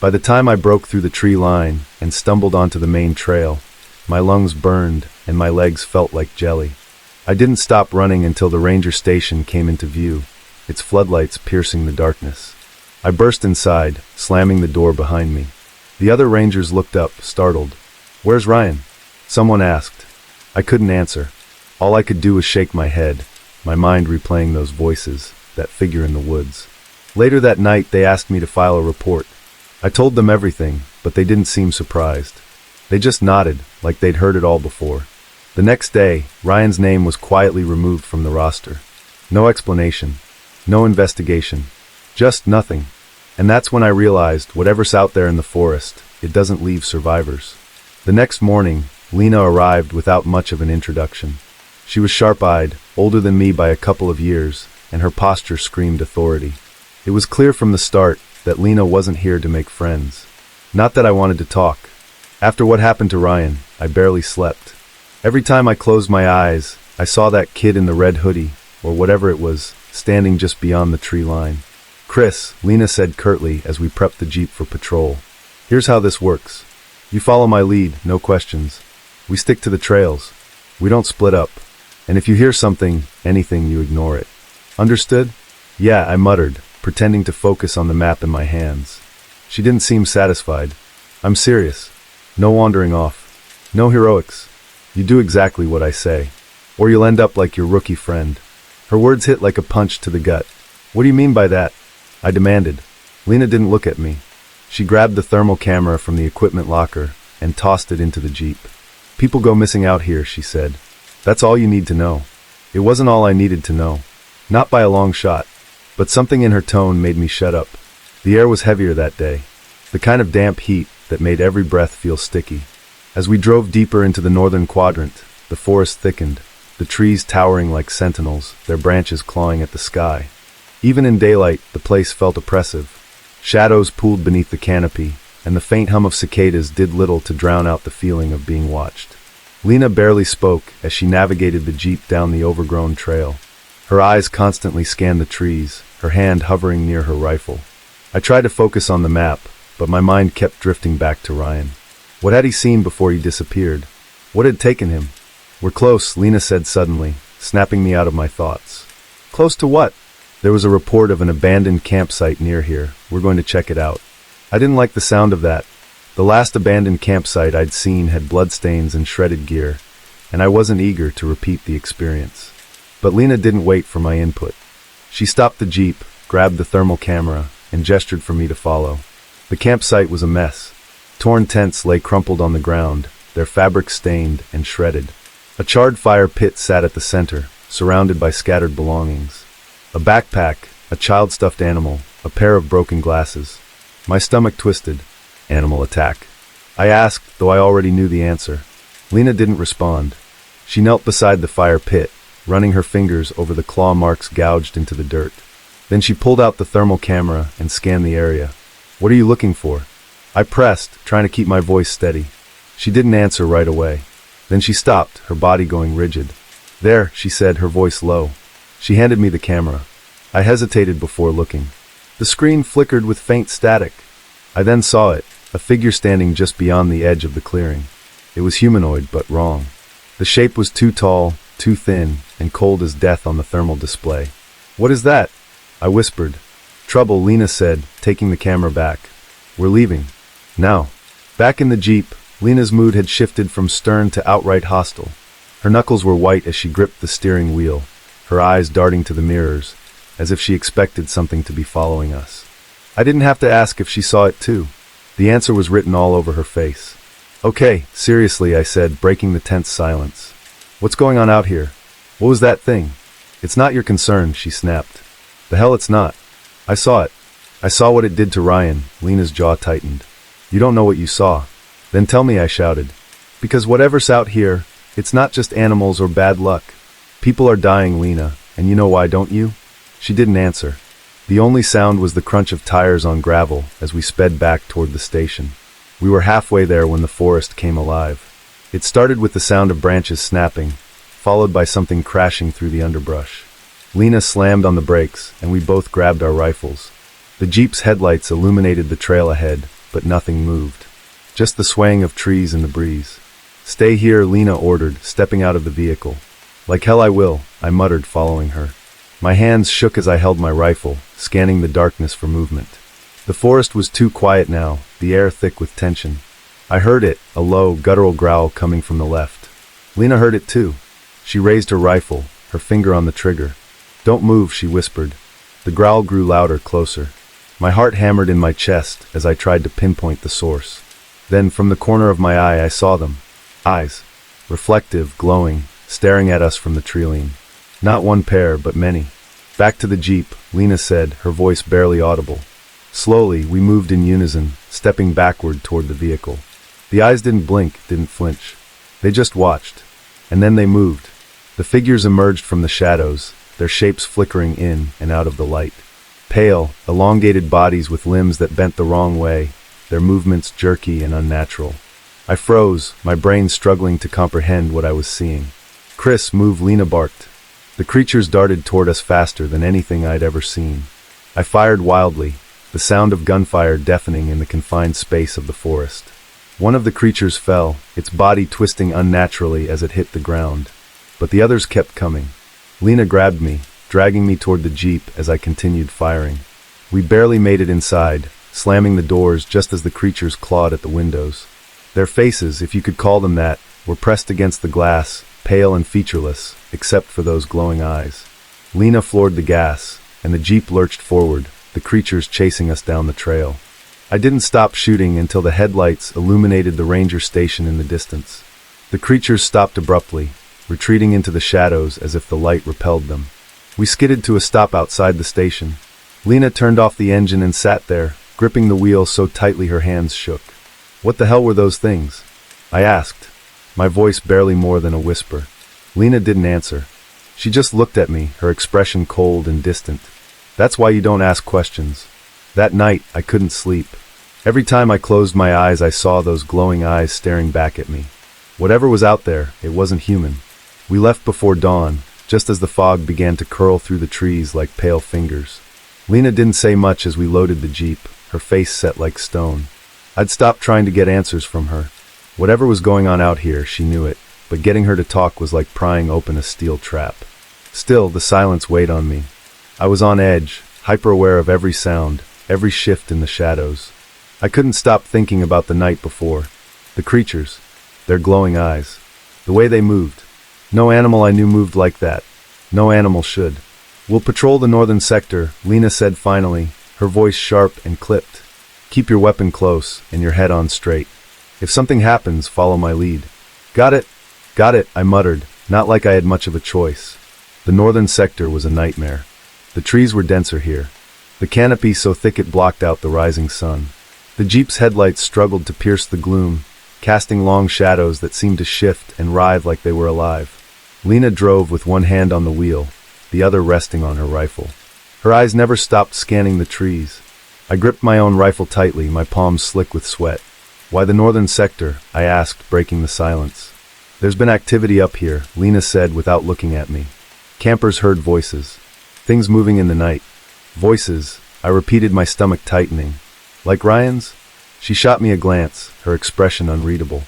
By the time I broke through the tree line and stumbled onto the main trail, my lungs burned and my legs felt like jelly. I didn't stop running until the ranger station came into view, its floodlights piercing the darkness. I burst inside, slamming the door behind me. The other rangers looked up, startled. "Where's Ryan?" someone asked. I couldn't answer. All I could do was shake my head, my mind replaying those voices, that figure in the woods. Later that night, they asked me to file a report. I told them everything, but they didn't seem surprised. They just nodded, like they'd heard it all before. The next day, Ryan's name was quietly removed from the roster. No explanation. No investigation. Just nothing. And that's when I realized, whatever's out there in the forest, it doesn't leave survivors. The next morning, Lena arrived without much of an introduction. She was sharp-eyed, older than me by a couple of years, and her posture screamed authority. It was clear from the start that Lena wasn't here to make friends. Not that I wanted to talk. After what happened to Ryan, I barely slept. Every time I closed my eyes, I saw that kid in the red hoodie, or whatever it was, standing just beyond the tree line. "Chris," Lena said curtly as we prepped the Jeep for patrol. "Here's how this works. You follow my lead, no questions. We stick to the trails. We don't split up. And if you hear something, anything, you ignore it. Understood?" "Yeah," I muttered, pretending to focus on the map in my hands. She didn't seem satisfied. "I'm serious. No wandering off. No heroics. You do exactly what I say, or you'll end up like your rookie friend." Her words hit like a punch to the gut. "What do you mean by that?" I demanded. Lena didn't look at me. She grabbed the thermal camera from the equipment locker and tossed it into the Jeep. "People go missing out here," she said. "That's all you need to know." It wasn't all I needed to know. Not by a long shot. But something in her tone made me shut up. The air was heavier that day. The kind of damp heat that made every breath feel sticky. As we drove deeper into the northern quadrant, the forest thickened, the trees towering like sentinels, their branches clawing at the sky. Even in daylight, the place felt oppressive. Shadows pooled beneath the canopy, and the faint hum of cicadas did little to drown out the feeling of being watched. Lena barely spoke as she navigated the Jeep down the overgrown trail. Her eyes constantly scanned the trees, her hand hovering near her rifle. I tried to focus on the map, but my mind kept drifting back to Ryan. What had he seen before he disappeared? What had taken him? "We're close," Lena said suddenly, snapping me out of my thoughts. "Close to what?" "There was a report of an abandoned campsite near here. We're going to check it out." I didn't like the sound of that. The last abandoned campsite I'd seen had bloodstains and shredded gear, and I wasn't eager to repeat the experience. But Lena didn't wait for my input. She stopped the Jeep, grabbed the thermal camera, and gestured for me to follow. The campsite was a mess. Torn tents lay crumpled on the ground, their fabric stained and shredded. A charred fire pit sat at the center, surrounded by scattered belongings. A backpack, a child-stuffed animal, a pair of broken glasses. My stomach twisted. Animal attack? I asked, though I already knew the answer. Lena didn't respond. She knelt beside the fire pit, running her fingers over the claw marks gouged into the dirt. Then she pulled out the thermal camera and scanned the area. "What are you looking for?" I pressed, trying to keep my voice steady. She didn't answer right away. Then she stopped, her body going rigid. "There," she said, her voice low. She handed me the camera. I hesitated before looking. The screen flickered with faint static. I then saw it, a figure standing just beyond the edge of the clearing. It was humanoid, but wrong. The shape was too tall, too thin, and cold as death on the thermal display. "What is that?" I whispered. "Trouble," Lena said, taking the camera back. "We're leaving. Now." Back in the Jeep, Lena's mood had shifted from stern to outright hostile. Her knuckles were white as she gripped the steering wheel, her eyes darting to the mirrors, as if she expected something to be following us. I didn't have to ask if she saw it too. The answer was written all over her face. Okay, seriously, I said, breaking the tense silence. What's going on out here? What was that thing? It's not your concern, she snapped. The hell it's not. I saw it. I saw what it did to Ryan. Lena's jaw tightened. You don't know what you saw. Then tell me, I shouted. Because whatever's out here, it's not just animals or bad luck. People are dying, Lena, and you know why, don't you? She didn't answer. The only sound was the crunch of tires on gravel as we sped back toward the station. We were halfway there when the forest came alive. It started with the sound of branches snapping, followed by something crashing through the underbrush. Lena slammed on the brakes, and we both grabbed our rifles. The Jeep's headlights illuminated the trail ahead, but nothing moved. Just the swaying of trees in the breeze. Stay here, Lena ordered, stepping out of the vehicle. Like hell I will, I muttered, following her. My hands shook as I held my rifle, scanning the darkness for movement. The forest was too quiet now, the air thick with tension. I heard it, a low, guttural growl coming from the left. Lena heard it too. She raised her rifle, her finger on the trigger. Don't move, she whispered. The growl grew louder, closer. My heart hammered in my chest as I tried to pinpoint the source. Then, from the corner of my eye, I saw them. Eyes. Reflective, glowing, staring at us from the treeline. Not one pair, but many. Back to the Jeep, Lena said, her voice barely audible. Slowly, we moved in unison, stepping backward toward the vehicle. The eyes didn't blink, didn't flinch. They just watched. And then they moved. The figures emerged from the shadows, their shapes flickering in and out of the light. Pale, elongated bodies with limbs that bent the wrong way, their movements jerky and unnatural. I froze, my brain struggling to comprehend what I was seeing. Chris, move, Lena barked. The creatures darted toward us faster than anything I'd ever seen. I fired wildly, the sound of gunfire deafening in the confined space of the forest. One of the creatures fell, its body twisting unnaturally as it hit the ground. But the others kept coming. Lena grabbed me, dragging me toward the Jeep as I continued firing. We barely made it inside, slamming the doors just as the creatures clawed at the windows. Their faces, if you could call them that, were pressed against the glass, pale and featureless, except for those glowing eyes. Lena floored the gas, and the Jeep lurched forward, the creatures chasing us down the trail. I didn't stop shooting until the headlights illuminated the ranger station in the distance. The creatures stopped abruptly, retreating into the shadows as if the light repelled them. We skidded to a stop outside the station. Lena turned off the engine and sat there, gripping the wheel so tightly her hands shook. What the hell were those things? I asked, my voice barely more than a whisper. Lena didn't answer. She just looked at me, her expression cold and distant. That's why you don't ask questions. That night, I couldn't sleep. Every time I closed my eyes, I saw those glowing eyes staring back at me. Whatever was out there, it wasn't human. We left before dawn, just as the fog began to curl through the trees like pale fingers. Lena didn't say much as we loaded the Jeep, her face set like stone. I'd stopped trying to get answers from her. Whatever was going on out here, she knew it, but getting her to talk was like prying open a steel trap. Still, the silence weighed on me. I was on edge, hyper-aware of every sound, every shift in the shadows. I couldn't stop thinking about the night before. The creatures, their glowing eyes, the way they moved. No animal I knew moved like that. No animal should. We'll patrol the northern sector, Lena said finally, her voice sharp and clipped. Keep your weapon close and your head on straight. If something happens, follow my lead. Got it, I muttered, not like I had much of a choice. The northern sector was a nightmare. The trees were denser here, the canopy so thick it blocked out the rising sun. The Jeep's headlights struggled to pierce the gloom, casting long shadows that seemed to shift and writhe like they were alive. Lena drove with one hand on the wheel, the other resting on her rifle. Her eyes never stopped scanning the trees. I gripped my own rifle tightly, my palms slick with sweat. Why the northern sector? I asked, breaking the silence. There's been activity up here, Lena said without looking at me. Campers heard voices. Things moving in the night. Voices, I repeated, my stomach tightening. Like Ryan's? She shot me a glance, her expression unreadable.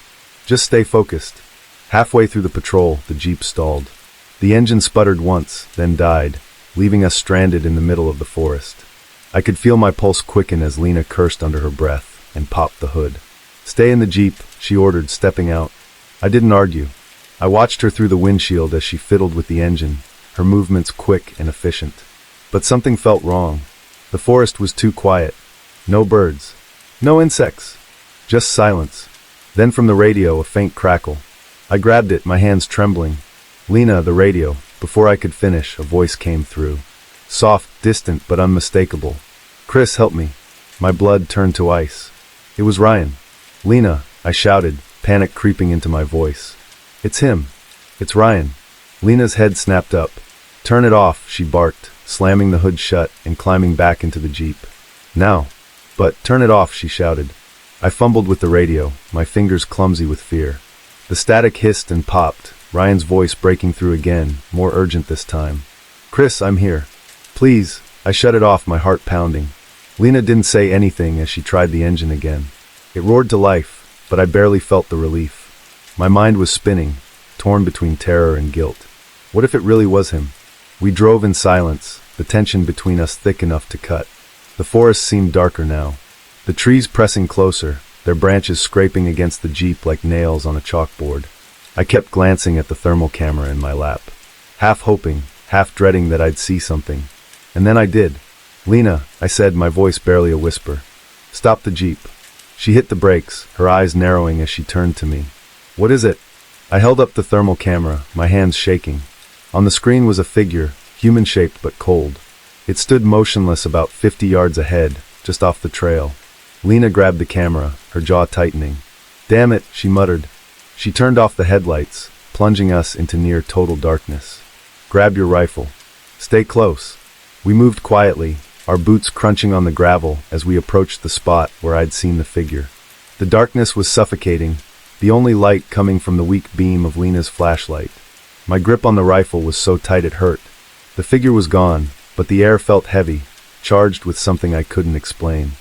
Just stay focused. Halfway through the patrol, the Jeep stalled. The engine sputtered once, then died, leaving us stranded in the middle of the forest. I could feel my pulse quicken as Lena cursed under her breath and popped the hood. Stay in the Jeep, she ordered, stepping out. I didn't argue. I watched her through the windshield as she fiddled with the engine, her movements quick and efficient. But something felt wrong. The forest was too quiet. No birds. No insects. Just silence. Then from the radio, a faint crackle. I grabbed it, my hands trembling. "Lena, the radio." Before I could finish, a voice came through. Soft, distant, but unmistakable. "Chris, help me." My blood turned to ice. It was Ryan. "Lena," I shouted, panic creeping into my voice. "It's him. It's Ryan." Lena's head snapped up. "Turn it off," she barked, slamming the hood shut and climbing back into the Jeep. "Now." "But, turn it off," she shouted. I fumbled with the radio, my fingers clumsy with fear. The static hissed and popped, Ryan's voice breaking through again, more urgent this time. "Chris, I'm here. Please." I shut it off, my heart pounding. Lena didn't say anything as she tried the engine again. It roared to life, but I barely felt the relief. My mind was spinning, torn between terror and guilt. What if it really was him? We drove in silence, the tension between us thick enough to cut. The forest seemed darker now. The trees pressing closer, their branches scraping against the Jeep like nails on a chalkboard. I kept glancing at the thermal camera in my lap, half hoping, half dreading that I'd see something. And then I did. "Lena," I said, my voice barely a whisper. "Stop the Jeep." She hit the brakes, her eyes narrowing as she turned to me. "What is it?" I held up the thermal camera, my hands shaking. On the screen was a figure, human-shaped but cold. It stood motionless about 50 yards ahead, just off the trail. Lena grabbed the camera, her jaw tightening. "Damn it," she muttered. She turned off the headlights, plunging us into near total darkness. "Grab your rifle. Stay close." We moved quietly, our boots crunching on the gravel as we approached the spot where I'd seen the figure. The darkness was suffocating, the only light coming from the weak beam of Lena's flashlight. My grip on the rifle was so tight it hurt. The figure was gone, but the air felt heavy, charged with something I couldn't explain.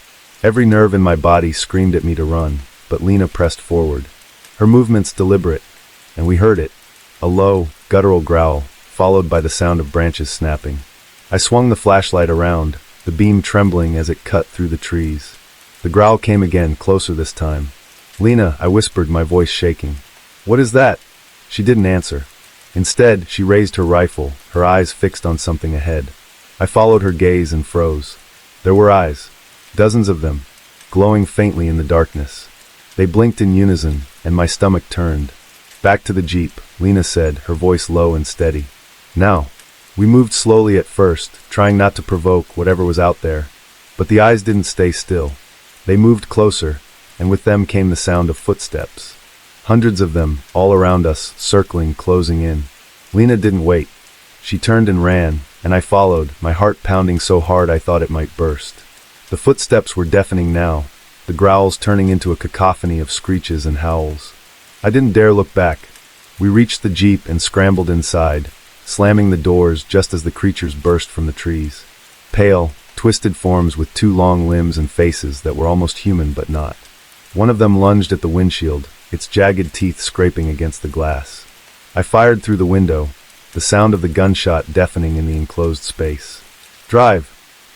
Every nerve in my body screamed at me to run, but Lena pressed forward. Her movements deliberate, and we heard it, a low, guttural growl, followed by the sound of branches snapping. I swung the flashlight around, the beam trembling as it cut through the trees. The growl came again, closer this time. "Lena," I whispered, my voice shaking. "What is that?" She didn't answer. Instead, she raised her rifle, her eyes fixed on something ahead. I followed her gaze and froze. There were eyes, dozens of them, glowing faintly in the darkness. They blinked in unison, and my stomach turned. "Back to the Jeep," Lena said, her voice low and steady. "Now." We moved slowly at first, trying not to provoke whatever was out there. But the eyes didn't stay still. They moved closer, and with them came the sound of footsteps. Hundreds of them, all around us, circling, closing in. Lena didn't wait. She turned and ran, and I followed, my heart pounding so hard I thought it might burst. The footsteps were deafening now, the growls turning into a cacophony of screeches and howls. I didn't dare look back. We reached the Jeep and scrambled inside, slamming the doors just as the creatures burst from the trees. Pale, twisted forms with two long limbs and faces that were almost human but not. One of them lunged at the windshield, its jagged teeth scraping against the glass. I fired through the window, the sound of the gunshot deafening in the enclosed space. "Drive!"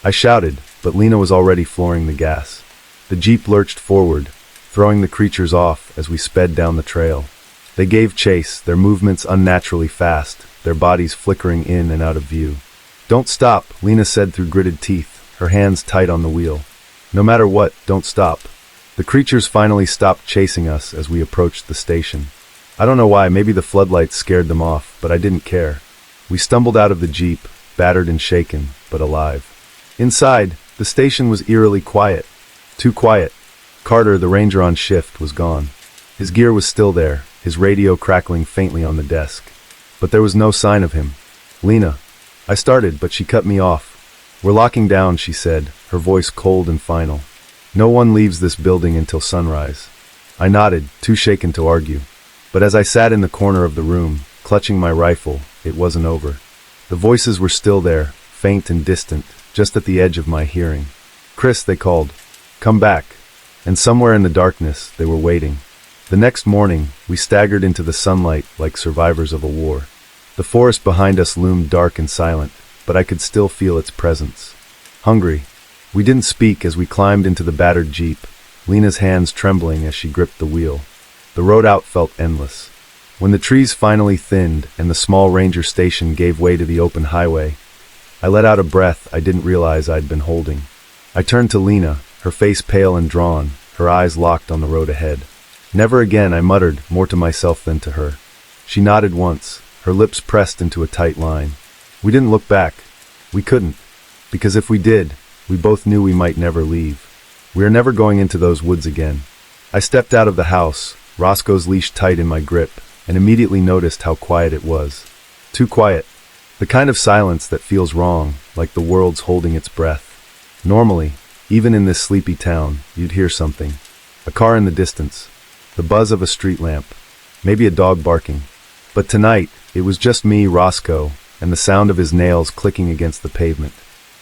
I shouted, but Lena was already flooring the gas. The Jeep lurched forward, throwing the creatures off as we sped down the trail. They gave chase, their movements unnaturally fast, their bodies flickering in and out of view. "Don't stop," Lena said through gritted teeth, her hands tight on the wheel. "No matter what, don't stop." The creatures finally stopped chasing us as we approached the station. I don't know why, maybe the floodlights scared them off, but I didn't care. We stumbled out of the Jeep, battered and shaken, but alive. Inside, the station was eerily quiet. Too quiet. Carter, the ranger on shift, was gone. His gear was still there, his radio crackling faintly on the desk. But there was no sign of him. "Lena." I started, but she cut me off. "We're locking down," she said, her voice cold and final. "No one leaves this building until sunrise." I nodded, too shaken to argue. But as I sat in the corner of the room, clutching my rifle, it wasn't over. The voices were still there, faint and distant, just at the edge of my hearing. "Chris," they called. "Come back." And somewhere in the darkness, they were waiting. The next morning, we staggered into the sunlight like survivors of a war. The forest behind us loomed dark and silent, but I could still feel its presence. Hungry. We didn't speak as we climbed into the battered Jeep, Lena's hands trembling as she gripped the wheel. The road out felt endless. When the trees finally thinned and the small ranger station gave way to the open highway, I let out a breath I didn't realize I'd been holding. I turned to Lena, her face pale and drawn, her eyes locked on the road ahead. Never again, I muttered, more to myself than to her. She nodded once, her lips pressed into a tight line. We didn't look back. We couldn't. Because if we did, we both knew we might never leave. We are never going into those woods again. I stepped out of the house, Roscoe's leash tight in my grip, and immediately noticed how quiet it was. Too quiet. The kind of silence that feels wrong, like the world's holding its breath. Normally, even in this sleepy town, you'd hear something. A car in the distance. The buzz of a street lamp. Maybe a dog barking. But tonight, it was just me, Roscoe, and the sound of his nails clicking against the pavement.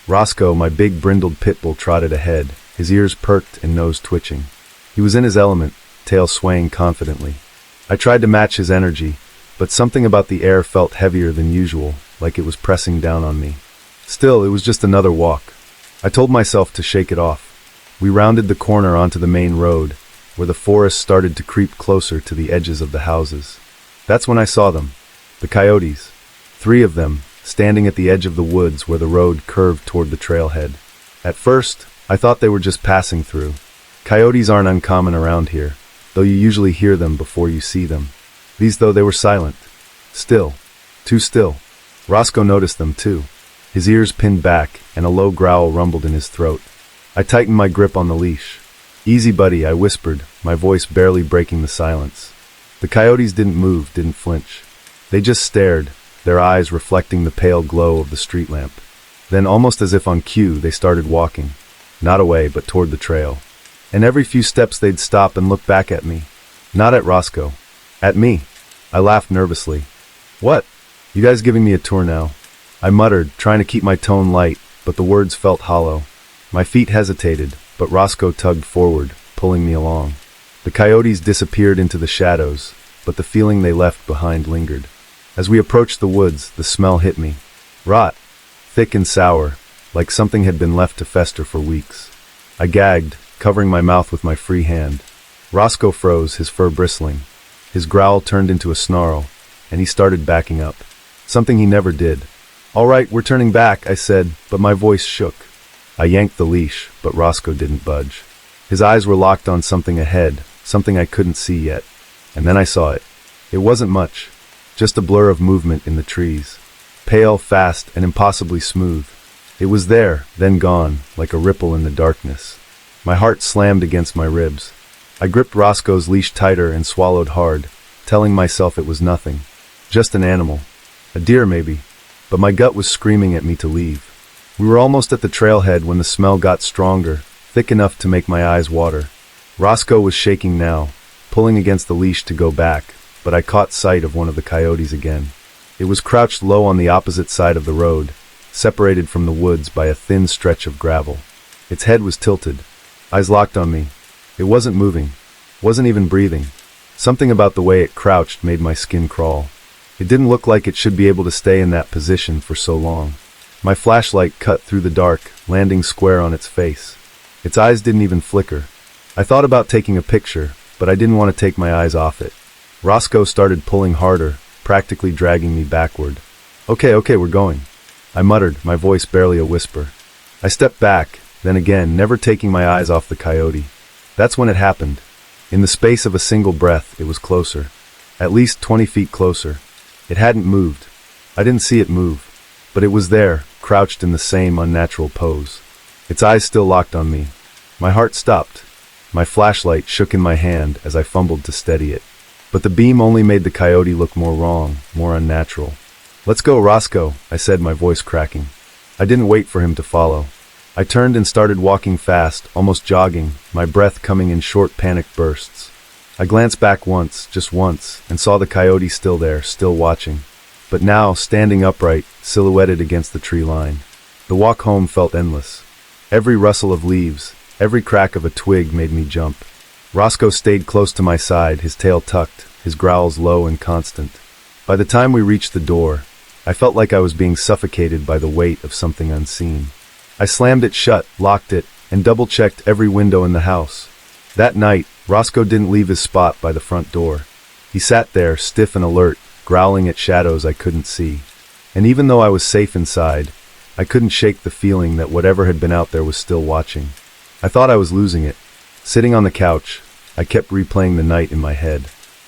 Roscoe, my big brindled pit bull, trotted ahead, his ears perked and nose twitching. He was in his element, tail swaying confidently. I tried to match his energy, but something about the air felt heavier than usual, like it was pressing down on me. Still, it was just another walk. I told myself to shake it off. We rounded the corner onto the main road, where the forest started to creep closer to the edges of the houses. That's when I saw them. The coyotes. 3 of them, standing at the edge of the woods where the road curved toward the trailhead. At first, I thought they were just passing through. Coyotes aren't uncommon around here, though you usually hear them before you see them. These, though, they were silent. Still. Too still. Roscoe noticed them, too. His ears pinned back, and a low growl rumbled in his throat. I tightened my grip on the leash. "Easy, buddy," I whispered, my voice barely breaking the silence. The coyotes didn't move, didn't flinch. They just stared, their eyes reflecting the pale glow of the street lamp. Then, almost as if on cue, they started walking. Not away, but toward the trail. And every few steps they'd stop and look back at me. Not at Roscoe. At me. I laughed nervously. "What? You guys giving me a tour now?" I muttered, trying to keep my tone light, but the words felt hollow. My feet hesitated, but Roscoe tugged forward, pulling me along. The coyotes disappeared into the shadows, but the feeling they left behind lingered. As we approached the woods, the smell hit me. Rot. Thick and sour, like something had been left to fester for weeks. I gagged, covering my mouth with my free hand. Roscoe froze, his fur bristling. His growl turned into a snarl, and he started backing up. Something he never did. "All right, we're turning back," I said, but my voice shook. I yanked the leash, but Roscoe didn't budge. His eyes were locked on something ahead, something I couldn't see yet. And then I saw it. It wasn't much, just a blur of movement in the trees. Pale, fast, and impossibly smooth. It was there, then gone, like a ripple in the darkness. My heart slammed against my ribs. I gripped Roscoe's leash tighter and swallowed hard, telling myself it was nothing. Just an animal. A deer, maybe. But my gut was screaming at me to leave. We were almost at the trailhead when the smell got stronger, thick enough to make my eyes water. Roscoe was shaking now, pulling against the leash to go back, but I caught sight of one of the coyotes again. It was crouched low on the opposite side of the road, separated from the woods by a thin stretch of gravel. Its head was tilted, eyes locked on me. It wasn't moving, wasn't even breathing. Something about the way it crouched made my skin crawl. It didn't look like it should be able to stay in that position for so long. My flashlight cut through the dark, landing square on its face. Its eyes didn't even flicker. I thought about taking a picture, but I didn't want to take my eyes off it. Roscoe started pulling harder, practically dragging me backward. Okay, we're going," I muttered, my voice barely a whisper. I stepped back, then again, never taking my eyes off the coyote. That's when it happened. In the space of a single breath, it was closer. At least 20 feet closer. It hadn't moved. I didn't see it move. But it was there, crouched in the same unnatural pose. Its eyes still locked on me. My heart stopped. My flashlight shook in my hand as I fumbled to steady it. But the beam only made the coyote look more wrong, more unnatural. "Let's go, Roscoe," I said, my voice cracking. I didn't wait for him to follow. I turned and started walking fast, almost jogging, my breath coming in short, panicked bursts. I glanced back once, just once, and saw the coyote still there, still watching. But now, standing upright, silhouetted against the tree line. The walk home felt endless. Every rustle of leaves, every crack of a twig made me jump. Roscoe stayed close to my side, his tail tucked, his growls low and constant. By the time we reached the door, I felt like I was being suffocated by the weight of something unseen. I slammed it shut, locked it, and double-checked every window in the house. That night, Roscoe didn't leave his spot by the front door. He sat there, stiff and alert, growling at shadows I couldn't see. And even though I was safe inside, I couldn't shake the feeling that whatever had been out there was still watching. I thought I was losing it. Sitting on the couch, I kept replaying the night in my head.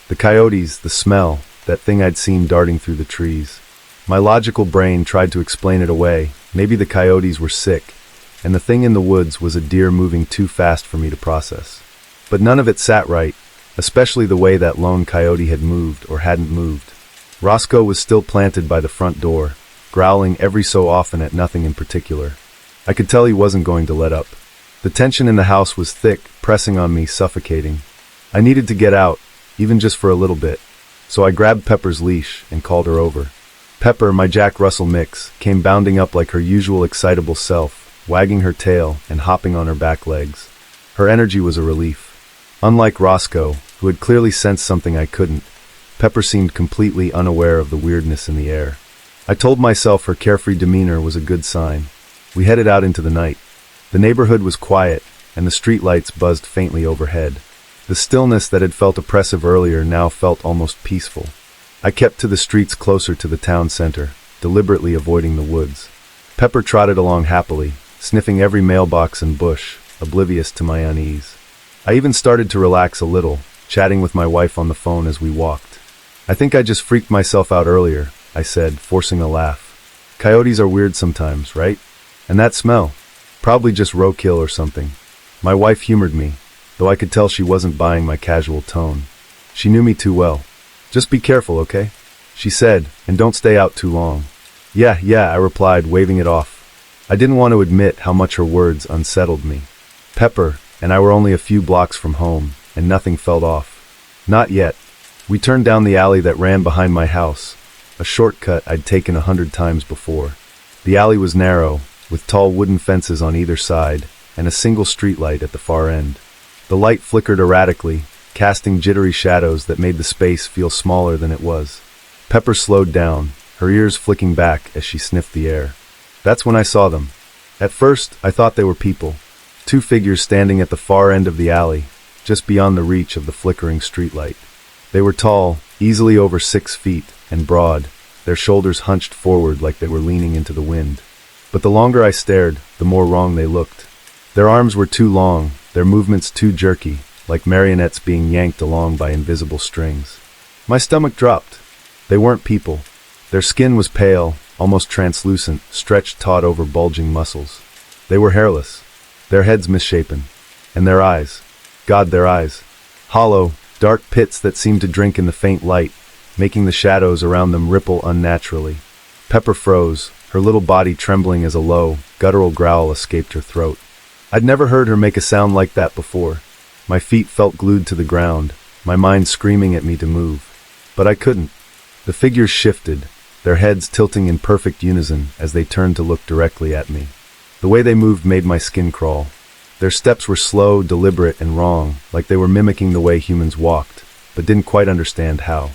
The coyotes, the smell, that thing I'd seen darting through the trees. My logical brain tried to explain it away. Maybe the coyotes were sick, and the thing in the woods was a deer moving too fast for me to process. But none of it sat right, especially the way that lone coyote had moved or hadn't moved. Roscoe was still planted by the front door, growling every so often at nothing in particular. I could tell he wasn't going to let up. The tension in the house was thick, pressing on me, suffocating. I needed to get out, even just for a little bit, so I grabbed Pepper's leash and called her over. Pepper, my Jack Russell mix, came bounding up like her usual excitable self, wagging her tail and hopping on her back legs. Her energy was a relief. Unlike Roscoe, who had clearly sensed something I couldn't, Pepper seemed completely unaware of the weirdness in the air. I told myself her carefree demeanor was a good sign. We headed out into the night. The neighborhood was quiet, and the streetlights buzzed faintly overhead. The stillness that had felt oppressive earlier now felt almost peaceful. I kept to the streets closer to the town center, deliberately avoiding the woods. Pepper trotted along happily, sniffing every mailbox and bush, oblivious to my unease. I even started to relax a little, chatting with my wife on the phone as we walked. I think I just freaked myself out earlier, I said, forcing a laugh. Coyotes are weird sometimes, right? And that smell? Probably just roadkill or something. My wife humored me, though I could tell she wasn't buying my casual tone. She knew me too well. Just be careful, okay? She said, and don't stay out too long. Yeah, I replied, waving it off. I didn't want to admit how much her words unsettled me. Pepper and I were only a few blocks from home, and nothing felt off. Not yet. We turned down the alley that ran behind my house, a shortcut I'd taken 100 times before. The alley was narrow, with tall wooden fences on either side, and a single streetlight at the far end. The light flickered erratically, casting jittery shadows that made the space feel smaller than it was. Pepper slowed down, her ears flicking back as she sniffed the air. That's when I saw them. At first, I thought they were people. 2 figures standing at the far end of the alley, just beyond the reach of the flickering streetlight. They were tall, easily over 6 feet, and broad, their shoulders hunched forward like they were leaning into the wind. But the longer I stared, the more wrong they looked. Their arms were too long, their movements too jerky, like marionettes being yanked along by invisible strings. My stomach dropped. They weren't people. Their skin was pale, almost translucent, stretched taut over bulging muscles. They were hairless, their heads misshapen, and their eyes, God, their eyes, hollow, dark pits that seemed to drink in the faint light, making the shadows around them ripple unnaturally. Pepper froze, her little body trembling as a low, guttural growl escaped her throat. I'd never heard her make a sound like that before. My feet felt glued to the ground, my mind screaming at me to move. But I couldn't. The figures shifted, their heads tilting in perfect unison as they turned to look directly at me. The way they moved made my skin crawl. Their steps were slow, deliberate, and wrong, like they were mimicking the way humans walked, but didn't quite understand how.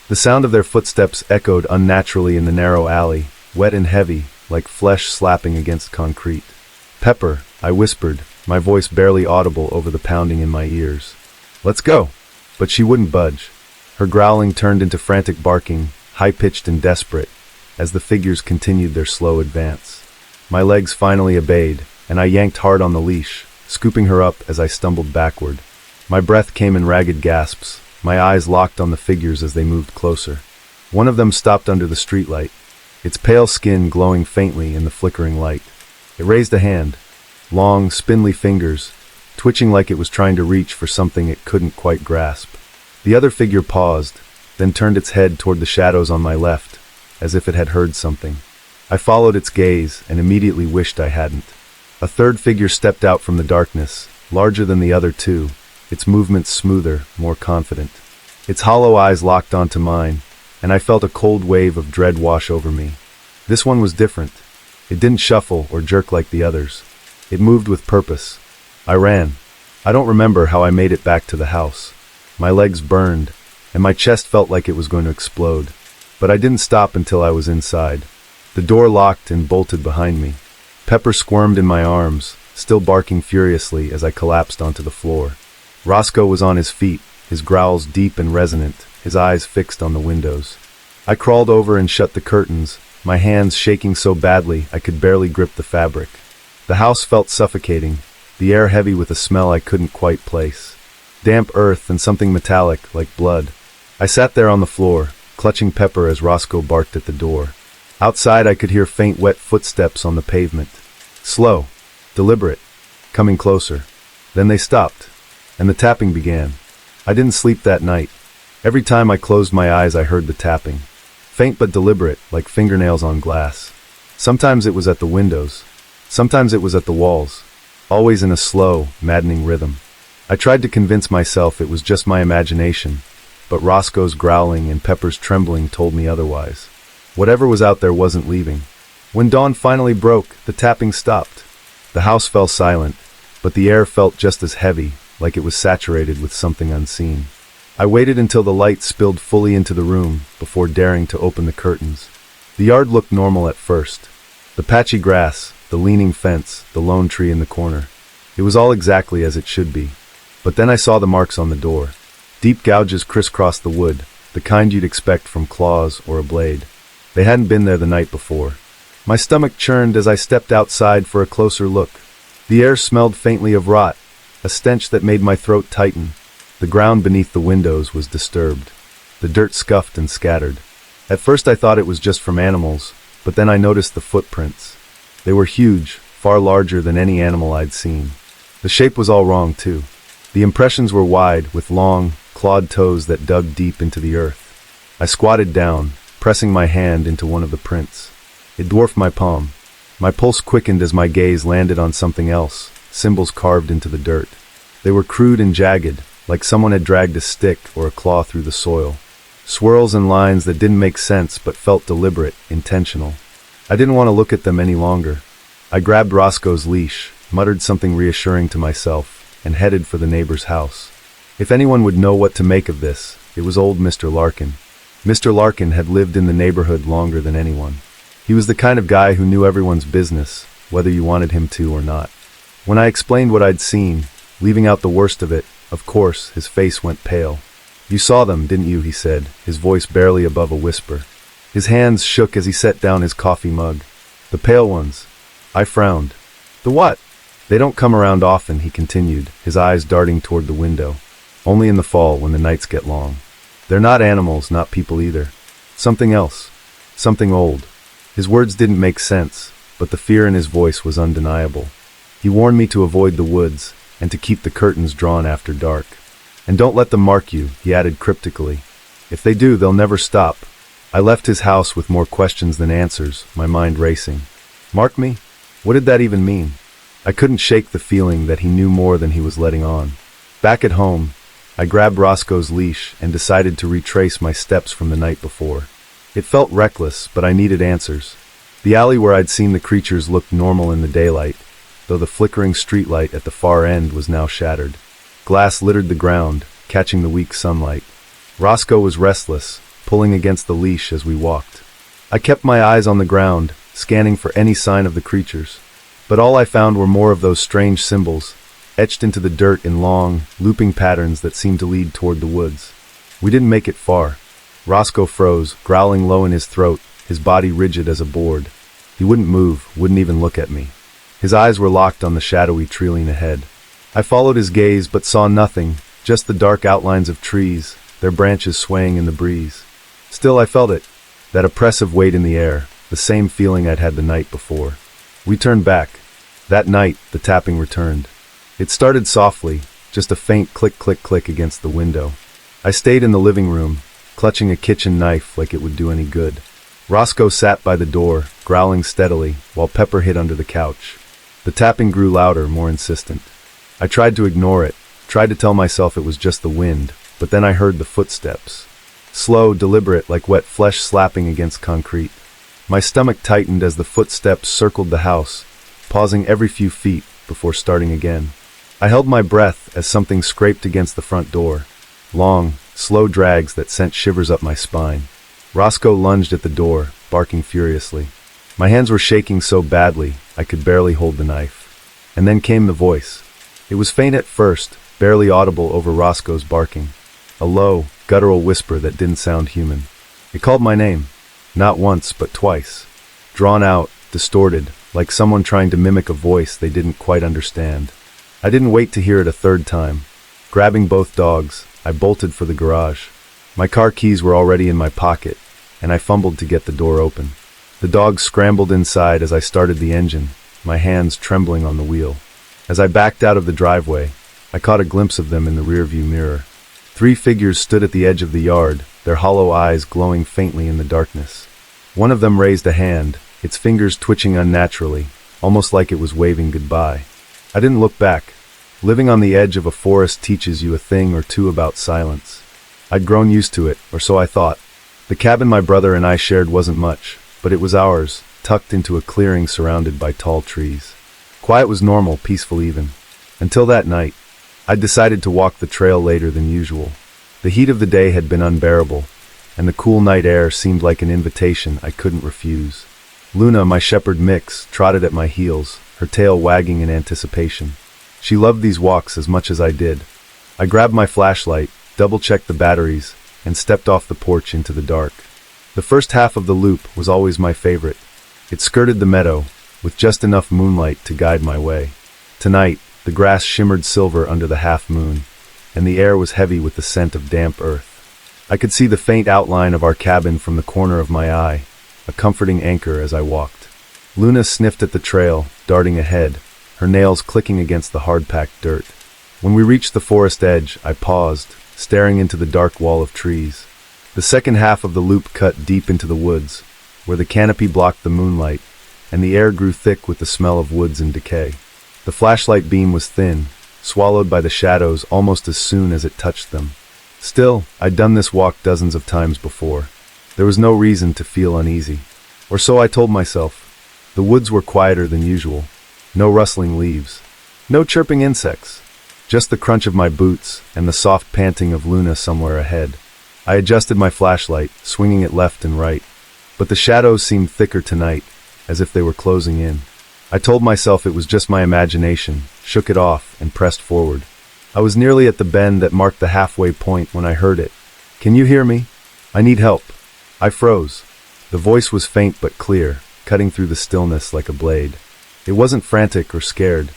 The sound of their footsteps echoed unnaturally in the narrow alley, wet and heavy, like flesh slapping against concrete. Pepper, I whispered, my voice barely audible over the pounding in my ears. Let's go. But she wouldn't budge. Her growling turned into frantic barking, high-pitched and desperate, as the figures continued their slow advance. My legs finally obeyed, and I yanked hard on the leash, scooping her up as I stumbled backward. My breath came in ragged gasps, my eyes locked on the figures as they moved closer. One of them stopped under the streetlight, its pale skin glowing faintly in the flickering light. It raised a hand, long, spindly fingers, twitching like it was trying to reach for something it couldn't quite grasp. The other figure paused, then turned its head toward the shadows on my left, as if it had heard something. I followed its gaze and immediately wished I hadn't. A third figure stepped out from the darkness, larger than the other 2, its movements smoother, more confident. Its hollow eyes locked onto mine, and I felt a cold wave of dread wash over me. This one was different. It didn't shuffle or jerk like the others. It moved with purpose. I ran. I don't remember how I made it back to the house. My legs burned, and my chest felt like it was going to explode. But I didn't stop until I was inside. The door locked and bolted behind me. Pepper squirmed in my arms, still barking furiously as I collapsed onto the floor. Roscoe was on his feet, his growls deep and resonant, his eyes fixed on the windows. I crawled over and shut the curtains, my hands shaking so badly I could barely grip the fabric. The house felt suffocating, the air heavy with a smell I couldn't quite place. damp earth and something metallic, like blood. I sat there on the floor, clutching Pepper as Roscoe barked at the door. Outside I could hear faint wet footsteps on the pavement. Slow, deliberate, coming closer. Then they stopped, and the tapping began. I didn't sleep that night. Every time I closed my eyes I heard the tapping. Faint but deliberate, like fingernails on glass. Sometimes it was at the windows. Sometimes it was at the walls. Always in a slow, maddening rhythm. I tried to convince myself it was just my imagination, but Roscoe's growling and Pepper's trembling told me otherwise. Whatever was out there wasn't leaving. When dawn finally broke, the tapping stopped. The house fell silent, but the air felt just as heavy, like it was saturated with something unseen. I waited until the light spilled fully into the room before daring to open the curtains. The yard looked normal at first. The patchy grass, the leaning fence, the lone tree in the corner. It was all exactly as it should be. But then I saw the marks on the door. Deep gouges crisscrossed the wood, the kind you'd expect from claws or a blade. They hadn't been there the night before. My stomach churned as I stepped outside for a closer look. The air smelled faintly of rot, a stench that made my throat tighten. The ground beneath the windows was disturbed. The dirt scuffed and scattered. At first I thought it was just from animals, but then I noticed the footprints. They were huge, far larger than any animal I'd seen. The shape was all wrong, too. The impressions were wide, with long, clawed toes that dug deep into the earth. I squatted down, pressing my hand into one of the prints. It dwarfed my palm. My pulse quickened as my gaze landed on something else, symbols carved into the dirt. They were crude and jagged, like someone had dragged a stick or a claw through the soil. Swirls and lines that didn't make sense but felt deliberate, intentional. I didn't want to look at them any longer. I grabbed Roscoe's leash, muttered something reassuring to myself, and headed for the neighbor's house. If anyone would know what to make of this, it was old Mr. Larkin. Mr. Larkin had lived in the neighborhood longer than anyone. He was the kind of guy who knew everyone's business, whether you wanted him to or not. When I explained what I'd seen, leaving out the worst of it, of course, his face went pale. "You saw them, didn't you?" he said, his voice barely above a whisper. His hands shook as he set down his coffee mug. "The pale ones." I frowned. "The what?" "They don't come around often," he continued, his eyes darting toward the window. "Only in the fall when the nights get long. They're not animals, not people either. Something else. Something old." His words didn't make sense, but the fear in his voice was undeniable. He warned me to avoid the woods, and to keep the curtains drawn after dark. "And don't let them mark you," he added cryptically. "If they do, they'll never stop." I left his house with more questions than answers, my mind racing. Mark me? What did that even mean? I couldn't shake the feeling that he knew more than he was letting on. Back at home, I grabbed Roscoe's leash and decided to retrace my steps from the night before. It felt reckless, but I needed answers. The alley where I'd seen the creatures looked normal in the daylight, though the flickering streetlight at the far end was now shattered. Glass littered the ground, catching the weak sunlight. Roscoe was restless, pulling against the leash as we walked. I kept my eyes on the ground, scanning for any sign of the creatures. But all I found were more of those strange symbols, etched into the dirt in long, looping patterns that seemed to lead toward the woods. We didn't make it far. Roscoe froze, growling low in his throat, his body rigid as a board. He wouldn't move, wouldn't even look at me. His eyes were locked on the shadowy tree-line ahead. I followed his gaze but saw nothing, just the dark outlines of trees, their branches swaying in the breeze. Still I felt it, that oppressive weight in the air, the same feeling I'd had the night before. We turned back. That night, the tapping returned. It started softly, just a faint click-click-click against the window. I stayed in the living room, clutching a kitchen knife like it would do any good. Roscoe sat by the door, growling steadily, while Pepper hid under the couch. The tapping grew louder, more insistent. I tried to ignore it, tried to tell myself it was just the wind, but then I heard the footsteps. Slow, deliberate, like wet flesh slapping against concrete. My stomach tightened as the footsteps circled the house, pausing every few feet before starting again. I held my breath as something scraped against the front door. Long, slow drags that sent shivers up my spine. Roscoe lunged at the door, barking furiously. My hands were shaking so badly, I could barely hold the knife. And then came the voice. It was faint at first, barely audible over Roscoe's barking. A low, guttural whisper that didn't sound human. It called my name. Not once, but twice. Drawn out, distorted, like someone trying to mimic a voice they didn't quite understand. I didn't wait to hear it a third time. Grabbing both dogs, I bolted for the garage. My car keys were already in my pocket, and I fumbled to get the door open. The dogs scrambled inside as I started the engine, my hands trembling on the wheel. As I backed out of the driveway, I caught a glimpse of them in the rearview mirror. 3 figures stood at the edge of the yard, their hollow eyes glowing faintly in the darkness. One of them raised a hand, its fingers twitching unnaturally, almost like it was waving goodbye. I didn't look back. Living on the edge of a forest teaches you a thing or two about silence. I'd grown used to it, or so I thought. The cabin my brother and I shared wasn't much, but it was ours, tucked into a clearing surrounded by tall trees. Quiet was normal, peaceful even. Until that night, I'd decided to walk the trail later than usual. The heat of the day had been unbearable, and the cool night air seemed like an invitation I couldn't refuse. Luna, my shepherd mix, trotted at my heels, her tail wagging in anticipation. She loved these walks as much as I did. I grabbed my flashlight, double-checked the batteries, and stepped off the porch into the dark. The first half of the loop was always my favorite. It skirted the meadow, with just enough moonlight to guide my way. Tonight, the grass shimmered silver under the half-moon, and the air was heavy with the scent of damp earth. I could see the faint outline of our cabin from the corner of my eye, a comforting anchor as I walked. Luna sniffed at the trail, darting ahead, her nails clicking against the hard-packed dirt. When we reached the forest edge, I paused, staring into the dark wall of trees. The second half of the loop cut deep into the woods, where the canopy blocked the moonlight, and the air grew thick with the smell of woods in decay. The flashlight beam was thin, swallowed by the shadows almost as soon as it touched them. Still, I'd done this walk dozens of times before. There was no reason to feel uneasy. Or so I told myself. The woods were quieter than usual. No rustling leaves. No chirping insects. Just the crunch of my boots and the soft panting of Luna somewhere ahead. I adjusted my flashlight, swinging it left and right. But the shadows seemed thicker tonight, as if they were closing in. I told myself it was just my imagination, shook it off, and pressed forward. I was nearly at the bend that marked the halfway point when I heard it. "Can you hear me? I need help." I froze. The voice was faint but clear, cutting through the stillness like a blade. It wasn't frantic or scared.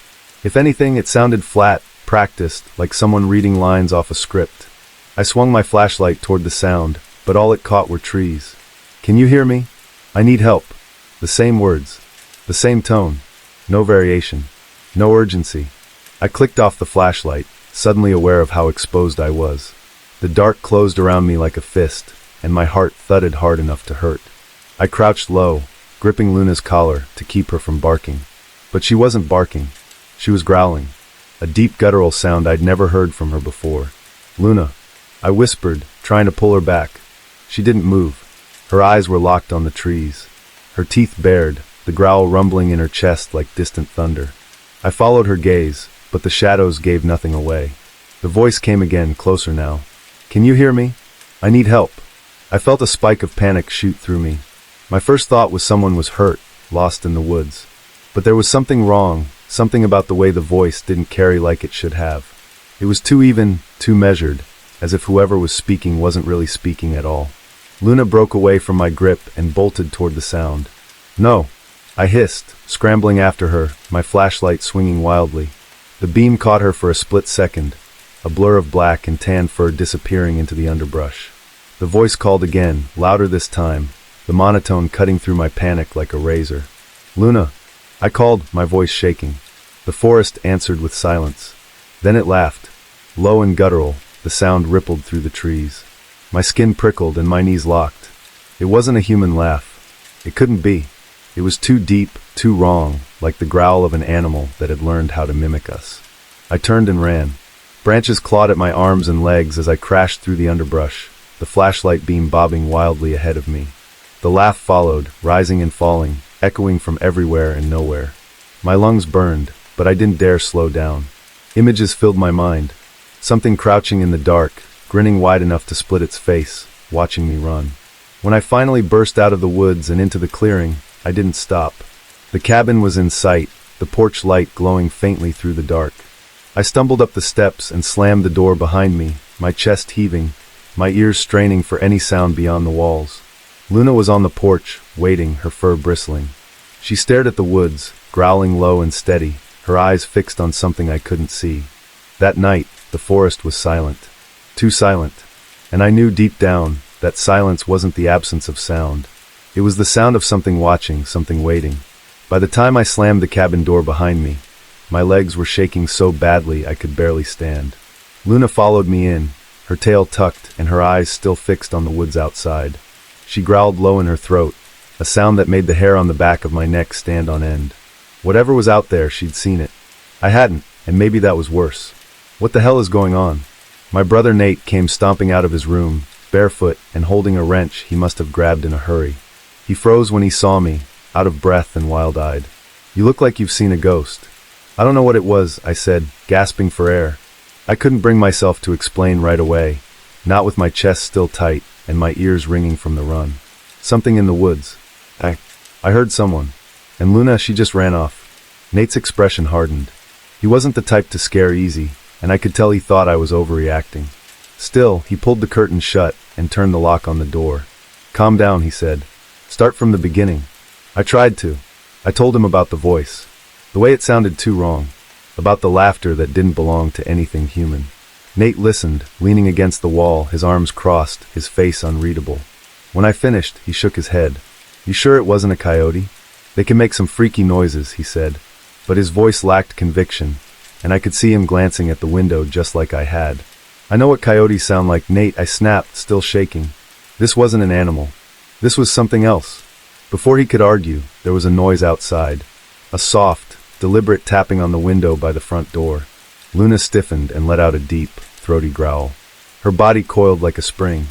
If anything, it sounded flat, practiced, like someone reading lines off a script. I swung my flashlight toward the sound, but all it caught were trees. "Can you hear me? I need help." The same words. The same tone. No variation. No urgency. I clicked off the flashlight, suddenly aware of how exposed I was. The dark closed around me like a fist, and my heart thudded hard enough to hurt. I crouched low, gripping Luna's collar to keep her from barking. But she wasn't barking. She was growling, a deep guttural sound I'd never heard from her before. "Luna," I whispered, trying to pull her back. She didn't move. Her eyes were locked on the trees. Her teeth bared, the growl rumbling in her chest like distant thunder. I followed her gaze, but the shadows gave nothing away. The voice came again, closer now. "Can you hear me? I need help." I felt a spike of panic shoot through me. My first thought was someone was hurt, lost in the woods. But there was something wrong, something about the way the voice didn't carry like it should have. It was too even, too measured, as if whoever was speaking wasn't really speaking at all. Luna broke away from my grip and bolted toward the sound. "No," I hissed, scrambling after her, my flashlight swinging wildly. The beam caught her for a split second, a blur of black and tan fur disappearing into the underbrush. The voice called again, louder this time, the monotone cutting through my panic like a razor. "Luna," I called, my voice shaking. The forest answered with silence. Then it laughed. Low and guttural, the sound rippled through the trees. My skin prickled and my knees locked. It wasn't a human laugh. It couldn't be. It was too deep, too wrong, like the growl of an animal that had learned how to mimic us. I turned and ran. Branches clawed at my arms and legs as I crashed through the underbrush, the flashlight beam bobbing wildly ahead of me. The laugh followed, rising and falling, echoing from everywhere and nowhere. My lungs burned, but I didn't dare slow down. Images filled my mind. Something crouching in the dark, grinning wide enough to split its face, watching me run. When I finally burst out of the woods and into the clearing, I didn't stop. The cabin was in sight, the porch light glowing faintly through the dark. I stumbled up the steps and slammed the door behind me, my chest heaving, my ears straining for any sound beyond the walls. Luna was on the porch, waiting, her fur bristling. She stared at the woods, growling low and steady, her eyes fixed on something I couldn't see. That night, the forest was silent. Too silent. And I knew deep down that silence wasn't the absence of sound. It was the sound of something watching, something waiting. By the time I slammed the cabin door behind me, my legs were shaking so badly I could barely stand. Luna followed me in, her tail tucked and her eyes still fixed on the woods outside. She growled low in her throat, a sound that made the hair on the back of my neck stand on end. Whatever was out there, she'd seen it. I hadn't, and maybe that was worse. What the hell is going on? My brother Nate came stomping out of his room, barefoot and holding a wrench he must have grabbed in a hurry. He froze when he saw me, out of breath and wild-eyed. "You look like you've seen a ghost." "I don't know what it was," I said, gasping for air. I couldn't bring myself to explain right away, not with my chest still tight and my ears ringing from the run. "Something in the woods. I heard someone." And Luna, she just ran off. Nate's expression hardened. He wasn't the type to scare easy, and I could tell he thought I was overreacting. Still, he pulled the curtain shut and turned the lock on the door. "Calm down," he said. "Start from the beginning." I tried to. I told him about the voice. The way it sounded too wrong. About the laughter that didn't belong to anything human. Nate listened, leaning against the wall, his arms crossed, his face unreadable. When I finished, he shook his head. "You sure it wasn't a coyote? They can make some freaky noises," he said. But his voice lacked conviction, and I could see him glancing at the window just like I had. "I know what coyotes sound like, Nate," I snapped, still shaking. This wasn't an animal. This was something else. Before he could argue, there was a noise outside. A soft, deliberate tapping on the window by the front door. Luna stiffened and let out a deep, throaty growl. Her body coiled like a spring.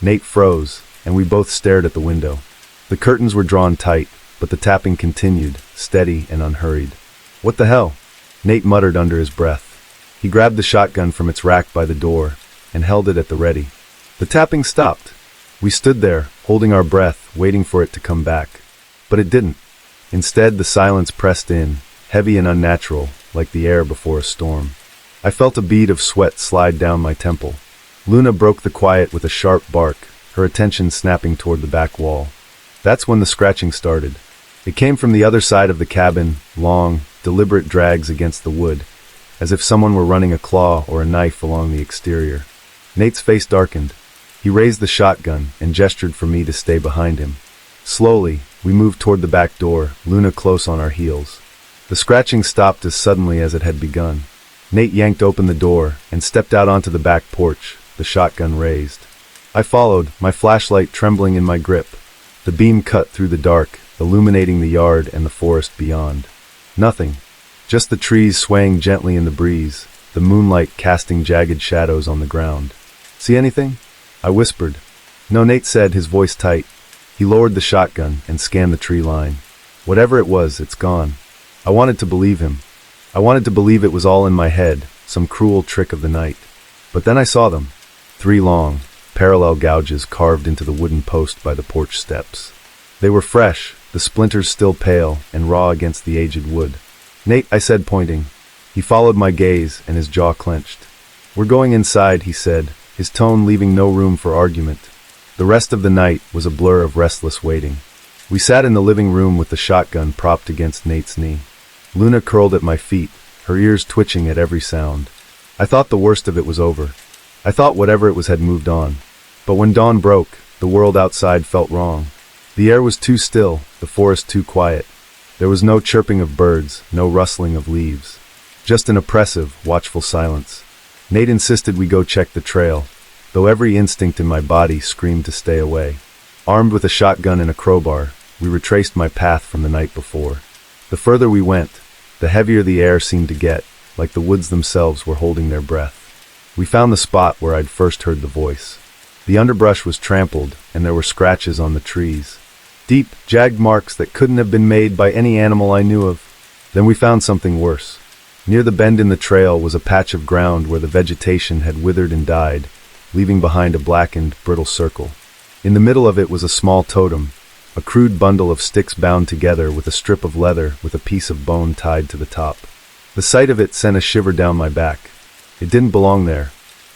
Nate froze, and we both stared at the window. The curtains were drawn tight, but the tapping continued, steady and unhurried. "What the hell?" Nate muttered under his breath. He grabbed the shotgun from its rack by the door and held it at the ready. The tapping stopped. We stood there, holding our breath, waiting for it to come back. But it didn't. Instead, the silence pressed in, heavy and unnatural, like the air before a storm. I felt a bead of sweat slide down my temple. Luna broke the quiet with a sharp bark, her attention snapping toward the back wall. That's when the scratching started. It came from the other side of the cabin, long, deliberate drags against the wood, as if someone were running a claw or a knife along the exterior. Nate's face darkened. He raised the shotgun and gestured for me to stay behind him. Slowly, we moved toward the back door, Luna close on our heels. The scratching stopped as suddenly as it had begun. Nate yanked open the door and stepped out onto the back porch, the shotgun raised. I followed, my flashlight trembling in my grip. The beam cut through the dark, illuminating the yard and the forest beyond. Nothing. Just the trees swaying gently in the breeze, the moonlight casting jagged shadows on the ground. "See anything?" I whispered. "No," Nate said, his voice tight. He lowered the shotgun and scanned the tree line. "Whatever it was, it's gone." I wanted to believe him. I wanted to believe it was all in my head, some cruel trick of the night. But then I saw them. 3 long, parallel gouges carved into the wooden post by the porch steps. They were fresh, the splinters still pale and raw against the aged wood. "Nate," I said, pointing. He followed my gaze and his jaw clenched. "We're going inside," he said, his tone leaving no room for argument. The rest of the night was a blur of restless waiting. We sat in the living room with the shotgun propped against Nate's knee. Luna curled at my feet, her ears twitching at every sound. I thought the worst of it was over. I thought whatever it was had moved on. But when dawn broke, the world outside felt wrong. The air was too still, the forest too quiet. There was no chirping of birds, no rustling of leaves. Just an oppressive, watchful silence. Nate insisted we go check the trail, though every instinct in my body screamed to stay away. Armed with a shotgun and a crowbar, we retraced my path from the night before. The further we went, the heavier the air seemed to get, like the woods themselves were holding their breath. We found the spot where I'd first heard the voice. The underbrush was trampled, and there were scratches on the trees. Deep, jagged marks that couldn't have been made by any animal I knew of. Then we found something worse. Near the bend in the trail was a patch of ground where the vegetation had withered and died, leaving behind a blackened, brittle circle. In the middle of it was a small totem, a crude bundle of sticks bound together with a strip of leather with a piece of bone tied to the top. The sight of it sent a shiver down my back. It didn't belong there.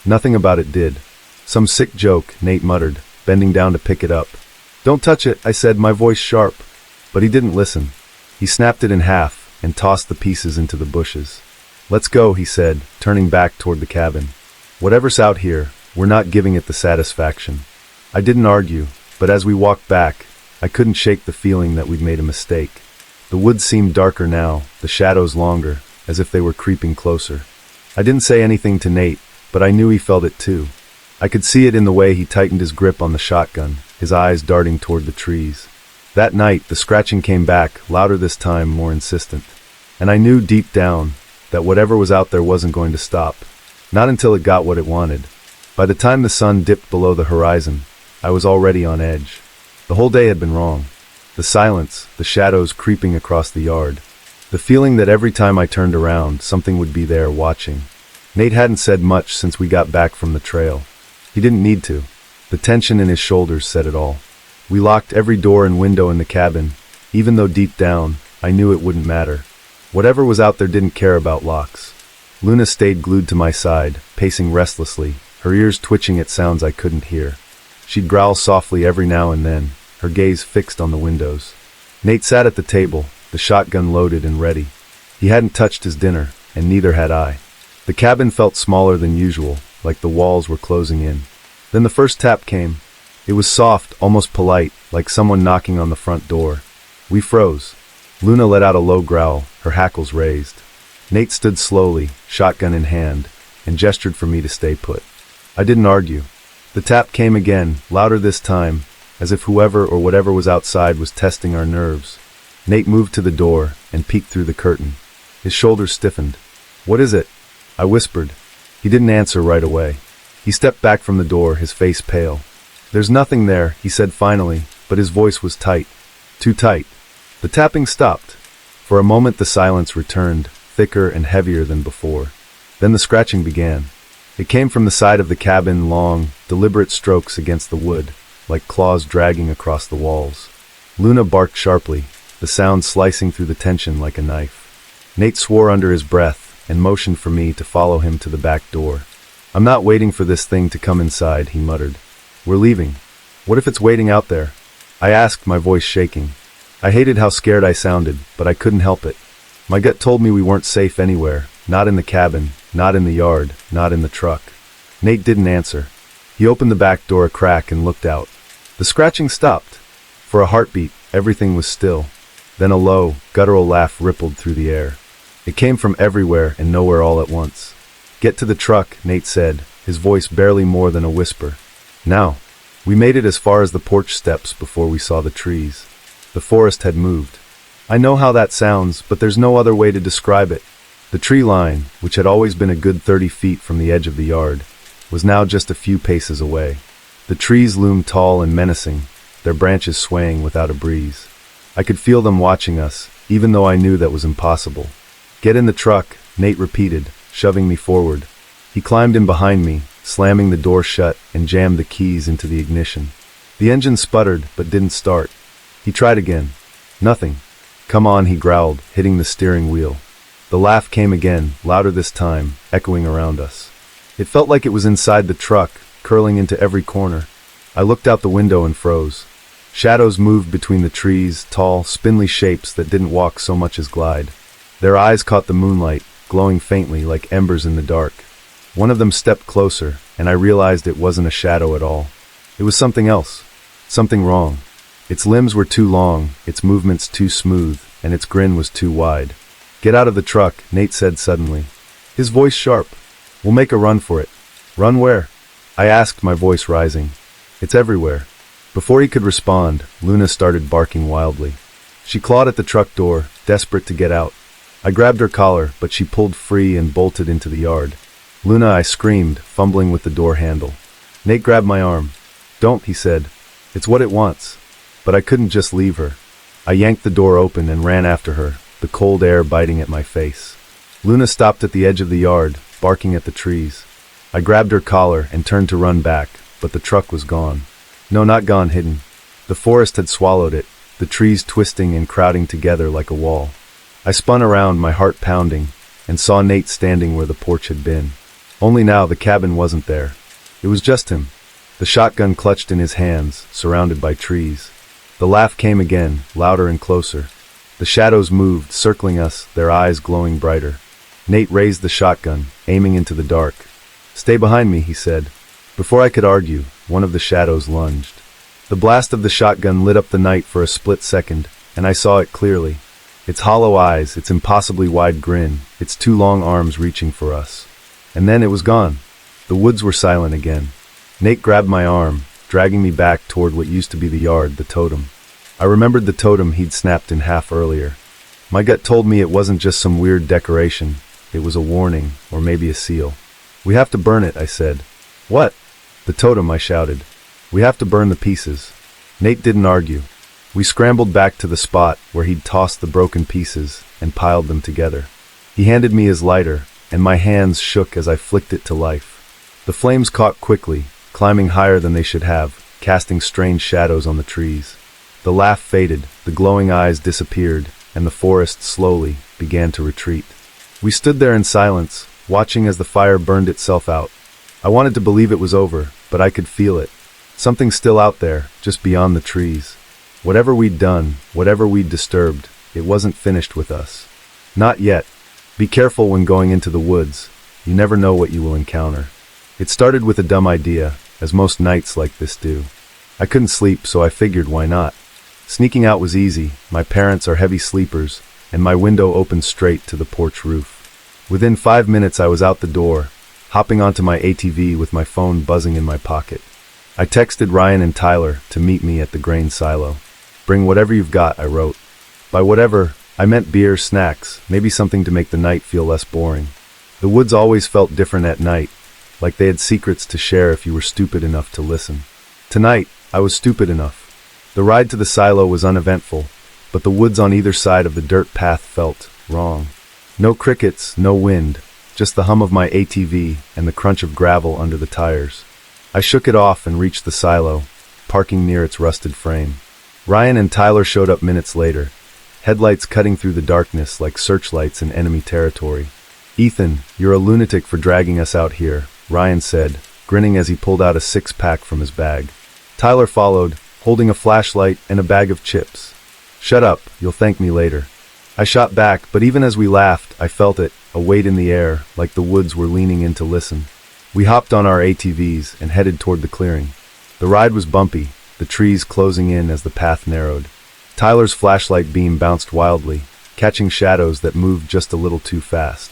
Nothing about it did. "Some sick joke," Nate muttered, bending down to pick it up. "Don't touch it," I said, my voice sharp. But he didn't listen. He snapped it in half and tossed the pieces into the bushes. "Let's go," he said, turning back toward the cabin. "Whatever's out here, we're not giving it the satisfaction." I didn't argue, but as we walked back, I couldn't shake the feeling that we'd made a mistake. The woods seemed darker now, the shadows longer, as if they were creeping closer. I didn't say anything to Nate, but I knew he felt it too. I could see it in the way he tightened his grip on the shotgun, his eyes darting toward the trees. That night, the scratching came back, louder this time, more insistent. And I knew deep down that whatever was out there wasn't going to stop. Not until it got what it wanted. By the time the sun dipped below the horizon, I was already on edge. The whole day had been wrong. The silence, the shadows creeping across the yard. The feeling that every time I turned around, something would be there watching. Nate hadn't said much since we got back from the trail. He didn't need to. The tension in his shoulders said it all. We locked every door and window in the cabin, even though deep down, I knew it wouldn't matter. Whatever was out there didn't care about locks. Luna stayed glued to my side, pacing restlessly, her ears twitching at sounds I couldn't hear. She'd growl softly every now and then, her gaze fixed on the windows. Nate sat at the table, the shotgun loaded and ready. He hadn't touched his dinner, and neither had I. The cabin felt smaller than usual, like the walls were closing in. Then the first tap came. It was soft, almost polite, like someone knocking on the front door. We froze. Luna let out a low growl, her hackles raised. Nate stood slowly, shotgun in hand, and gestured for me to stay put. I didn't argue. The tap came again, louder this time, as if whoever or whatever was outside was testing our nerves. Nate moved to the door and peeked through the curtain. His shoulders stiffened. "What is it?" I whispered. He didn't answer right away. He stepped back from the door, his face pale. "There's nothing there," he said finally, but his voice was tight. Too tight. The tapping stopped. For a moment the silence returned, thicker and heavier than before. Then the scratching began. It came from the side of the cabin, long, deliberate strokes against the wood, like claws dragging across the walls. Luna barked sharply, the sound slicing through the tension like a knife. Nate swore under his breath and motioned for me to follow him to the back door. "I'm not waiting for this thing to come inside," he muttered. "We're leaving." "What if it's waiting out there?" I asked, my voice shaking. I hated how scared I sounded, but I couldn't help it. My gut told me we weren't safe anywhere, not in the cabin, not in the yard, not in the truck. Nate didn't answer. He opened the back door a crack and looked out. The scratching stopped. For a heartbeat, everything was still. Then a low, guttural laugh rippled through the air. It came from everywhere and nowhere all at once. "Get to the truck," Nate said, his voice barely more than a whisper. Now. We made it as far as the porch steps before we saw the trees. The forest had moved. I know how that sounds, but there's no other way to describe it. The tree line, which had always been a good 30 feet from the edge of the yard, was now just a few paces away. The trees loomed tall and menacing, their branches swaying without a breeze. I could feel them watching us, even though I knew that was impossible. "Get in the truck," Nate repeated, shoving me forward. He climbed in behind me, slamming the door shut, and jammed the keys into the ignition. The engine sputtered, but didn't start. He tried again. Nothing. "Come on," he growled, hitting the steering wheel. The laugh came again, louder this time, echoing around us. It felt like it was inside the truck, curling into every corner. I looked out the window and froze. Shadows moved between the trees, tall, spindly shapes that didn't walk so much as glide. Their eyes caught the moonlight, glowing faintly like embers in the dark. One of them stepped closer, and I realized it wasn't a shadow at all. It was something else. Something wrong. Its limbs were too long, its movements too smooth, and its grin was too wide. "Get out of the truck," Nate said suddenly. His voice sharp. "We'll make a run for it." "Run where?" I asked, my voice rising. "It's everywhere." Before he could respond, Luna started barking wildly. She clawed at the truck door, desperate to get out. I grabbed her collar, but she pulled free and bolted into the yard. "Luna," I screamed, fumbling with the door handle. Nate grabbed my arm. "Don't," he said. "It's what it wants." But I couldn't just leave her. I yanked the door open and ran after her, the cold air biting at my face. Luna stopped at the edge of the yard, barking at the trees. I grabbed her collar and turned to run back, but the truck was gone. No, not gone, hidden. The forest had swallowed it, the trees twisting and crowding together like a wall. I spun around, my heart pounding, and saw Nate standing where the porch had been. Only now the cabin wasn't there. It was just him. The shotgun clutched in his hands, surrounded by trees. The laugh came again, louder and closer. The shadows moved, circling us, their eyes glowing brighter. Nate raised the shotgun, aiming into the dark. "Stay behind me," he said. Before I could argue, one of the shadows lunged. The blast of the shotgun lit up the night for a split second, and I saw it clearly. Its hollow eyes, its impossibly wide grin, its two long arms reaching for us. And then it was gone. The woods were silent again. Nate grabbed my arm, dragging me back toward what used to be the yard, the totem. I remembered the totem he'd snapped in half earlier. My gut told me it wasn't just some weird decoration. It was a warning, or maybe a seal. "We have to burn it," I said. "What?" "The totem," I shouted. "We have to burn the pieces." Nate didn't argue. We scrambled back to the spot where he'd tossed the broken pieces and piled them together. He handed me his lighter, and my hands shook as I flicked it to life. The flames caught quickly, climbing higher than they should have, casting strange shadows on the trees. The laugh faded, the glowing eyes disappeared, and the forest slowly began to retreat. We stood there in silence, watching as the fire burned itself out. I wanted to believe it was over, but I could feel it. Something still out there, just beyond the trees. Whatever we'd done, whatever we'd disturbed, it wasn't finished with us. Not yet. Be careful when going into the woods. You never know what you will encounter. It started with a dumb idea, as most nights like this do. I couldn't sleep, so I figured why not. Sneaking out was easy. My parents are heavy sleepers, and my window opened straight to the porch roof. Within 5 minutes I was out the door, hopping onto my ATV with my phone buzzing in my pocket. I texted Ryan and Tyler to meet me at the grain silo. "Bring whatever you've got," I wrote. By whatever, I meant beer, snacks, maybe something to make the night feel less boring. The woods always felt different at night, like they had secrets to share if you were stupid enough to listen. Tonight, I was stupid enough. The ride to the silo was uneventful, but the woods on either side of the dirt path felt wrong. No crickets, no wind, just the hum of my ATV and the crunch of gravel under the tires. I shook it off and reached the silo, parking near its rusted frame. Ryan and Tyler showed up minutes later, headlights cutting through the darkness like searchlights in enemy territory. "Ethan, you're a lunatic for dragging us out here," Ryan said, grinning as he pulled out a six-pack from his bag. Tyler followed, holding a flashlight and a bag of chips. "Shut up, you'll thank me later." I shot back, but even as we laughed, I felt it, a weight in the air, like the woods were leaning in to listen. We hopped on our ATVs and headed toward the clearing. The ride was bumpy, the trees closing in as the path narrowed. Tyler's flashlight beam bounced wildly, catching shadows that moved just a little too fast.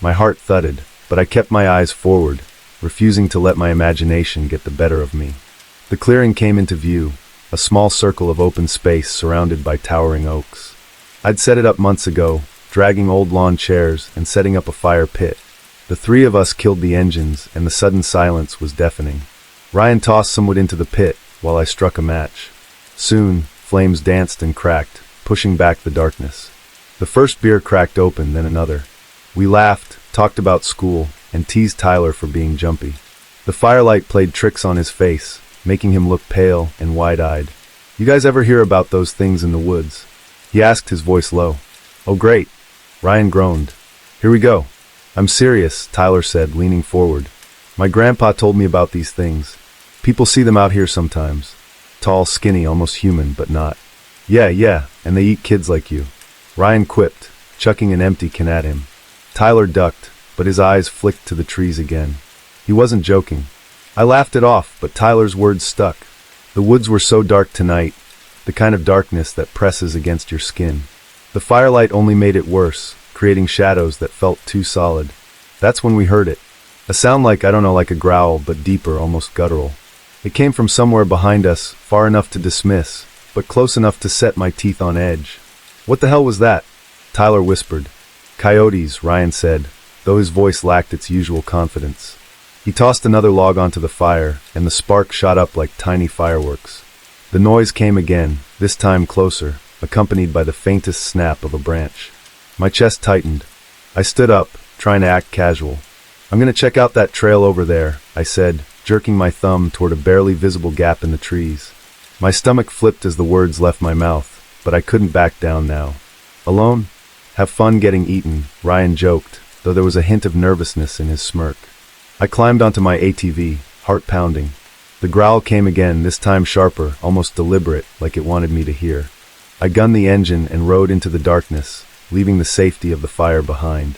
My heart thudded, but I kept my eyes forward, refusing to let my imagination get the better of me. The clearing came into view, a small circle of open space surrounded by towering oaks. I'd set it up months ago, dragging old lawn chairs and setting up a fire pit. The three of us killed the engines, and the sudden silence was deafening. Ryan tossed some wood into the pit, while I struck a match. Soon, flames danced and cracked, pushing back the darkness. The first beer cracked open, then another. We laughed, talked about school, and teased Tyler for being jumpy. The firelight played tricks on his face, making him look pale and wide-eyed. "You guys ever hear about those things in the woods?" he asked, his voice low. "Oh great," Ryan groaned. "Here we go." "I'm serious," Tyler said, leaning forward. "My grandpa told me about these things. People see them out here sometimes. Tall, skinny, almost human, but not." Yeah, and they eat kids like you," Ryan quipped, chucking an empty can at him. Tyler ducked, but his eyes flicked to the trees again. He wasn't joking. I laughed it off, but Tyler's words stuck. The woods were so dark tonight, the kind of darkness that presses against your skin. The firelight only made it worse, creating shadows that felt too solid. That's when we heard it. A sound like, I don't know, like a growl, but deeper, almost guttural. It came from somewhere behind us, far enough to dismiss, but close enough to set my teeth on edge. "What the hell was that?" Tyler whispered. "Coyotes," Ryan said, though his voice lacked its usual confidence. He tossed another log onto the fire, and the spark shot up like tiny fireworks. The noise came again, this time closer, accompanied by the faintest snap of a branch. My chest tightened. I stood up, trying to act casual. "I'm gonna check out that trail over there," I said, jerking my thumb toward a barely visible gap in the trees. My stomach flipped as the words left my mouth, but I couldn't back down now. "Alone? Have fun getting eaten," Ryan joked, though there was a hint of nervousness in his smirk. I climbed onto my ATV, heart pounding. The growl came again, this time sharper, almost deliberate, like it wanted me to hear. I gunned the engine and rode into the darkness, leaving the safety of the fire behind.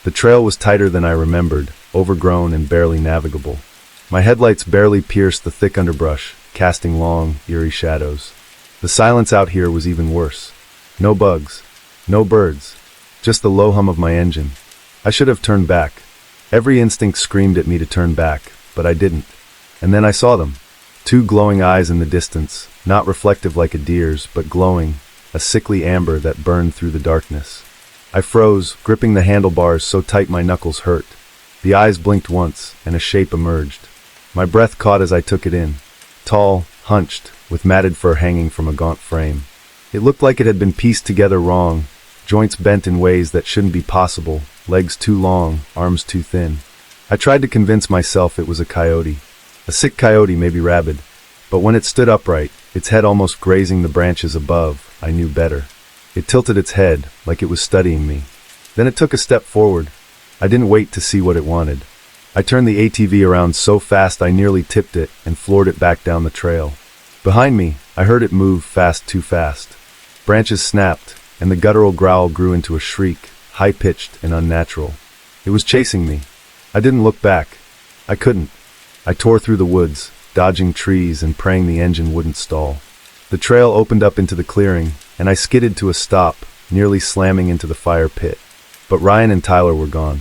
The trail was tighter than I remembered, overgrown and barely navigable. My headlights barely pierced the thick underbrush, casting long, eerie shadows. The silence out here was even worse. No bugs. No birds. Just the low hum of my engine. I should have turned back. Every instinct screamed at me to turn back, but I didn't. And then I saw them. Two glowing eyes in the distance, not reflective like a deer's, but glowing, a sickly amber that burned through the darkness. I froze, gripping the handlebars so tight my knuckles hurt. The eyes blinked once, and a shape emerged. My breath caught as I took it in. Tall, hunched, with matted fur hanging from a gaunt frame. It looked like it had been pieced together wrong, joints bent in ways that shouldn't be possible, legs too long, arms too thin. I tried to convince myself it was a coyote. A sick coyote, maybe rabid. But when it stood upright, its head almost grazing the branches above, I knew better. It tilted its head, like it was studying me. Then it took a step forward. I didn't wait to see what it wanted. I turned the ATV around so fast I nearly tipped it and floored it back down the trail. Behind me, I heard it move fast, too fast. Branches snapped, and the guttural growl grew into a shriek, high-pitched and unnatural. It was chasing me. I didn't look back. I couldn't. I tore through the woods, dodging trees and praying the engine wouldn't stall. The trail opened up into the clearing, and I skidded to a stop, nearly slamming into the fire pit. But Ryan and Tyler were gone.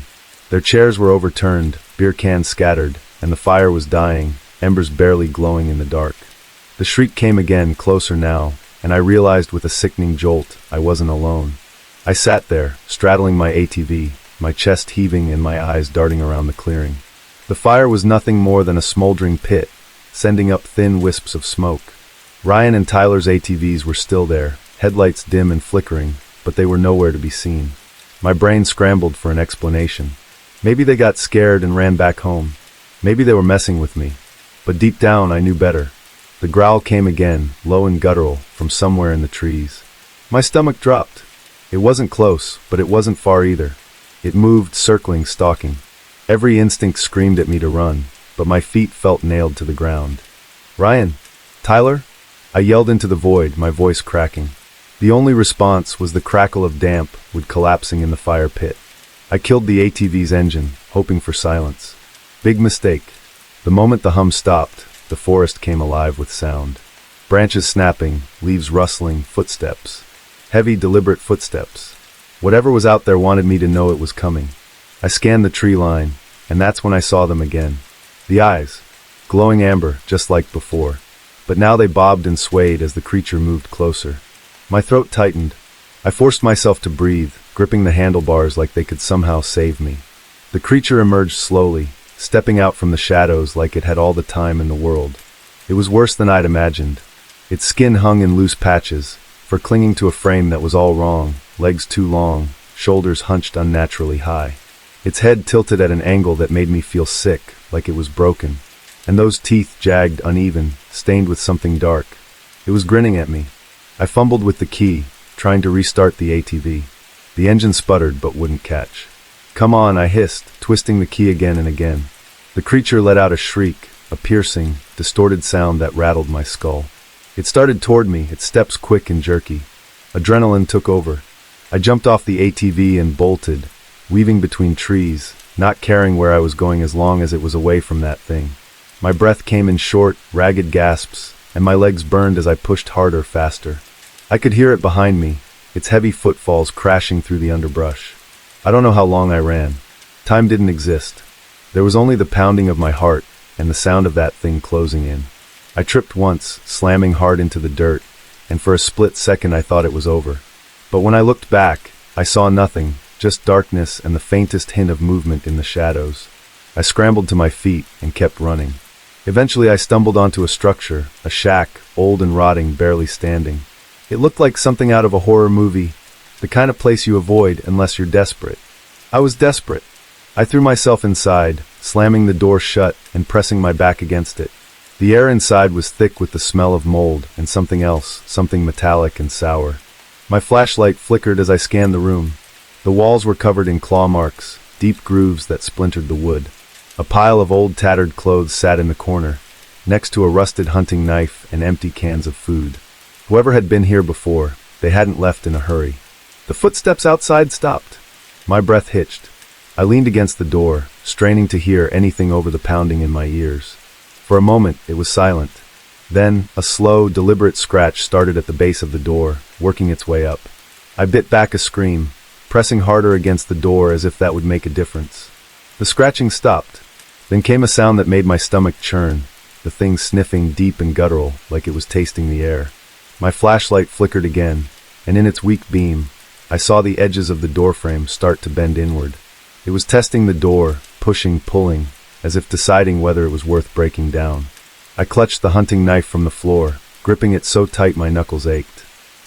Their chairs were overturned, beer cans scattered, and the fire was dying, embers barely glowing in the dark. The shriek came again, closer now, and I realized with a sickening jolt I wasn't alone. I sat there, straddling my ATV, my chest heaving and my eyes darting around the clearing. The fire was nothing more than a smoldering pit, sending up thin wisps of smoke. Ryan and Tyler's ATVs were still there, headlights dim and flickering, but they were nowhere to be seen. My brain scrambled for an explanation. Maybe they got scared and ran back home. Maybe they were messing with me. But deep down I knew better. The growl came again, low and guttural, from somewhere in the trees. My stomach dropped. It wasn't close, but it wasn't far either. It moved, circling, stalking. Every instinct screamed at me to run, but my feet felt nailed to the ground. Ryan? Tyler? I yelled into the void, my voice cracking. The only response was the crackle of damp wood collapsing in the fire pit. I killed the ATV's engine, hoping for silence. Big mistake. The moment the hum stopped, the forest came alive with sound. Branches snapping, leaves rustling, footsteps. Heavy, deliberate footsteps. Whatever was out there wanted me to know it was coming. I scanned the tree line, and that's when I saw them again. The eyes. Glowing amber, just like before. But now they bobbed and swayed as the creature moved closer. My throat tightened. I forced myself to breathe, gripping the handlebars like they could somehow save me. The creature emerged slowly, stepping out from the shadows like it had all the time in the world. It was worse than I'd imagined. Its skin hung in loose patches, for clinging to a frame that was all wrong, legs too long, shoulders hunched unnaturally high. Its head tilted at an angle that made me feel sick, like it was broken. And those teeth jagged, uneven, stained with something dark. It was grinning at me. I fumbled with the key, trying to restart the ATV. The engine sputtered but wouldn't catch. "Come on," I hissed, twisting the key again and again. The creature let out a shriek, a piercing, distorted sound that rattled my skull. It started toward me, its steps quick and jerky. Adrenaline took over. I jumped off the ATV and bolted, weaving between trees, not caring where I was going as long as it was away from that thing. My breath came in short, ragged gasps, and my legs burned as I pushed harder, faster. I could hear it behind me, its heavy footfalls crashing through the underbrush. I don't know how long I ran. Time didn't exist. There was only the pounding of my heart and the sound of that thing closing in. I tripped once, slamming hard into the dirt, and for a split second I thought it was over. But when I looked back, I saw nothing, just darkness and the faintest hint of movement in the shadows. I scrambled to my feet and kept running. Eventually I stumbled onto a structure, a shack, old and rotting, barely standing. It looked like something out of a horror movie, the kind of place you avoid unless you're desperate. I was desperate. I threw myself inside, slamming the door shut and pressing my back against it. The air inside was thick with the smell of mold and something else, something metallic and sour. My flashlight flickered as I scanned the room. The walls were covered in claw marks, deep grooves that splintered the wood. A pile of old tattered clothes sat in the corner, next to a rusted hunting knife and empty cans of food. Whoever had been here before, they hadn't left in a hurry. The footsteps outside stopped. My breath hitched. I leaned against the door, straining to hear anything over the pounding in my ears. For a moment, it was silent. Then, a slow, deliberate scratch started at the base of the door, working its way up. I bit back a scream, pressing harder against the door as if that would make a difference. The scratching stopped. Then came a sound that made my stomach churn, the thing sniffing deep and guttural, like it was tasting the air. My flashlight flickered again, and in its weak beam, I saw the edges of the doorframe start to bend inward. It was testing the door, pushing, pulling, as if deciding whether it was worth breaking down. I clutched the hunting knife from the floor, gripping it so tight my knuckles ached.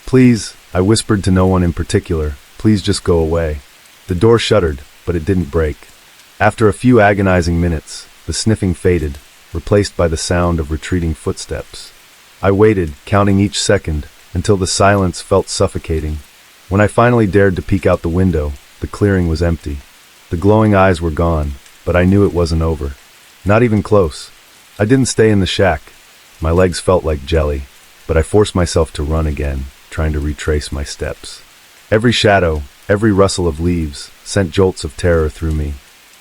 "Please," I whispered to no one in particular, "please just go away." The door shuddered, but it didn't break. After a few agonizing minutes, the sniffing faded, replaced by the sound of retreating footsteps. I waited, counting each second, until the silence felt suffocating. When I finally dared to peek out the window, the clearing was empty. The glowing eyes were gone, but I knew it wasn't over. Not even close. I didn't stay in the shack. My legs felt like jelly, but I forced myself to run again, trying to retrace my steps. Every shadow, every rustle of leaves, sent jolts of terror through me.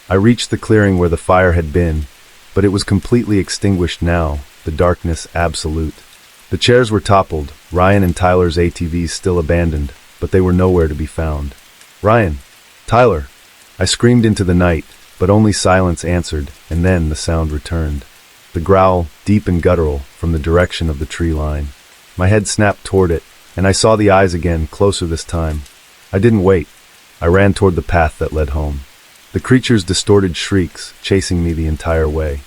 I reached the clearing where the fire had been, but it was completely extinguished now, the darkness absolute. The chairs were toppled, Ryan and Tyler's ATVs still abandoned, but they were nowhere to be found. "Ryan! Tyler!" I screamed into the night, but only silence answered, and then the sound returned. The growl, deep and guttural, from the direction of the tree line. My head snapped toward it, and I saw the eyes again, closer this time. I didn't wait. I ran toward the path that led home. The creature's distorted shrieks, chasing me the entire way.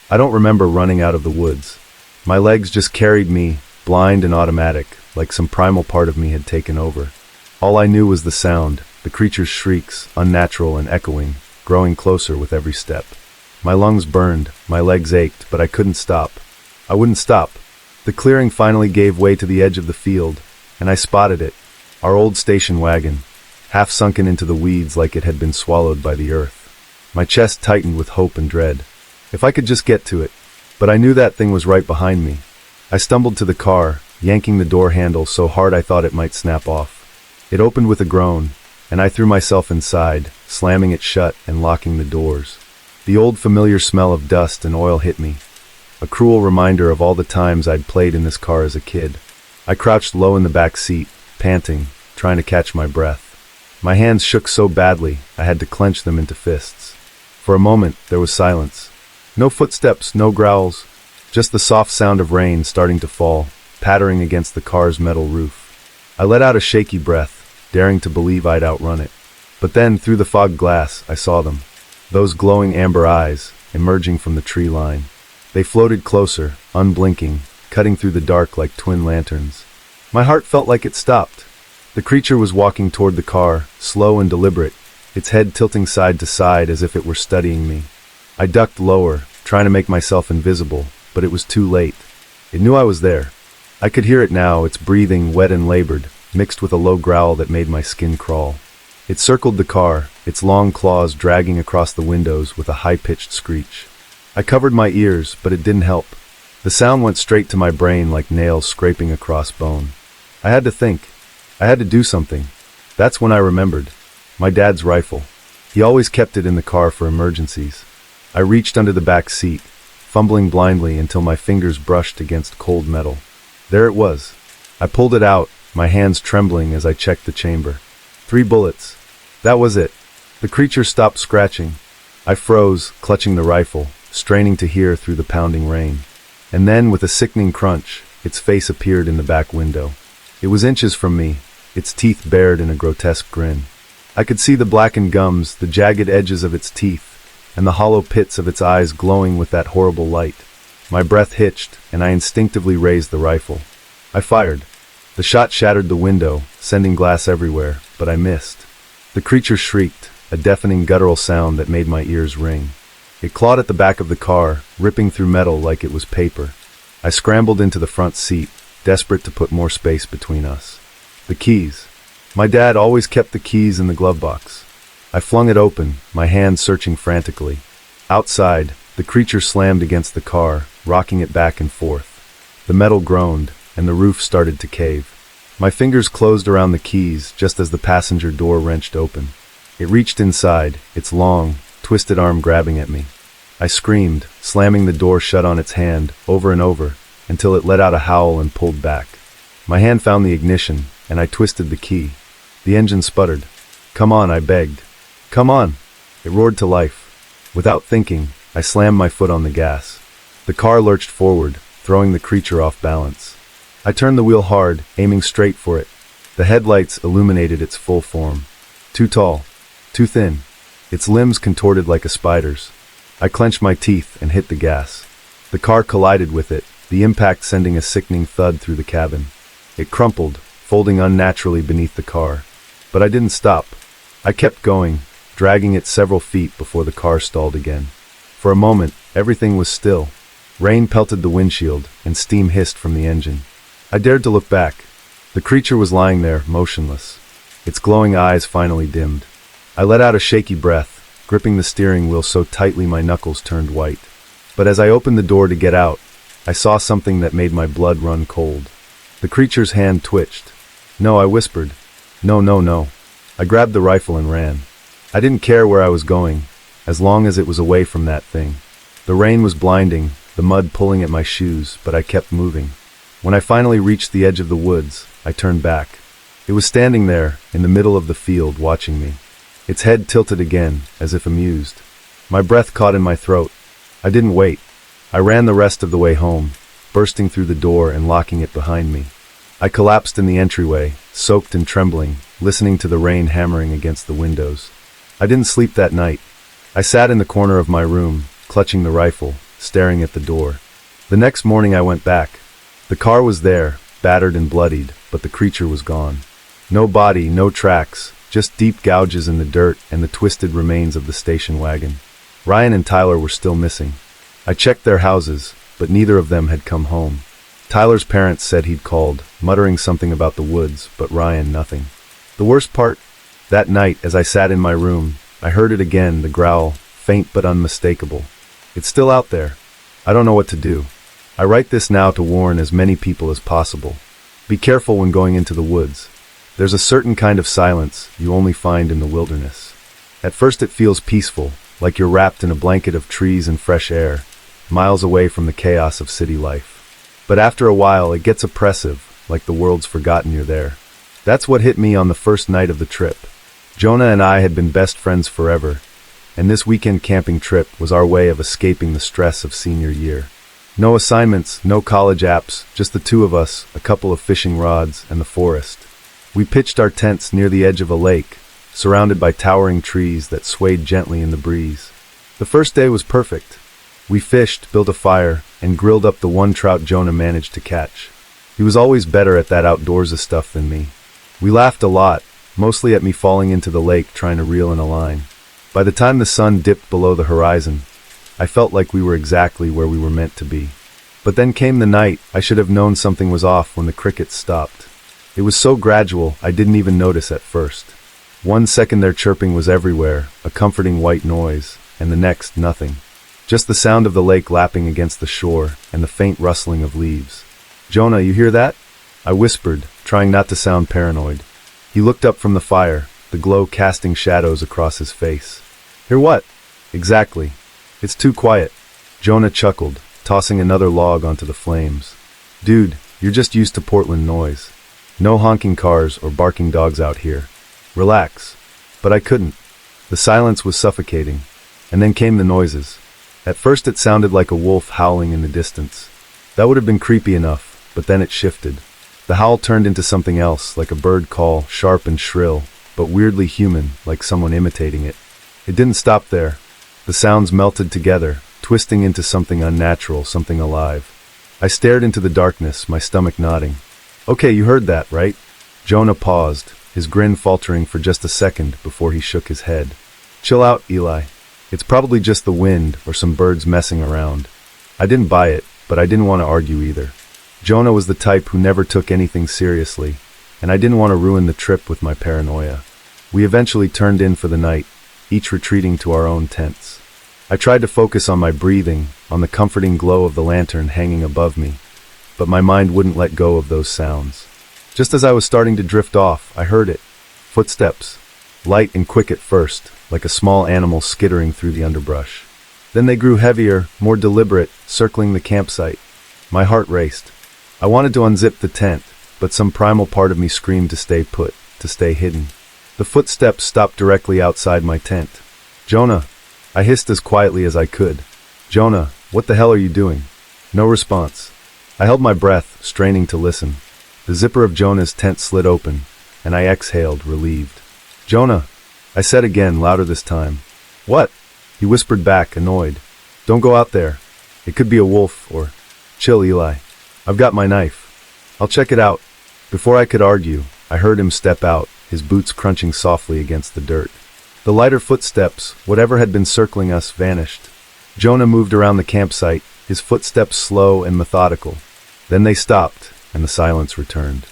I don't remember running out of the woods. My legs just carried me, blind and automatic, like some primal part of me had taken over. All I knew was the sound, the creature's shrieks, unnatural and echoing, growing closer with every step. My lungs burned, my legs ached, but I couldn't stop. I wouldn't stop. The clearing finally gave way to the edge of the field, and I spotted it, our old station wagon, half sunken into the weeds like it had been swallowed by the earth. My chest tightened with hope and dread. If I could just get to it. But I knew that thing was right behind me. I stumbled to the car, yanking the door handle so hard I thought it might snap off. It opened with a groan, and I threw myself inside, slamming it shut and locking the doors. The old familiar smell of dust and oil hit me, a cruel reminder of all the times I'd played in this car as a kid. I crouched low in the back seat, panting, trying to catch my breath. My hands shook so badly, I had to clench them into fists. For a moment, there was silence. No footsteps, no growls, just the soft sound of rain starting to fall, pattering against the car's metal roof. I let out a shaky breath, daring to believe I'd outrun it. But then, through the fogged glass, I saw them. Those glowing amber eyes, emerging from the tree line. They floated closer, unblinking, cutting through the dark like twin lanterns. My heart felt like it stopped. The creature was walking toward the car, slow and deliberate, its head tilting side to side as if it were studying me. I ducked lower, trying to make myself invisible, but it was too late. It knew I was there. I could hear it now, its breathing wet and labored, mixed with a low growl that made my skin crawl. It circled the car, its long claws dragging across the windows with a high-pitched screech. I covered my ears, but it didn't help. The sound went straight to my brain like nails scraping across bone. I had to think. I had to do something. That's when I remembered. My dad's rifle. He always kept it in the car for emergencies. I reached under the back seat, fumbling blindly until my fingers brushed against cold metal. There it was. I pulled it out, my hands trembling as I checked the chamber. 3 bullets. That was it. The creature stopped scratching. I froze, clutching the rifle, straining to hear through the pounding rain. And then, with a sickening crunch, its face appeared in the back window. It was inches from me, its teeth bared in a grotesque grin. I could see the blackened gums, the jagged edges of its teeth, and the hollow pits of its eyes glowing with that horrible light. My breath hitched, and I instinctively raised the rifle. I fired. The shot shattered the window, sending glass everywhere, but I missed. The creature shrieked, a deafening guttural sound that made my ears ring. It clawed at the back of the car, ripping through metal like it was paper. I scrambled into the front seat, desperate to put more space between us. The keys. My dad always kept the keys in the glove box. I flung it open, my hands searching frantically. Outside, the creature slammed against the car, rocking it back and forth. The metal groaned, and the roof started to cave. My fingers closed around the keys just as the passenger door wrenched open. It reached inside, its long, twisted arm grabbing at me. I screamed, slamming the door shut on its hand, over and over, until it let out a howl and pulled back. My hand found the ignition, and I twisted the key. The engine sputtered. "Come on," I begged. "Come on!" It roared to life. Without thinking, I slammed my foot on the gas. The car lurched forward, throwing the creature off balance. I turned the wheel hard, aiming straight for it. The headlights illuminated its full form. Too tall, too thin. Its limbs contorted like a spider's. I clenched my teeth and hit the gas. The car collided with it, the impact sending a sickening thud through the cabin. It crumpled, folding unnaturally beneath the car. But I didn't stop. I kept going, dragging it several feet before the car stalled again. For a moment, everything was still. Rain pelted the windshield, and steam hissed from the engine. I dared to look back. The creature was lying there, motionless. Its glowing eyes finally dimmed. I let out a shaky breath, gripping the steering wheel so tightly my knuckles turned white. But as I opened the door to get out, I saw something that made my blood run cold. The creature's hand twitched. "No," I whispered. "No, no, no." I grabbed the rifle and ran. I didn't care where I was going, as long as it was away from that thing. The rain was blinding, the mud pulling at my shoes, but I kept moving. When I finally reached the edge of the woods, I turned back. It was standing there, in the middle of the field, watching me. Its head tilted again, as if amused. My breath caught in my throat. I didn't wait. I ran the rest of the way home, bursting through the door and locking it behind me. I collapsed in the entryway, soaked and trembling, listening to the rain hammering against the windows. I didn't sleep that night. I sat in the corner of my room, clutching the rifle, staring at the door. The next morning I went back. The car was there, battered and bloodied, but the creature was gone. No body, no tracks, just deep gouges in the dirt and the twisted remains of the station wagon. Ryan and Tyler were still missing. I checked their houses, but neither of them had come home. Tyler's parents said he'd called, muttering something about the woods, but Ryan nothing. The worst part? That night, as I sat in my room, I heard it again, the growl, faint but unmistakable. It's still out there. I don't know what to do. I write this now to warn as many people as possible. Be careful when going into the woods. There's a certain kind of silence you only find in the wilderness. At first it feels peaceful, like you're wrapped in a blanket of trees and fresh air, miles away from the chaos of city life. But after a while it gets oppressive, like the world's forgotten you're there. That's what hit me on the first night of the trip. Jonah and I had been best friends forever, and this weekend camping trip was our way of escaping the stress of senior year. No assignments, no college apps, just the two of us, a couple of fishing rods, and the forest. We pitched our tents near the edge of a lake, surrounded by towering trees that swayed gently in the breeze. The first day was perfect. We fished, built a fire, and grilled up the one trout Jonah managed to catch. He was always better at that outdoorsy stuff than me. We laughed a lot, mostly at me falling into the lake trying to reel in a line. By the time the sun dipped below the horizon, I felt like we were exactly where we were meant to be. But then came the night I should have known something was off when the crickets stopped. It was so gradual I didn't even notice at first. 1 second their chirping was everywhere, a comforting white noise, and the next nothing. Just the sound of the lake lapping against the shore and the faint rustling of leaves. "Jonah, you hear that?" I whispered, trying not to sound paranoid. He looked up from the fire, the glow casting shadows across his face. "Hear what?" "Exactly. It's too quiet." Jonah chuckled, tossing another log onto the flames. "Dude, you're just used to Portland noise. No honking cars or barking dogs out here. Relax." But I couldn't. The silence was suffocating. And then came the noises. At first it sounded like a wolf howling in the distance. That would have been creepy enough, but then it shifted. The howl turned into something else, like a bird call, sharp and shrill, but weirdly human, like someone imitating it. It didn't stop there. The sounds melted together, twisting into something unnatural, something alive. I stared into the darkness, my stomach knotting. "Okay, you heard that, right?" Jonah paused, his grin faltering for just a second before he shook his head. "Chill out, Eli. It's probably just the wind or some birds messing around." I didn't buy it, but I didn't want to argue either. Jonah was the type who never took anything seriously, and I didn't want to ruin the trip with my paranoia. We eventually turned in for the night, each retreating to our own tents. I tried to focus on my breathing, on the comforting glow of the lantern hanging above me, but my mind wouldn't let go of those sounds. Just as I was starting to drift off, I heard it. Footsteps. light and quick at first, like a small animal skittering through the underbrush. Then they grew heavier, more deliberate, circling the campsite. My heart raced. I wanted to unzip the tent, but some primal part of me screamed to stay put, to stay hidden. The footsteps stopped directly outside my tent. "Jonah," I hissed as quietly as I could. "Jonah, what the hell are you doing?" No response. I held my breath, straining to listen. The zipper of Jonah's tent slid open, and I exhaled, relieved. "Jonah," I said again, louder this time. "What?" He whispered back, annoyed. "Don't go out there. It could be a wolf, or—" "Chill, Eli. I've got my knife. I'll check it out." Before I could argue, I heard him step out, his boots crunching softly against the dirt. The lighter footsteps, whatever had been circling us, vanished. Jonah moved around the campsite, his footsteps slow and methodical. Then they stopped, and the silence returned.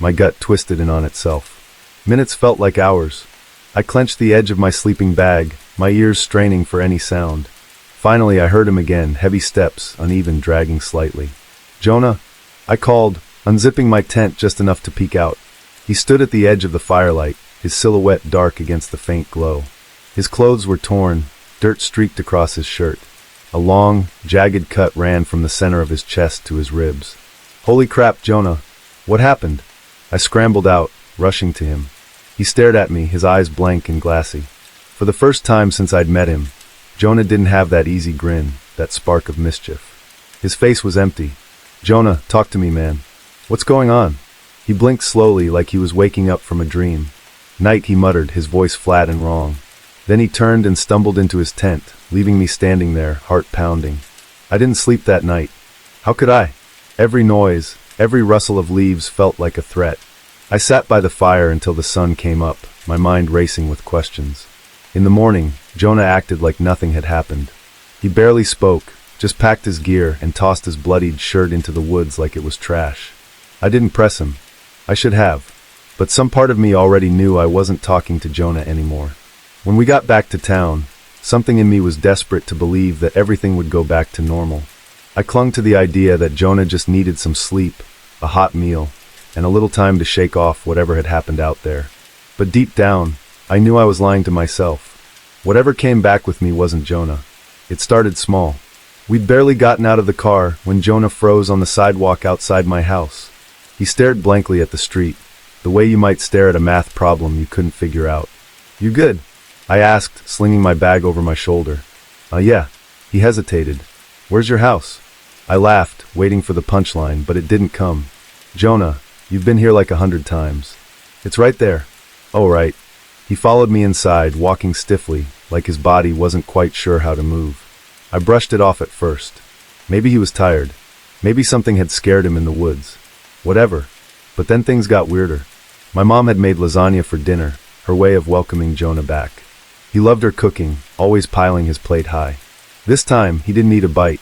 My gut twisted in on itself. Minutes felt like hours. I clenched the edge of my sleeping bag, my ears straining for any sound. Finally, I heard him again, heavy steps, uneven, dragging slightly. "Jonah," I called, unzipping my tent just enough to peek out. He stood at the edge of the firelight, his silhouette dark against the faint glow. His clothes were torn, dirt streaked across his shirt. A long, jagged cut ran from the center of his chest to his ribs. "Holy crap, Jonah. What happened?" I scrambled out, rushing to him. He stared at me, his eyes blank and glassy. For the first time since I'd met him, Jonah didn't have that easy grin, that spark of mischief. His face was empty. "Jonah, talk to me, man. What's going on?" He blinked slowly, like he was waking up from a dream. "Night," he muttered, his voice flat and wrong. Then he turned and stumbled into his tent, leaving me standing there, heart pounding. I didn't sleep that night. How could I? Every noise, every rustle of leaves felt like a threat. I sat by the fire until the sun came up, my mind racing with questions. In the morning, Jonah acted like nothing had happened. He barely spoke, just packed his gear and tossed his bloodied shirt into the woods like it was trash. I didn't press him. I should have. But some part of me already knew I wasn't talking to Jonah anymore. When we got back to town, something in me was desperate to believe that everything would go back to normal. I clung to the idea that Jonah just needed some sleep, a hot meal, and a little time to shake off whatever had happened out there. But deep down, I knew I was lying to myself. Whatever came back with me wasn't Jonah. It started small. We'd barely gotten out of the car when Jonah froze on the sidewalk outside my house. He stared blankly at the street, the way you might stare at a math problem you couldn't figure out. "You good?" I asked, slinging my bag over my shoulder. Yeah." He hesitated. "Where's your house?" I laughed, waiting for the punchline, but it didn't come. "Jonah, you've been here like 100 times. It's right there." "Oh, right." He followed me inside, walking stiffly, like his body wasn't quite sure how to move. I brushed it off at first. Maybe he was tired. Maybe something had scared him in the woods. Whatever. But then things got weirder. My mom had made lasagna for dinner, her way of welcoming Jonah back. He loved her cooking, always piling his plate high. This time, he didn't eat a bite.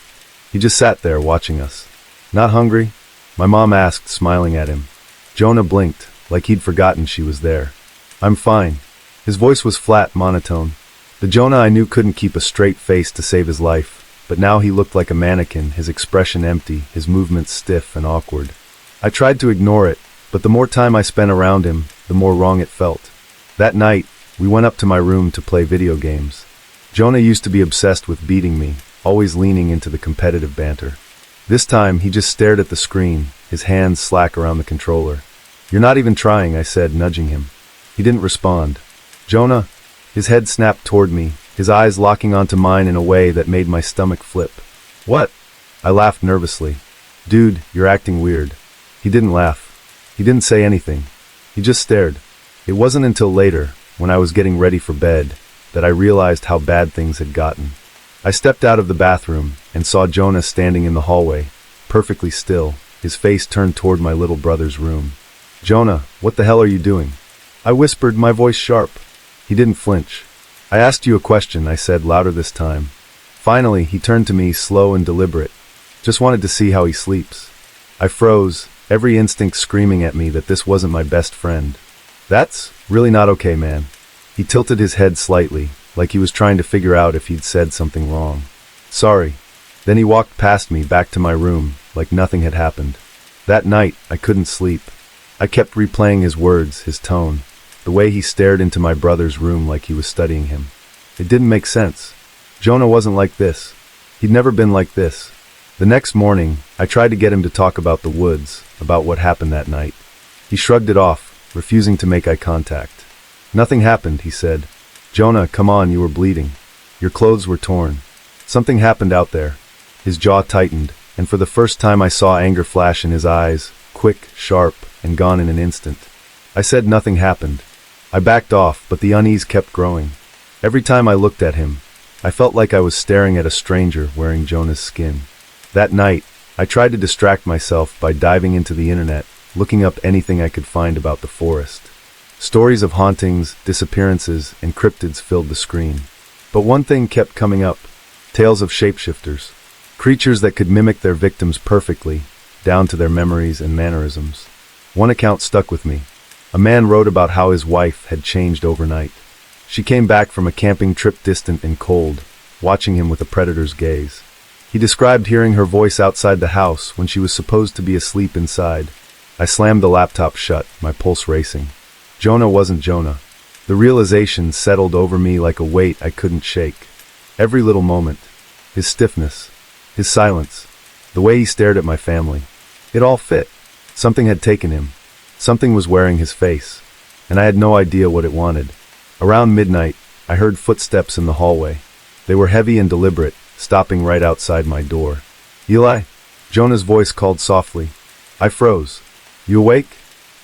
He just sat there watching us. "Not hungry?" My mom asked, smiling at him. Jonah blinked, like he'd forgotten she was there. "I'm fine." His voice was flat, monotone. The Jonah I knew couldn't keep a straight face to save his life, but now he looked like a mannequin, his expression empty, his movements stiff and awkward. I tried to ignore it, but the more time I spent around him, the more wrong it felt. That night, we went up to my room to play video games. Jonah used to be obsessed with beating me, always leaning into the competitive banter. This time, he just stared at the screen, his hands slack around the controller. "You're not even trying," I said, nudging him. He didn't respond. "Jonah?" His head snapped toward me, his eyes locking onto mine in a way that made my stomach flip. "What?" I laughed nervously. "Dude, you're acting weird." He didn't laugh. He didn't say anything. He just stared. It wasn't until later, when I was getting ready for bed, that I realized how bad things had gotten. I stepped out of the bathroom and saw Jonah standing in the hallway, perfectly still, his face turned toward my little brother's room. "Jonah, what the hell are you doing?" I whispered, my voice sharp. He didn't flinch. "I asked you a question," I said, louder this time. Finally, he turned to me, slow and deliberate. "Just wanted to see how he sleeps." I froze, every instinct screaming at me that this wasn't my best friend. "That's really not okay, man." He tilted his head slightly, like he was trying to figure out if he'd said something wrong. "Sorry." Then he walked past me back to my room, like nothing had happened. That night, I couldn't sleep. I kept replaying his words, his tone. the way he stared into my brother's room like he was studying him. It didn't make sense. Jonah wasn't like this. He'd never been like this. The next morning, I tried to get him to talk about the woods, about what happened that night. He shrugged it off, refusing to make eye contact. Nothing happened, he said. Jonah, come on, you were bleeding. Your clothes were torn. Something happened out there. His jaw tightened, and for the first time I saw anger flash in his eyes, quick, sharp, and gone in an instant. I said nothing happened. I backed off, but the unease kept growing. Every time I looked at him, I felt like I was staring at a stranger wearing Jonah's skin. That night, I tried to distract myself by diving into the internet, looking up anything I could find about the forest. Stories of hauntings, disappearances, and cryptids filled the screen. But one thing kept coming up: tales of shapeshifters. Creatures that could mimic their victims perfectly, down to their memories and mannerisms. One account stuck with me. A man wrote about how his wife had changed overnight. She came back from a camping trip distant and cold, watching him with a predator's gaze. He described hearing her voice outside the house when she was supposed to be asleep inside. I slammed the laptop shut, my pulse racing. Jonah wasn't Jonah. The realization settled over me like a weight I couldn't shake. Every little moment. His stiffness. His silence. The way he stared at my family. It all fit. Something had taken him. Something was wearing his face. And I had no idea what it wanted. Around midnight, I heard footsteps in the hallway. They were heavy and deliberate, stopping right outside my door. Eli? Jonah's voice called softly. I froze. You awake?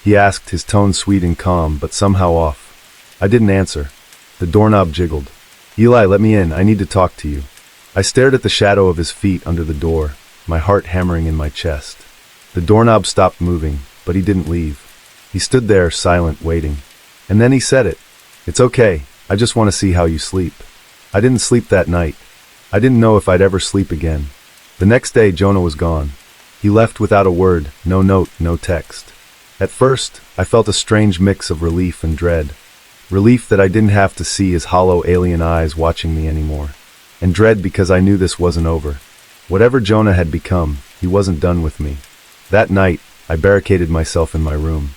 He asked, his tone sweet and calm, but somehow off. I didn't answer. The doorknob jiggled. Eli, let me in. I need to talk to you. I stared at the shadow of his feet under the door, my heart hammering in my chest. The doorknob stopped moving, but he didn't leave. He stood there, silent, waiting. And then he said it. It's okay. I just want to see how you sleep. I didn't sleep that night. I didn't know if I'd ever sleep again. The next day, Jonah was gone. He left without a word, no note, no text. At first, I felt a strange mix of relief and dread. Relief that I didn't have to see his hollow alien eyes watching me anymore. And dread because I knew this wasn't over. Whatever Jonah had become, he wasn't done with me. That night, I barricaded myself in my room.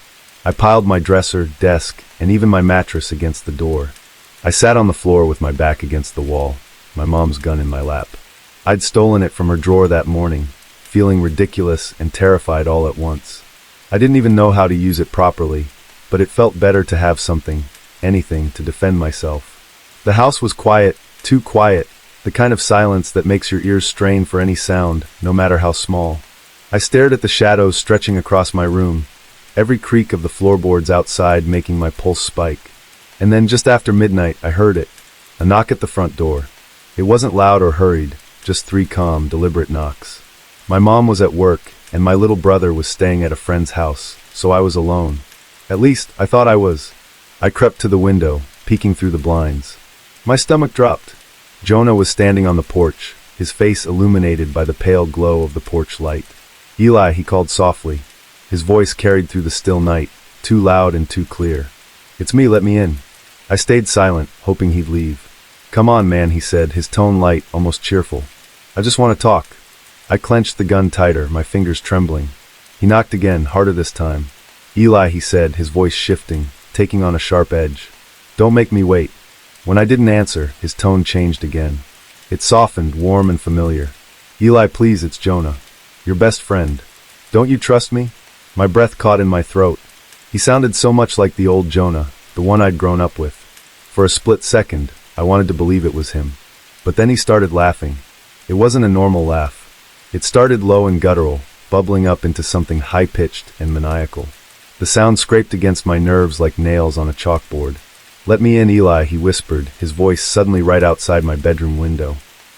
I piled my dresser, desk, and even my mattress against the door. I sat on the floor with my back against the wall, my mom's gun in my lap. I'd stolen it from her drawer that morning, feeling ridiculous and terrified all at once. I didn't even know how to use it properly, but it felt better to have something, anything, to defend myself. The house was quiet, too quiet, the kind of silence that makes your ears strain for any sound, no matter how small. I stared at the shadows stretching across my room, every creak of the floorboards outside making my pulse spike. And then just after midnight, I heard it, a knock at the front door. It wasn't loud or hurried, just 3 calm, deliberate knocks. My mom was at work, and my little brother was staying at a friend's house, so I was alone. At least, I thought I was. I crept to the window, peeking through the blinds. My stomach dropped. Jonah was standing on the porch, his face illuminated by the pale glow of the porch light. Eli, he called softly. His voice carried through the still night, too loud and too clear. It's me, let me in. I stayed silent, hoping he'd leave. Come on, man, he said, his tone light, almost cheerful. I just want to talk. I clenched the gun tighter, my fingers trembling. He knocked again, harder this time. Eli, he said, his voice shifting, taking on a sharp edge. Don't make me wait. When I didn't answer, his tone changed again. It softened, warm and familiar. Eli, please, it's Jonah. Your best friend. Don't you trust me? My breath caught in my throat. He sounded so much like the old Jonah, the one I'd grown up with. For a split second, I wanted to believe it was him. But then he started laughing. It wasn't a normal laugh. It started low and guttural, bubbling up into something high-pitched and maniacal. The sound scraped against my nerves like nails on a chalkboard. Let me in, Eli, he whispered, his voice suddenly right outside my bedroom window.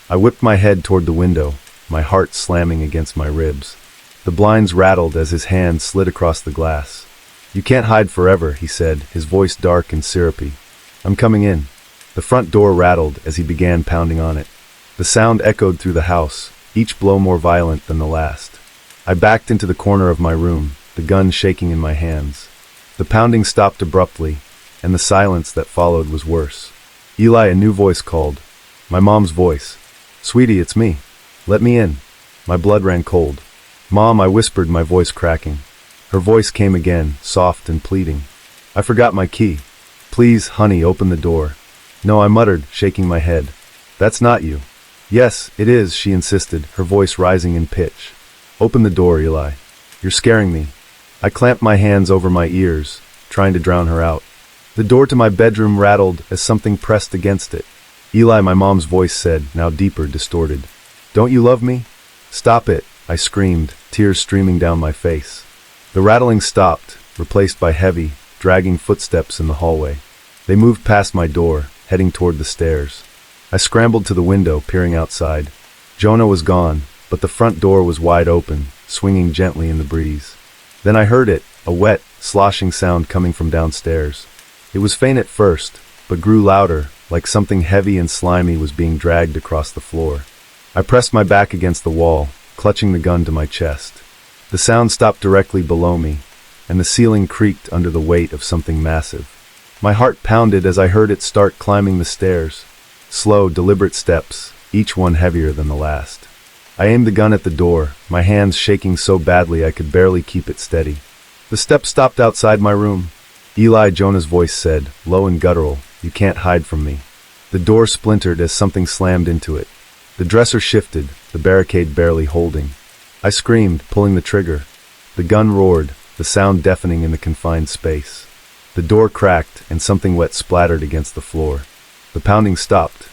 I whipped my head toward the window, my heart slamming against my ribs. The blinds rattled as his hand slid across the glass. You can't hide forever, he said, his voice dark and syrupy. I'm coming in. The front door rattled as he began pounding on it. The sound echoed through the house, each blow more violent than the last. I backed into the corner of my room, the gun shaking in my hands. The pounding stopped abruptly, and the silence that followed was worse. Eli, a new voice called. My mom's voice. Sweetie, it's me. Let me in. My blood ran cold. Mom, I whispered, my voice cracking. Her voice came again, soft and pleading. I forgot my key. Please, honey, open the door. No, I muttered, shaking my head. That's not you. Yes, it is, she insisted, her voice rising in pitch. Open the door, Eli. You're scaring me. I clamped my hands over my ears, trying to drown her out. The door to my bedroom rattled as something pressed against it. Eli, my mom's voice said, now deeper, distorted. Don't you love me? Stop it, I screamed, tears streaming down my face. The rattling stopped, replaced by heavy, dragging footsteps in the hallway. They moved past my door, heading toward the stairs. I scrambled to the window, peering outside. Jonah was gone, but the front door was wide open, swinging gently in the breeze. Then I heard it, a wet, sloshing sound coming from downstairs. It was faint at first, but grew louder, like something heavy and slimy was being dragged across the floor. I pressed my back against the wall, clutching the gun to my chest. The sound stopped directly below me, and the ceiling creaked under the weight of something massive. My heart pounded as I heard it start climbing the stairs. Slow, deliberate steps, each one heavier than the last. I aimed the gun at the door, my hands shaking so badly I could barely keep it steady. The steps stopped outside my room. Eli, Jonah's voice said, low and guttural, you can't hide from me. The door splintered as something slammed into it. The dresser shifted, the barricade barely holding. I screamed, pulling the trigger. The gun roared, the sound deafening in the confined space. The door cracked, and something wet splattered against the floor. The pounding stopped.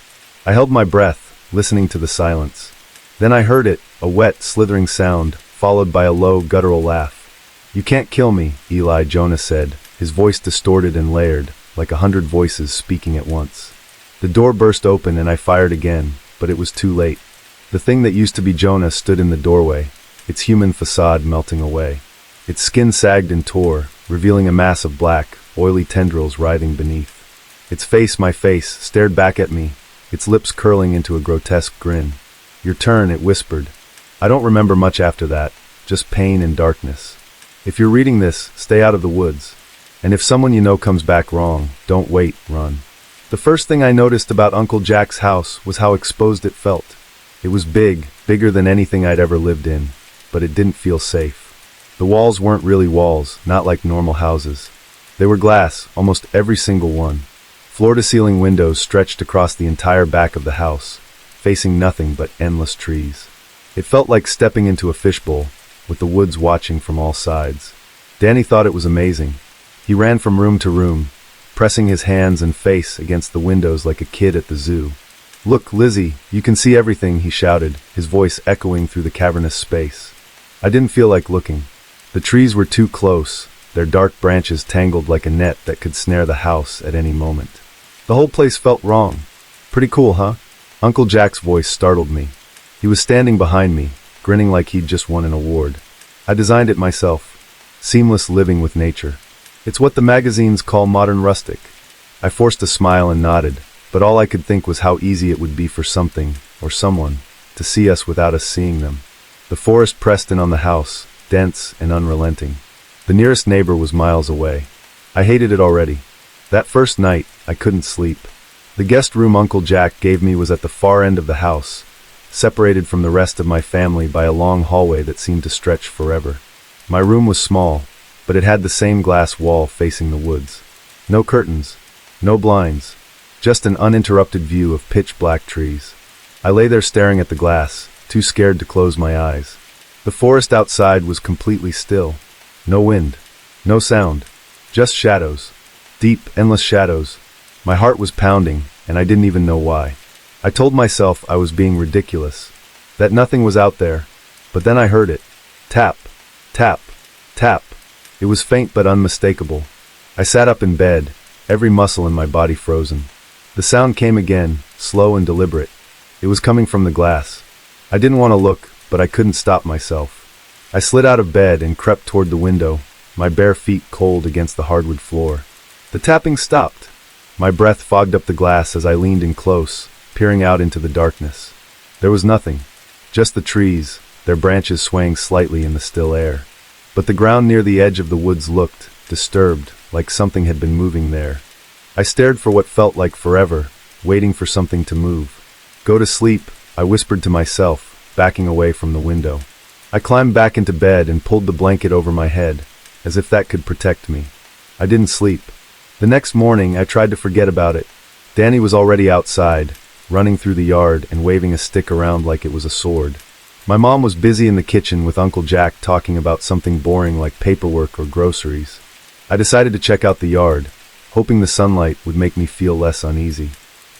I held my breath, listening to the silence. Then I heard it, a wet, slithering sound, followed by a low, guttural laugh. You can't kill me, Eli, Jonah said, his voice distorted and layered, like 100 voices speaking at once. The door burst open and I fired again, but it was too late. The thing that used to be Jonah stood in the doorway, its human facade melting away. Its skin sagged and tore, revealing a mass of black, oily tendrils writhing beneath. Its face, my face, stared back at me, its lips curling into a grotesque grin. Your turn, it whispered. I don't remember much after that, just pain and darkness. If you're reading this, stay out of the woods. And if someone you know comes back wrong, don't wait, run. The first thing I noticed about Uncle Jack's house was how exposed it felt. It was big, bigger than anything I'd ever lived in, but it didn't feel safe. The walls weren't really walls, not like normal houses. They were glass, almost every single one. Floor-to-ceiling windows stretched across the entire back of the house, facing nothing but endless trees. It felt like stepping into a fishbowl, with the woods watching from all sides. Danny thought it was amazing. He ran from room to room, pressing his hands and face against the windows like a kid at the zoo. Look, Lizzie, you can see everything, he shouted, his voice echoing through the cavernous space. I didn't feel like looking. The trees were too close, their dark branches tangled like a net that could snare the house at any moment. The whole place felt wrong. Pretty cool, huh? Uncle Jack's voice startled me. He was standing behind me, grinning like he'd just won an award. I designed it myself. Seamless living with nature. It's what the magazines call modern rustic. I forced a smile and nodded, but all I could think was how easy it would be for something, or someone, to see us without us seeing them. The forest pressed in on the house, dense and unrelenting. The nearest neighbor was miles away. I hated it already. That first night, I couldn't sleep. The guest room Uncle Jack gave me was at the far end of the house, separated from the rest of my family by a long hallway that seemed to stretch forever. My room was small, but it had the same glass wall facing the woods. No curtains, no blinds, just an uninterrupted view of pitch-black trees. I lay there staring at the glass, too scared to close my eyes. The forest outside was completely still. No wind, no sound, just shadows. Deep, endless shadows. My heart was pounding, and I didn't even know why. I told myself I was being ridiculous, that nothing was out there, but then I heard it. Tap, tap, tap. It was faint but unmistakable. I sat up in bed, every muscle in my body frozen. The sound came again, slow and deliberate. It was coming from the glass. I didn't want to look, but I couldn't stop myself. I slid out of bed and crept toward the window, my bare feet cold against the hardwood floor. The tapping stopped. My breath fogged up the glass as I leaned in close, peering out into the darkness. There was nothing, just the trees, their branches swaying slightly in the still air. But the ground near the edge of the woods looked disturbed, like something had been moving there. I stared for what felt like forever, waiting for something to move. Go to sleep, I whispered to myself, backing away from the window. I climbed back into bed and pulled the blanket over my head, as if that could protect me. I didn't sleep. The next morning, I tried to forget about it. Danny was already outside, running through the yard and waving a stick around like it was a sword. My mom was busy in the kitchen with Uncle Jack talking about something boring like paperwork or groceries. I decided to check out the yard, hoping the sunlight would make me feel less uneasy.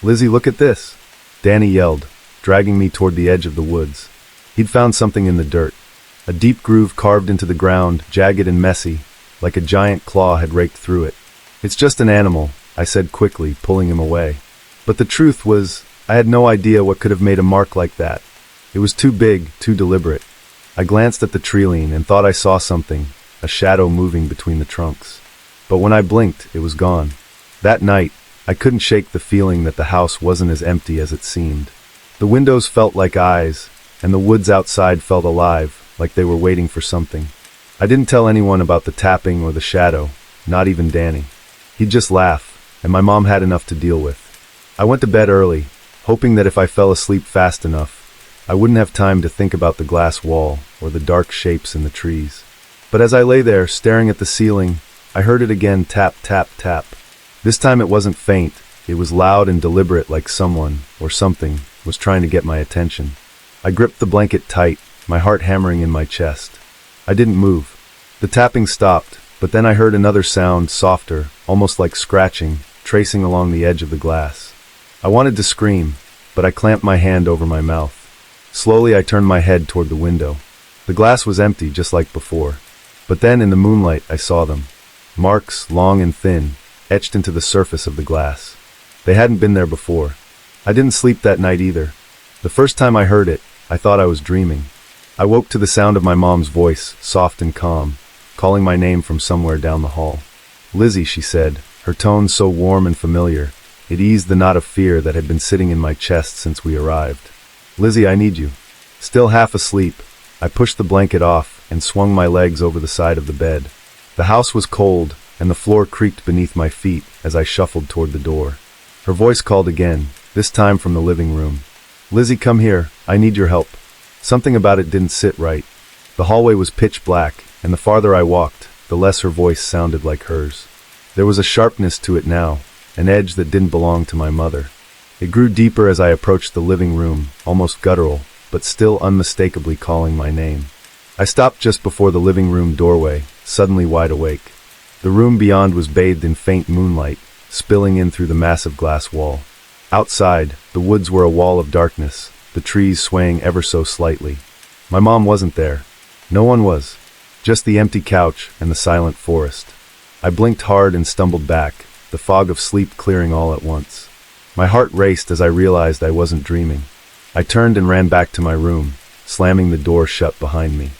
"Lizzie, look at this!" Danny yelled, dragging me toward the edge of the woods. He'd found something in the dirt. A deep groove carved into the ground, jagged and messy, like a giant claw had raked through it. "It's just an animal," I said quickly, pulling him away. But the truth was, I had no idea what could have made a mark like that. It was too big, too deliberate. I glanced at the tree-line and thought I saw something, a shadow moving between the trunks. But when I blinked, it was gone. That night, I couldn't shake the feeling that the house wasn't as empty as it seemed. The windows felt like eyes, and the woods outside felt alive, like they were waiting for something. I didn't tell anyone about the tapping or the shadow, not even Danny. He'd just laugh, and my mom had enough to deal with. I went to bed early, hoping that if I fell asleep fast enough, I wouldn't have time to think about the glass wall or the dark shapes in the trees. But as I lay there, staring at the ceiling, I heard it again, tap, tap, tap. This time it wasn't faint, it was loud and deliberate, like someone, or something, was trying to get my attention. I gripped the blanket tight, my heart hammering in my chest. I didn't move. The tapping stopped, but then I heard another sound, softer, almost like scratching, tracing along the edge of the glass. I wanted to scream, but I clamped my hand over my mouth. Slowly I turned my head toward the window. The glass was empty, just like before. But then, in the moonlight, I saw them. Marks, long and thin, etched into the surface of the glass. They hadn't been there before. I didn't sleep that night either. The first time I heard it, I thought I was dreaming. I woke to the sound of my mom's voice, soft and calm, calling my name from somewhere down the hall. "Lizzie," she said, her tone so warm and familiar, it eased the knot of fear that had been sitting in my chest since we arrived. "Lizzie, I need you." Still half asleep, I pushed the blanket off and swung my legs over the side of the bed. The house was cold, and the floor creaked beneath my feet as I shuffled toward the door. Her voice called again, this time from the living room. "Lizzie, come here, I need your help." Something about it didn't sit right. The hallway was pitch black, and the farther I walked, the less her voice sounded like hers. There was a sharpness to it now, an edge that didn't belong to my mother. It grew deeper as I approached the living room, almost guttural, but still unmistakably calling my name. I stopped just before the living room doorway, suddenly wide awake. The room beyond was bathed in faint moonlight, spilling in through the massive glass wall. Outside, the woods were a wall of darkness, the trees swaying ever so slightly. My mom wasn't there. No one was. Just the empty couch and the silent forest. I blinked hard and stumbled back, the fog of sleep clearing all at once. My heart raced as I realized I wasn't dreaming. I turned and ran back to my room, slamming the door shut behind me.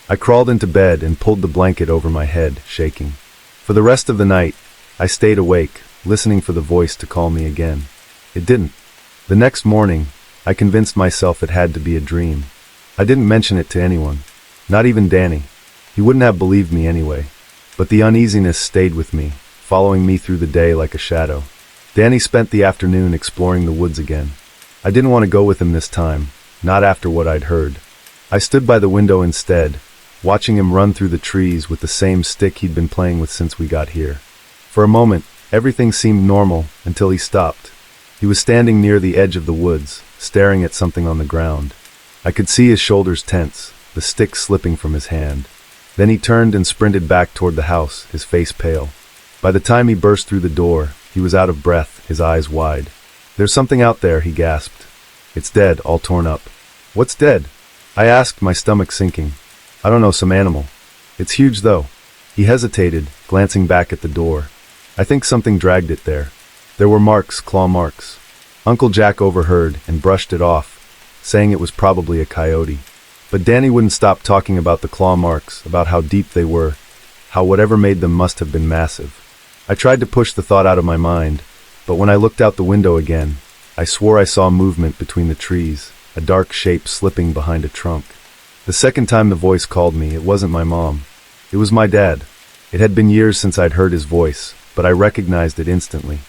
I crawled into bed and pulled the blanket over my head, shaking. For the rest of the night, I stayed awake, listening for the voice to call me again. It didn't. The next morning, I convinced myself it had to be a dream. I didn't mention it to anyone, not even Danny. He wouldn't have believed me anyway. But the uneasiness stayed with me, following me through the day like a shadow. Danny spent the afternoon exploring the woods again. I didn't want to go with him this time, not after what I'd heard. I stood by the window instead, watching him run through the trees with the same stick he'd been playing with since we got here. For a moment, everything seemed normal until he stopped. He was standing near the edge of the woods, staring at something on the ground. I could see his shoulders tense, the stick slipping from his hand. Then he turned and sprinted back toward the house, his face pale. By the time he burst through the door, he was out of breath, his eyes wide. "There's something out there," he gasped. "It's dead, all torn up." "What's dead?" I asked, my stomach sinking. "I don't know, some animal. It's huge, though." He hesitated, glancing back at the door. "I think something dragged it there." There were marks, claw marks. Uncle Jack overheard and brushed it off, saying it was probably a coyote. But Danny wouldn't stop talking about the claw marks, about how deep they were, how whatever made them must have been massive. I tried to push the thought out of my mind, but when I looked out the window again, I swore I saw movement between the trees, a dark shape slipping behind a trunk. The second time the voice called me, it wasn't my mom. It was my dad. It had been years since I'd heard his voice, but I recognized it instantly.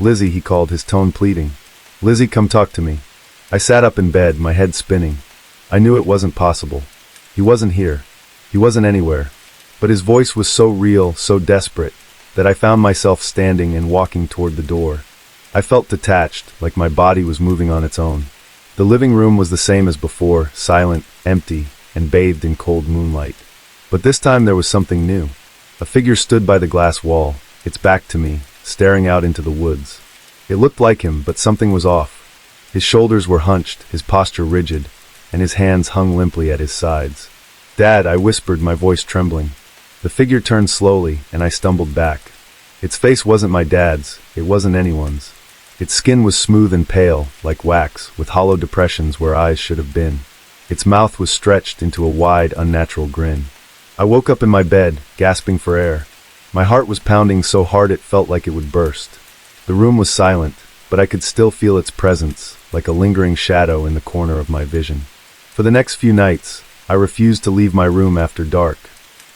"Lizzie," he called, his tone pleading. "Lizzie, come talk to me." I sat up in bed, my head spinning. I knew it wasn't possible. He wasn't here. He wasn't anywhere. But his voice was so real, so desperate, that I found myself standing and walking toward the door. I felt detached, like my body was moving on its own. The living room was the same as before, silent, empty, and bathed in cold moonlight. But this time there was something new. A figure stood by the glass wall, its back to me, staring out into the woods. It looked like him, but something was off. His shoulders were hunched, his posture rigid, and his hands hung limply at his sides. "Dad," I whispered, my voice trembling. The figure turned slowly, and I stumbled back. Its face wasn't my dad's, it wasn't anyone's. Its skin was smooth and pale, like wax, with hollow depressions where eyes should have been. Its mouth was stretched into a wide, unnatural grin. I woke up in my bed, gasping for air. My heart was pounding so hard it felt like it would burst. The room was silent, but I could still feel its presence, like a lingering shadow in the corner of my vision. For the next few nights, I refused to leave my room after dark.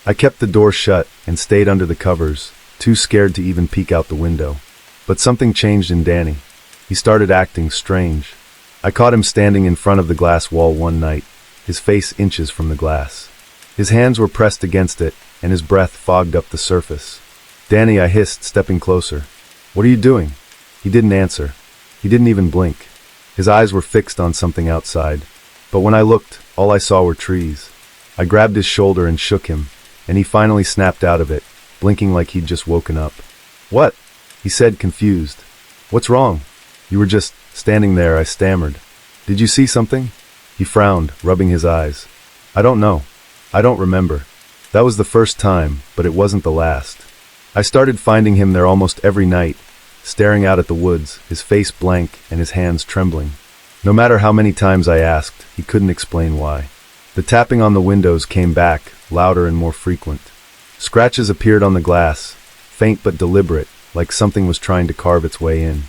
I kept the door shut and stayed under the covers, too scared to even peek out the window. But something changed in Danny. He started acting strange. I caught him standing in front of the glass wall one night, his face inches from the glass. His hands were pressed against it, and his breath fogged up the surface. "Danny," I hissed, stepping closer. "What are you doing?" He didn't answer. He didn't even blink. His eyes were fixed on something outside. But when I looked, all I saw were trees. I grabbed his shoulder and shook him, and he finally snapped out of it, blinking like he'd just woken up. "What?" he said, confused. "What's wrong?" "You were just standing there," I stammered. "Did you see something?" He frowned, rubbing his eyes. "I don't know. I don't remember. That was the first time, but it wasn't the last." I started finding him there almost every night, staring out at the woods, his face blank and his hands trembling. No matter how many times I asked, he couldn't explain why. The tapping on the windows came back, louder and more frequent. Scratches appeared on the glass, faint but deliberate, like something was trying to carve its way in.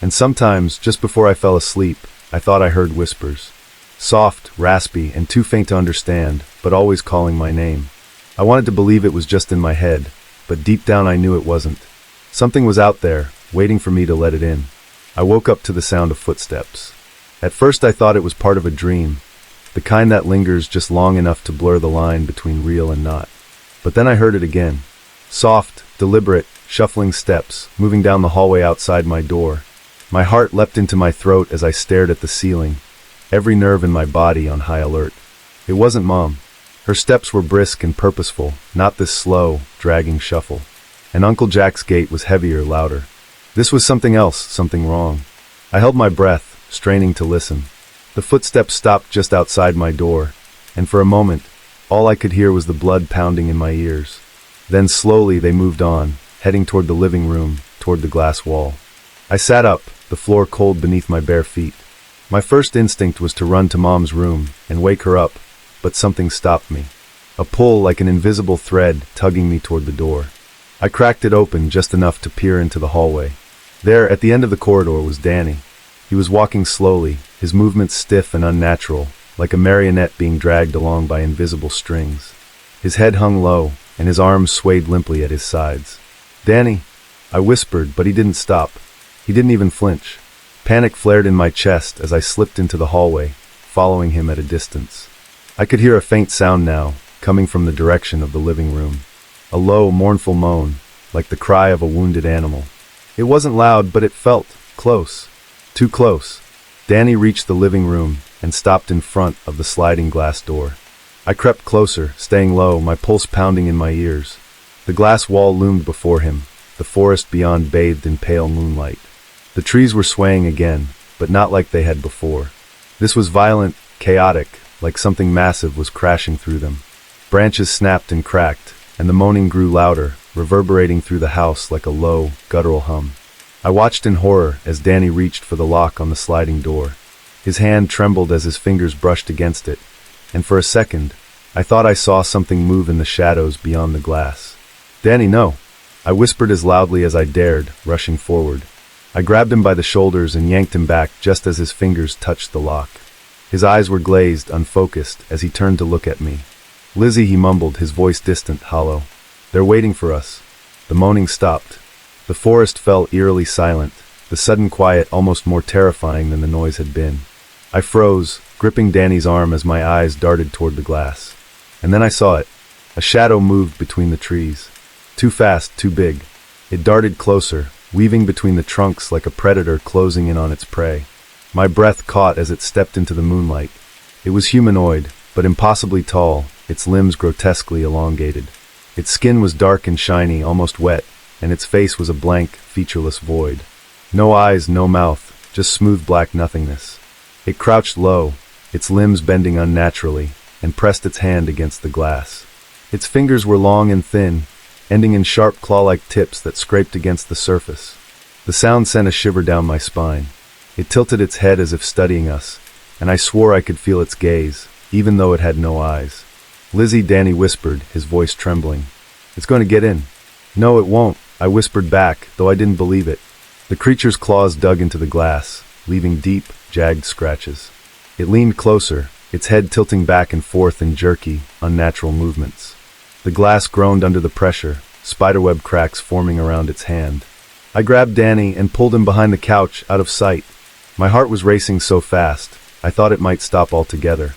And sometimes, just before I fell asleep, I thought I heard whispers. Soft, raspy, and too faint to understand, but always calling my name. I wanted to believe it was just in my head, but deep down I knew it wasn't. Something was out there, waiting for me to let it in. I woke up to the sound of footsteps. At first I thought it was part of a dream, the kind that lingers just long enough to blur the line between real and not. But then I heard it again. Soft, deliberate, shuffling steps, moving down the hallway outside my door. My heart leapt into my throat as I stared at the ceiling, every nerve in my body on high alert. It wasn't Mom. Her steps were brisk and purposeful, not this slow, dragging shuffle. And Uncle Jack's gait was heavier, louder. This was something else, something wrong. I held my breath, straining to listen. The footsteps stopped just outside my door, and for a moment, all I could hear was the blood pounding in my ears. Then slowly they moved on, heading toward the living room, toward the glass wall. I sat up, the floor cold beneath my bare feet. My first instinct was to run to Mom's room and wake her up, but something stopped me. A pull like an invisible thread tugging me toward the door. I cracked it open just enough to peer into the hallway. There, at the end of the corridor, was Danny. He was walking slowly, his movements stiff and unnatural, like a marionette being dragged along by invisible strings. His head hung low, and his arms swayed limply at his sides. "Danny," I whispered, but he didn't stop. He didn't even flinch. Panic flared in my chest as I slipped into the hallway, following him at a distance. I could hear a faint sound now, coming from the direction of the living room. A low, mournful moan, like the cry of a wounded animal. It wasn't loud, but it felt close. Too close. Danny reached the living room and stopped in front of the sliding glass door. I crept closer, staying low, my pulse pounding in my ears. The glass wall loomed before him, the forest beyond bathed in pale moonlight. The trees were swaying again, but not like they had before. This was violent, chaotic, like something massive was crashing through them. Branches snapped and cracked, and the moaning grew louder, reverberating through the house like a low, guttural hum. I watched in horror as Danny reached for the lock on the sliding door. His hand trembled as his fingers brushed against it, and for a second, I thought I saw something move in the shadows beyond the glass. "Danny, no!" I whispered as loudly as I dared, rushing forward. I grabbed him by the shoulders and yanked him back just as his fingers touched the lock. His eyes were glazed, unfocused, as he turned to look at me. "Lizzie," he mumbled, his voice distant, hollow. "They're waiting for us." The moaning stopped. The forest fell eerily silent, the sudden quiet almost more terrifying than the noise had been. I froze, gripping Danny's arm as my eyes darted toward the glass. And then I saw it. A shadow moved between the trees. Too fast, too big. It darted closer, weaving between the trunks like a predator closing in on its prey. My breath caught as it stepped into the moonlight. It was humanoid, but impossibly tall, its limbs grotesquely elongated. Its skin was dark and shiny, almost wet, and its face was a blank, featureless void. No eyes, no mouth, just smooth black nothingness. It crouched low, its limbs bending unnaturally, and pressed its hand against the glass. Its fingers were long and thin, ending in sharp claw-like tips that scraped against the surface. The sound sent a shiver down my spine. It tilted its head as if studying us, and I swore I could feel its gaze, even though it had no eyes. "Lizzie," Danny whispered, his voice trembling. "It's going to get in." "No, it won't," I whispered back, though I didn't believe it. The creature's claws dug into the glass, leaving deep, jagged scratches. It leaned closer, its head tilting back and forth in jerky, unnatural movements. The glass groaned under the pressure, spiderweb cracks forming around its hand. I grabbed Danny and pulled him behind the couch, out of sight. My heart was racing so fast, I thought it might stop altogether.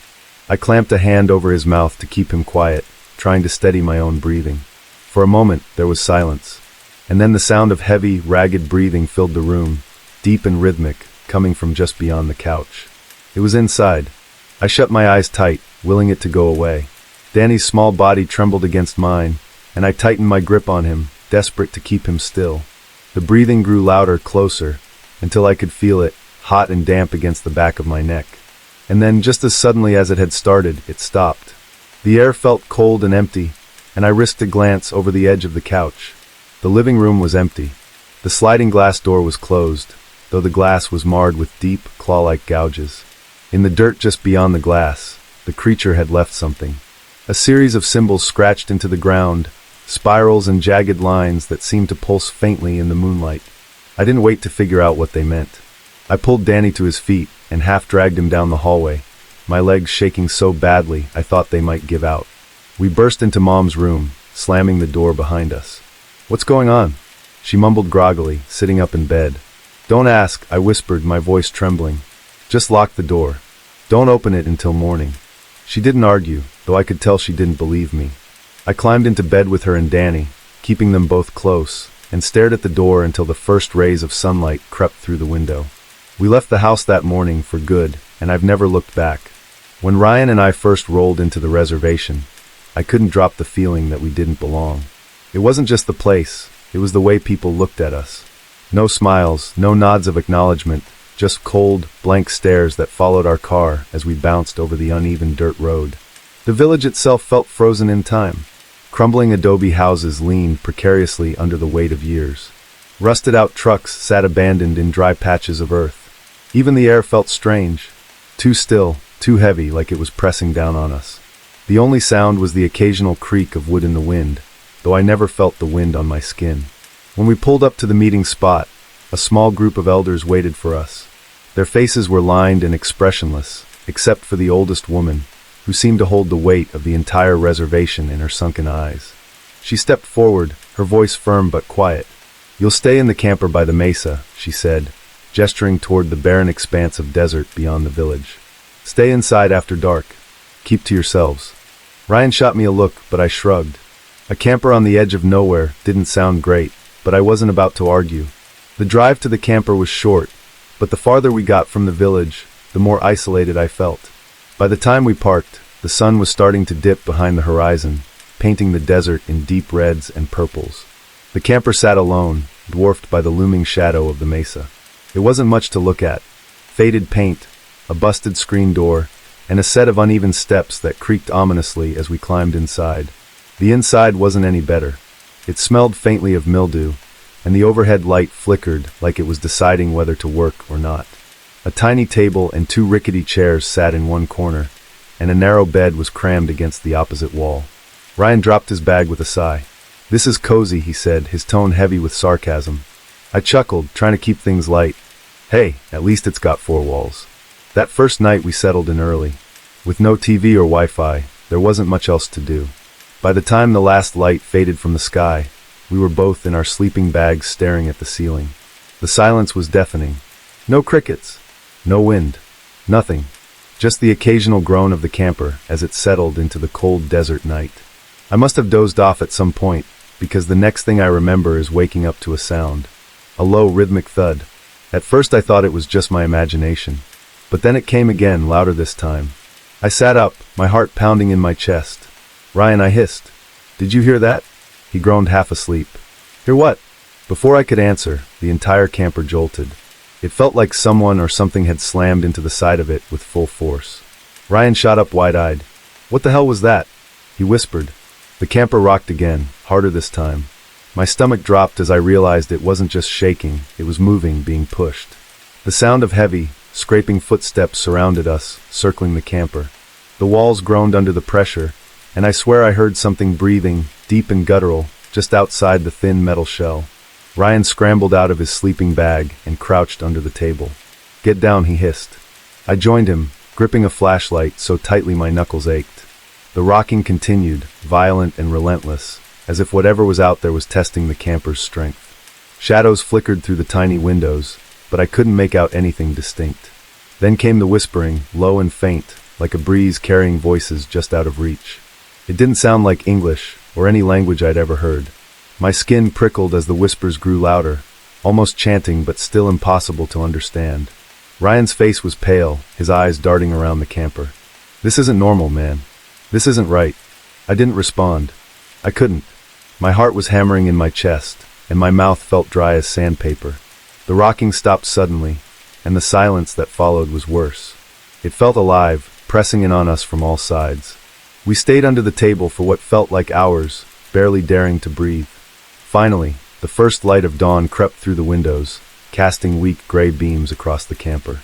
I clamped a hand over his mouth to keep him quiet, trying to steady my own breathing. For a moment, there was silence. And then the sound of heavy, ragged breathing filled the room, deep and rhythmic, coming from just beyond the couch. It was inside. I shut my eyes tight, willing it to go away. Danny's small body trembled against mine, and I tightened my grip on him, desperate to keep him still. The breathing grew louder, closer, until I could feel it, hot and damp against the back of my neck. And then, just as suddenly as it had started, it stopped. The air felt cold and empty, and I risked a glance over the edge of the couch. The living room was empty. The sliding glass door was closed, though the glass was marred with deep, claw-like gouges. In the dirt just beyond the glass, the creature had left something. A series of symbols scratched into the ground, spirals and jagged lines that seemed to pulse faintly in the moonlight. I didn't wait to figure out what they meant. I pulled Danny to his feet and half-dragged him down the hallway, my legs shaking so badly I thought they might give out. We burst into Mom's room, slamming the door behind us. "What's going on?" She mumbled groggily, sitting up in bed. "Don't ask," I whispered, my voice trembling. "Just lock the door. Don't open it until morning." She didn't argue, though I could tell she didn't believe me. I climbed into bed with her and Danny, keeping them both close, and stared at the door until the first rays of sunlight crept through the window. We left the house that morning for good, and I've never looked back. When Ryan and I first rolled into the reservation, I couldn't drop the feeling that we didn't belong. It wasn't just the place, it was the way people looked at us. No smiles, no nods of acknowledgement, just cold, blank stares that followed our car as we bounced over the uneven dirt road. The village itself felt frozen in time. Crumbling adobe houses leaned precariously under the weight of years. Rusted-out trucks sat abandoned in dry patches of earth. Even the air felt strange, too still, too heavy, like it was pressing down on us. The only sound was the occasional creak of wood in the wind, though I never felt the wind on my skin. When we pulled up to the meeting spot, a small group of elders waited for us. Their faces were lined and expressionless, except for the oldest woman, who seemed to hold the weight of the entire reservation in her sunken eyes. She stepped forward, her voice firm but quiet. "You'll stay in the camper by the mesa," she said, gesturing toward the barren expanse of desert beyond the village. "Stay inside after dark. Keep to yourselves." Ryan shot me a look, but I shrugged. A camper on the edge of nowhere didn't sound great, but I wasn't about to argue. The drive to the camper was short, but the farther we got from the village, the more isolated I felt. By the time we parked, the sun was starting to dip behind the horizon, painting the desert in deep reds and purples. The camper sat alone, dwarfed by the looming shadow of the mesa. It wasn't much to look at. Faded paint, a busted screen door, and a set of uneven steps that creaked ominously as we climbed inside. The inside wasn't any better. It smelled faintly of mildew, and the overhead light flickered like it was deciding whether to work or not. A tiny table and two rickety chairs sat in one corner, and a narrow bed was crammed against the opposite wall. Ryan dropped his bag with a sigh. "This is cozy," he said, his tone heavy with sarcasm. I chuckled, trying to keep things light. "Hey, at least it's got four walls." That first night we settled in early. With no TV or Wi-Fi, there wasn't much else to do. By the time the last light faded from the sky, we were both in our sleeping bags staring at the ceiling. The silence was deafening. No crickets. No wind. Nothing. Just the occasional groan of the camper as it settled into the cold desert night. I must have dozed off at some point, because the next thing I remember is waking up to a sound. A low, rhythmic thud. At first I thought it was just my imagination. But then it came again, louder this time. I sat up, my heart pounding in my chest. "Ryan," I hissed. "Did you hear that?" He groaned, half asleep. "Hear what?" Before I could answer, the entire camper jolted. It felt like someone or something had slammed into the side of it with full force. Ryan shot up wide-eyed. "What the hell was that?" he whispered. The camper rocked again, harder this time. My stomach dropped as I realized it wasn't just shaking, it was moving, being pushed. The sound of heavy, scraping footsteps surrounded us, circling the camper. The walls groaned under the pressure, and I swear I heard something breathing, deep and guttural, just outside the thin metal shell. Ryan scrambled out of his sleeping bag and crouched under the table. "Get down," he hissed. I joined him, gripping a flashlight so tightly my knuckles ached. The rocking continued, violent and relentless, as if whatever was out there was testing the camper's strength. Shadows flickered through the tiny windows, but I couldn't make out anything distinct. Then came the whispering, low and faint, like a breeze carrying voices just out of reach. It didn't sound like English, or any language I'd ever heard. My skin prickled as the whispers grew louder, almost chanting but still impossible to understand. Ryan's face was pale, his eyes darting around the camper. "This isn't normal, man. This isn't right." I didn't respond. I couldn't. My heart was hammering in my chest, and my mouth felt dry as sandpaper. The rocking stopped suddenly, and the silence that followed was worse. It felt alive, pressing in on us from all sides. We stayed under the table for what felt like hours, barely daring to breathe. Finally, the first light of dawn crept through the windows, casting weak gray beams across the camper.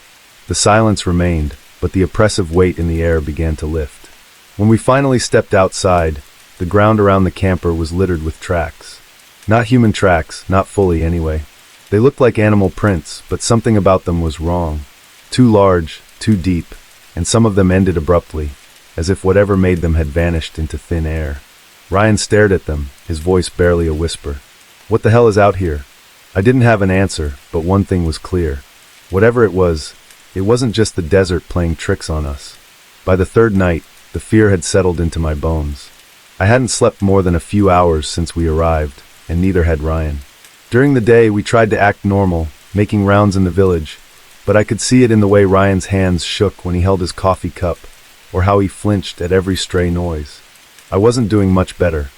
The silence remained, but the oppressive weight in the air began to lift. When we finally stepped outside, the ground around the camper was littered with tracks. Not human tracks, not fully anyway. They looked like animal prints, but something about them was wrong. Too large, too deep, and some of them ended abruptly, as if whatever made them had vanished into thin air. Ryan stared at them, his voice barely a whisper. "What the hell is out here?" I didn't have an answer, but one thing was clear. Whatever it wasn't just the desert playing tricks on us. By the third night, the fear had settled into my bones. I hadn't slept more than a few hours since we arrived, and neither had Ryan. During the day, we tried to act normal, making rounds in the village, but I could see it in the way Ryan's hands shook when he held his coffee cup, or how he flinched at every stray noise. I wasn't doing much better.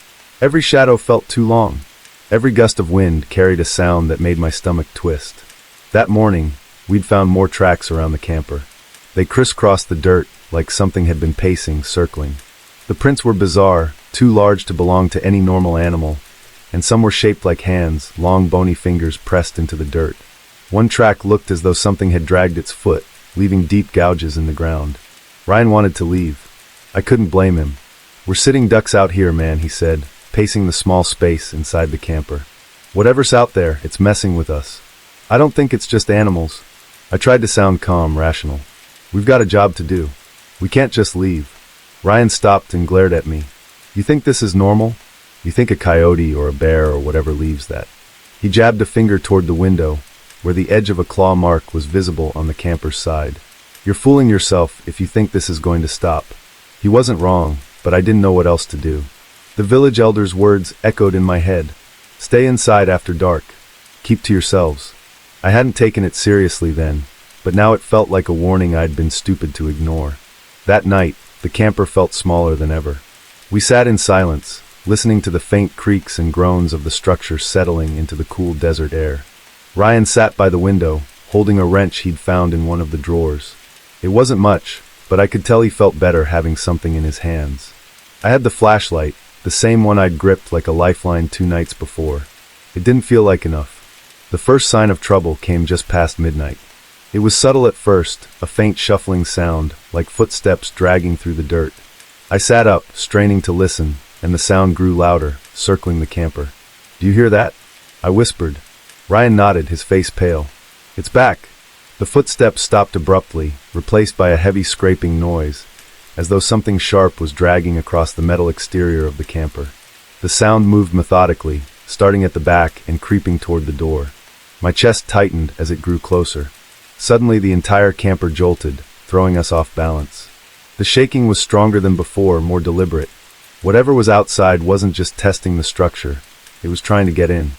Every shadow felt too long. Every gust of wind carried a sound that made my stomach twist. That morning, we'd found more tracks around the camper. They crisscrossed the dirt like something had been pacing, circling. The prints were bizarre, too large to belong to any normal animal, and some were shaped like hands, long bony fingers pressed into the dirt. One track looked as though something had dragged its foot, leaving deep gouges in the ground. Ryan wanted to leave. I couldn't blame him. "We're sitting ducks out here, man," he said, pacing the small space inside the camper. "Whatever's out there, it's messing with us. I don't think it's just animals." I tried to sound calm, rational. "We've got a job to do. We can't just leave." Ryan stopped and glared at me. "You think this is normal? You think a coyote or a bear or whatever leaves that?" He jabbed a finger toward the window, where the edge of a claw mark was visible on the camper's side. "You're fooling yourself if you think this is going to stop." He wasn't wrong, but I didn't know what else to do. The village elder's words echoed in my head. "Stay inside after dark. Keep to yourselves." I hadn't taken it seriously then, but now it felt like a warning I'd been stupid to ignore. That night, the camper felt smaller than ever. We sat in silence, listening to the faint creaks and groans of the structure settling into the cool desert air. Ryan sat by the window, holding a wrench he'd found in one of the drawers. It wasn't much, but I could tell he felt better having something in his hands. I had the flashlight, the same one I'd gripped like a lifeline 2 nights before. It didn't feel like enough. The first sign of trouble came just past midnight. It was subtle at first, a faint shuffling sound, like footsteps dragging through the dirt. I sat up, straining to listen, and the sound grew louder, circling the camper. "Do you hear that?" I whispered. Ryan nodded, his face pale. "It's back." The footsteps stopped abruptly, replaced by a heavy scraping noise, as though something sharp was dragging across the metal exterior of the camper. The sound moved methodically, starting at the back and creeping toward the door. My chest tightened as it grew closer. Suddenly the entire camper jolted, throwing us off balance. The shaking was stronger than before, more deliberate. Whatever was outside wasn't just testing the structure. It was trying to get in.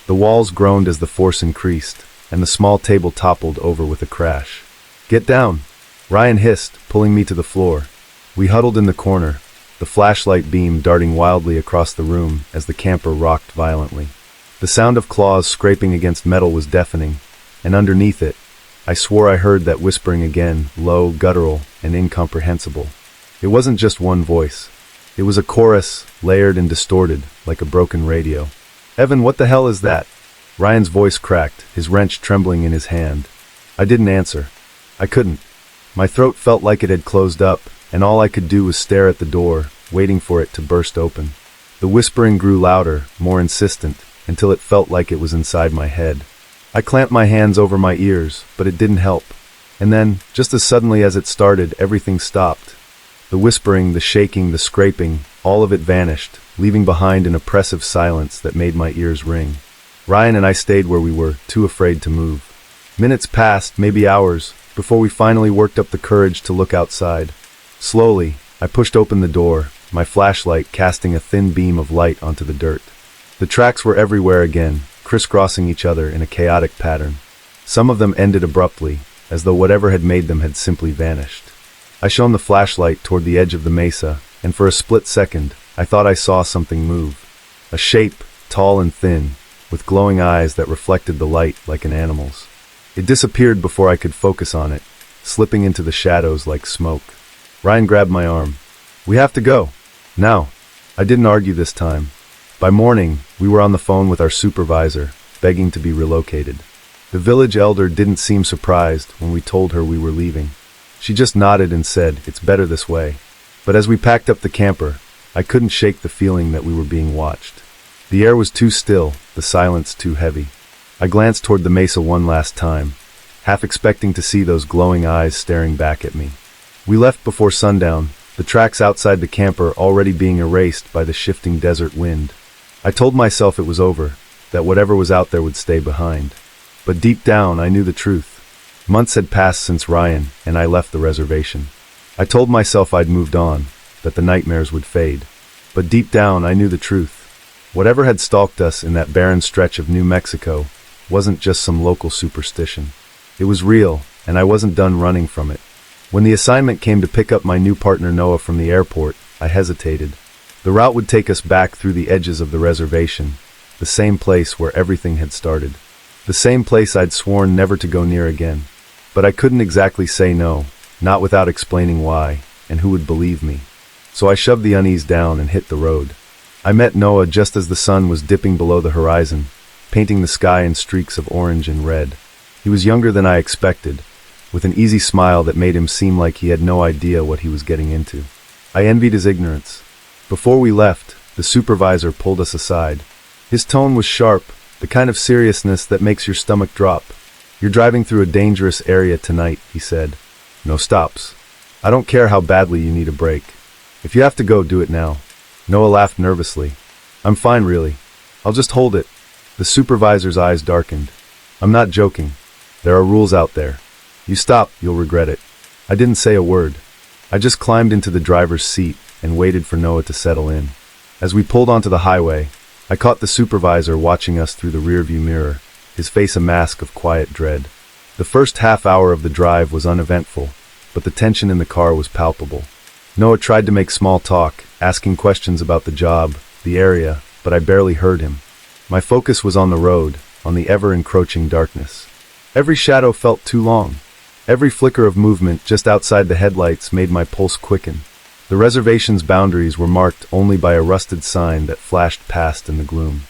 The walls groaned as the force increased, and the small table toppled over with a crash. "Get down!" Ryan hissed, pulling me to the floor. We huddled in the corner, the flashlight beam darting wildly across the room as the camper rocked violently. The sound of claws scraping against metal was deafening, and underneath it, I swore I heard that whispering again, low, guttural, and incomprehensible. It wasn't just one voice. It was a chorus, layered and distorted, like a broken radio. "Evan, what the hell is that?" Ryan's voice cracked, his wrench trembling in his hand. I didn't answer. I couldn't. My throat felt like it had closed up, and all I could do was stare at the door, waiting for it to burst open. The whispering grew louder, more insistent, until it felt like it was inside my head. I clamped my hands over my ears, but it didn't help. And then, just as suddenly as it started, everything stopped. The whispering, the shaking, the scraping, all of it vanished, leaving behind an oppressive silence that made my ears ring. Ryan and I stayed where we were, too afraid to move. Minutes passed, maybe hours, before we finally worked up the courage to look outside. Slowly, I pushed open the door, my flashlight casting a thin beam of light onto the dirt. The tracks were everywhere again, crisscrossing each other in a chaotic pattern. Some of them ended abruptly, as though whatever had made them had simply vanished. I shone the flashlight toward the edge of the mesa, and for a split second, I thought I saw something move. A shape, tall and thin, with glowing eyes that reflected the light like an animal's. It disappeared before I could focus on it, slipping into the shadows like smoke. Ryan grabbed my arm. "We have to go. Now." I didn't argue this time. By morning, we were on the phone with our supervisor, begging to be relocated. The village elder didn't seem surprised when we told her we were leaving. She just nodded and said, "It's better this way." But as we packed up the camper, I couldn't shake the feeling that we were being watched. The air was too still, the silence too heavy. I glanced toward the mesa one last time, half expecting to see those glowing eyes staring back at me. We left before sundown, the tracks outside the camper already being erased by the shifting desert wind. I told myself it was over, that whatever was out there would stay behind. But deep down, I knew the truth. Months had passed since Ryan and I left the reservation. I told myself I'd moved on, that the nightmares would fade. But deep down, I knew the truth. Whatever had stalked us in that barren stretch of New Mexico wasn't just some local superstition. It was real, and I wasn't done running from it. When the assignment came to pick up my new partner Noah from the airport, I hesitated. The route would take us back through the edges of the reservation, the same place where everything had started. The same place I'd sworn never to go near again. But I couldn't exactly say no, not without explaining why, and who would believe me. So I shoved the unease down and hit the road. I met Noah just as the sun was dipping below the horizon, painting the sky in streaks of orange and red. He was younger than I expected, with an easy smile that made him seem like he had no idea what he was getting into. I envied his ignorance. Before we left, the supervisor pulled us aside. His tone was sharp, the kind of seriousness that makes your stomach drop. "You're driving through a dangerous area tonight," he said. "No stops. I don't care how badly you need a break. If you have to go, do it now." Noah laughed nervously. "I'm fine, really. I'll just hold it." The supervisor's eyes darkened. "I'm not joking. There are rules out there. You stop, you'll regret it." I didn't say a word. I just climbed into the driver's seat and waited for Noah to settle in. As we pulled onto the highway, I caught the supervisor watching us through the rearview mirror, his face a mask of quiet dread. The first half hour of the drive was uneventful, but the tension in the car was palpable. Noah tried to make small talk, asking questions about the job, the area, but I barely heard him. My focus was on the road, on the ever-encroaching darkness. Every shadow felt too long. Every flicker of movement just outside the headlights made my pulse quicken. The reservation's boundaries were marked only by a rusted sign that flashed past in the gloom.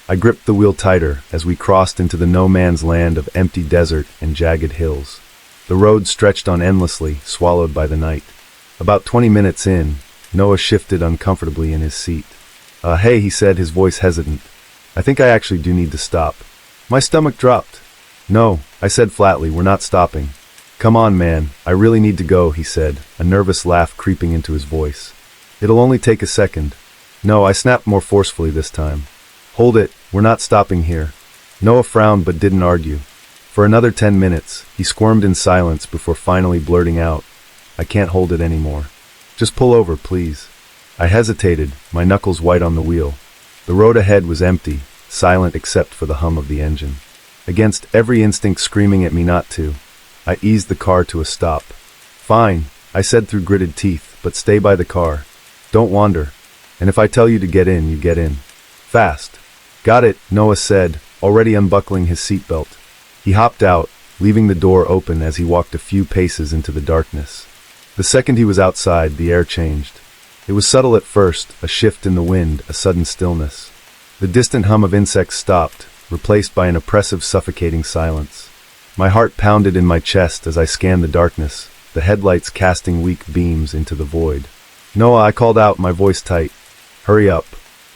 I gripped the wheel tighter as we crossed into the no-man's land of empty desert and jagged hills. The road stretched on endlessly, swallowed by the night. About 20 minutes in, Noah shifted uncomfortably in his seat. Hey, he said, his voice hesitant. "I think I actually do need to stop." My stomach dropped. "No," I said flatly, "we're not stopping." "Come on, man, I really need to go," he said, a nervous laugh creeping into his voice. "It'll only take a second." "No," I snapped more forcefully this time. "Hold it, we're not stopping here." Noah frowned but didn't argue. For another 10 minutes, he squirmed in silence before finally blurting out, "I can't hold it anymore. Just pull over, please." I hesitated, my knuckles white on the wheel. The road ahead was empty, silent except for the hum of the engine. Against every instinct screaming at me not to, I eased the car to a stop. "Fine," I said through gritted teeth, "but stay by the car. Don't wander. And if I tell you to get in, you get in. Fast." "Got it," Noah said, already unbuckling his seatbelt. He hopped out, leaving the door open as he walked a few paces into the darkness. The second he was outside, the air changed. It was subtle at first, a shift in the wind, a sudden stillness. The distant hum of insects stopped, replaced by an oppressive, suffocating silence. My heart pounded in my chest as I scanned the darkness, the headlights casting weak beams into the void. "Noah," I called out, my voice tight. "Hurry up."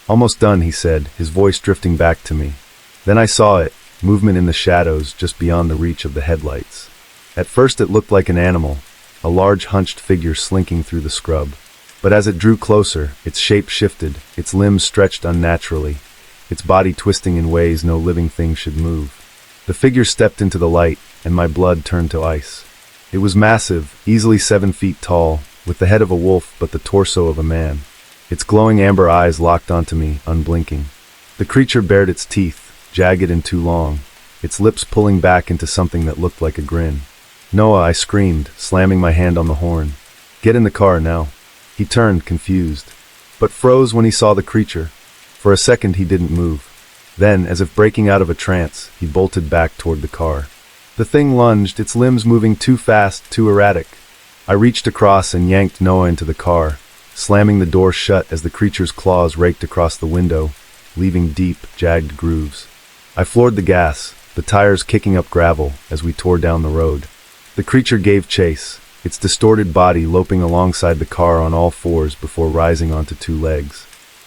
"Almost done," he said, his voice drifting back to me. Then I saw it, movement in the shadows just beyond the reach of the headlights. At first it looked like an animal, a large hunched figure slinking through the scrub. But as it drew closer, its shape shifted, its limbs stretched unnaturally, its body twisting in ways no living thing should move. The figure stepped into the light, and my blood turned to ice. It was massive, easily 7 feet tall, with the head of a wolf but the torso of a man. Its glowing amber eyes locked onto me, unblinking. The creature bared its teeth, jagged and too long, its lips pulling back into something that looked like a grin. "Noah," I screamed, slamming my hand on the horn. "Get in the car now." He turned, confused, but froze when he saw the creature. For a second he didn't move. Then, as if breaking out of a trance, he bolted back toward the car. The thing lunged, its limbs moving too fast, too erratic. I reached across and yanked Noah into the car, slamming the door shut as the creature's claws raked across the window, leaving deep, jagged grooves. I floored the gas, the tires kicking up gravel as we tore down the road. The creature gave chase, its distorted body loping alongside the car on all fours before rising onto 2 legs.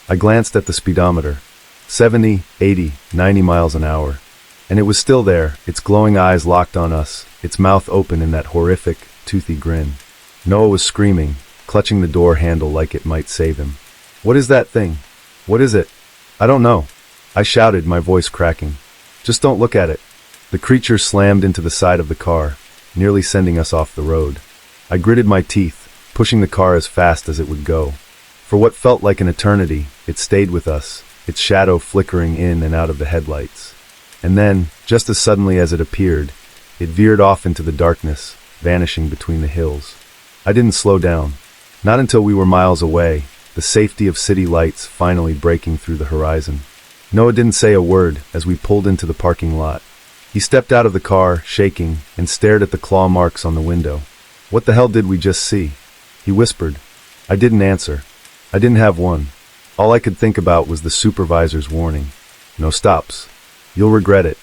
I glanced at the speedometer. 70, 80, 90 miles an hour. And it was still there, its glowing eyes locked on us, its mouth open in that horrific, toothy grin. Noah was screaming, clutching the door handle like it might save him. "What is that thing? What is it?" "I don't know," I shouted, my voice cracking. "Just don't look at it." The creature slammed into the side of the car, nearly sending us off the road. I gritted my teeth, pushing the car as fast as it would go. For what felt like an eternity, it stayed with us, its shadow flickering in and out of the headlights. And then, just as suddenly as it appeared, it veered off into the darkness, vanishing between the hills. I didn't slow down. Not until we were miles away, the safety of city lights finally breaking through the horizon. Noah didn't say a word as we pulled into the parking lot. He stepped out of the car, shaking, and stared at the claw marks on the window. "What the hell did we just see?" he whispered. I didn't answer. I didn't have one. All I could think about was the supervisor's warning. "No stops. You'll regret it."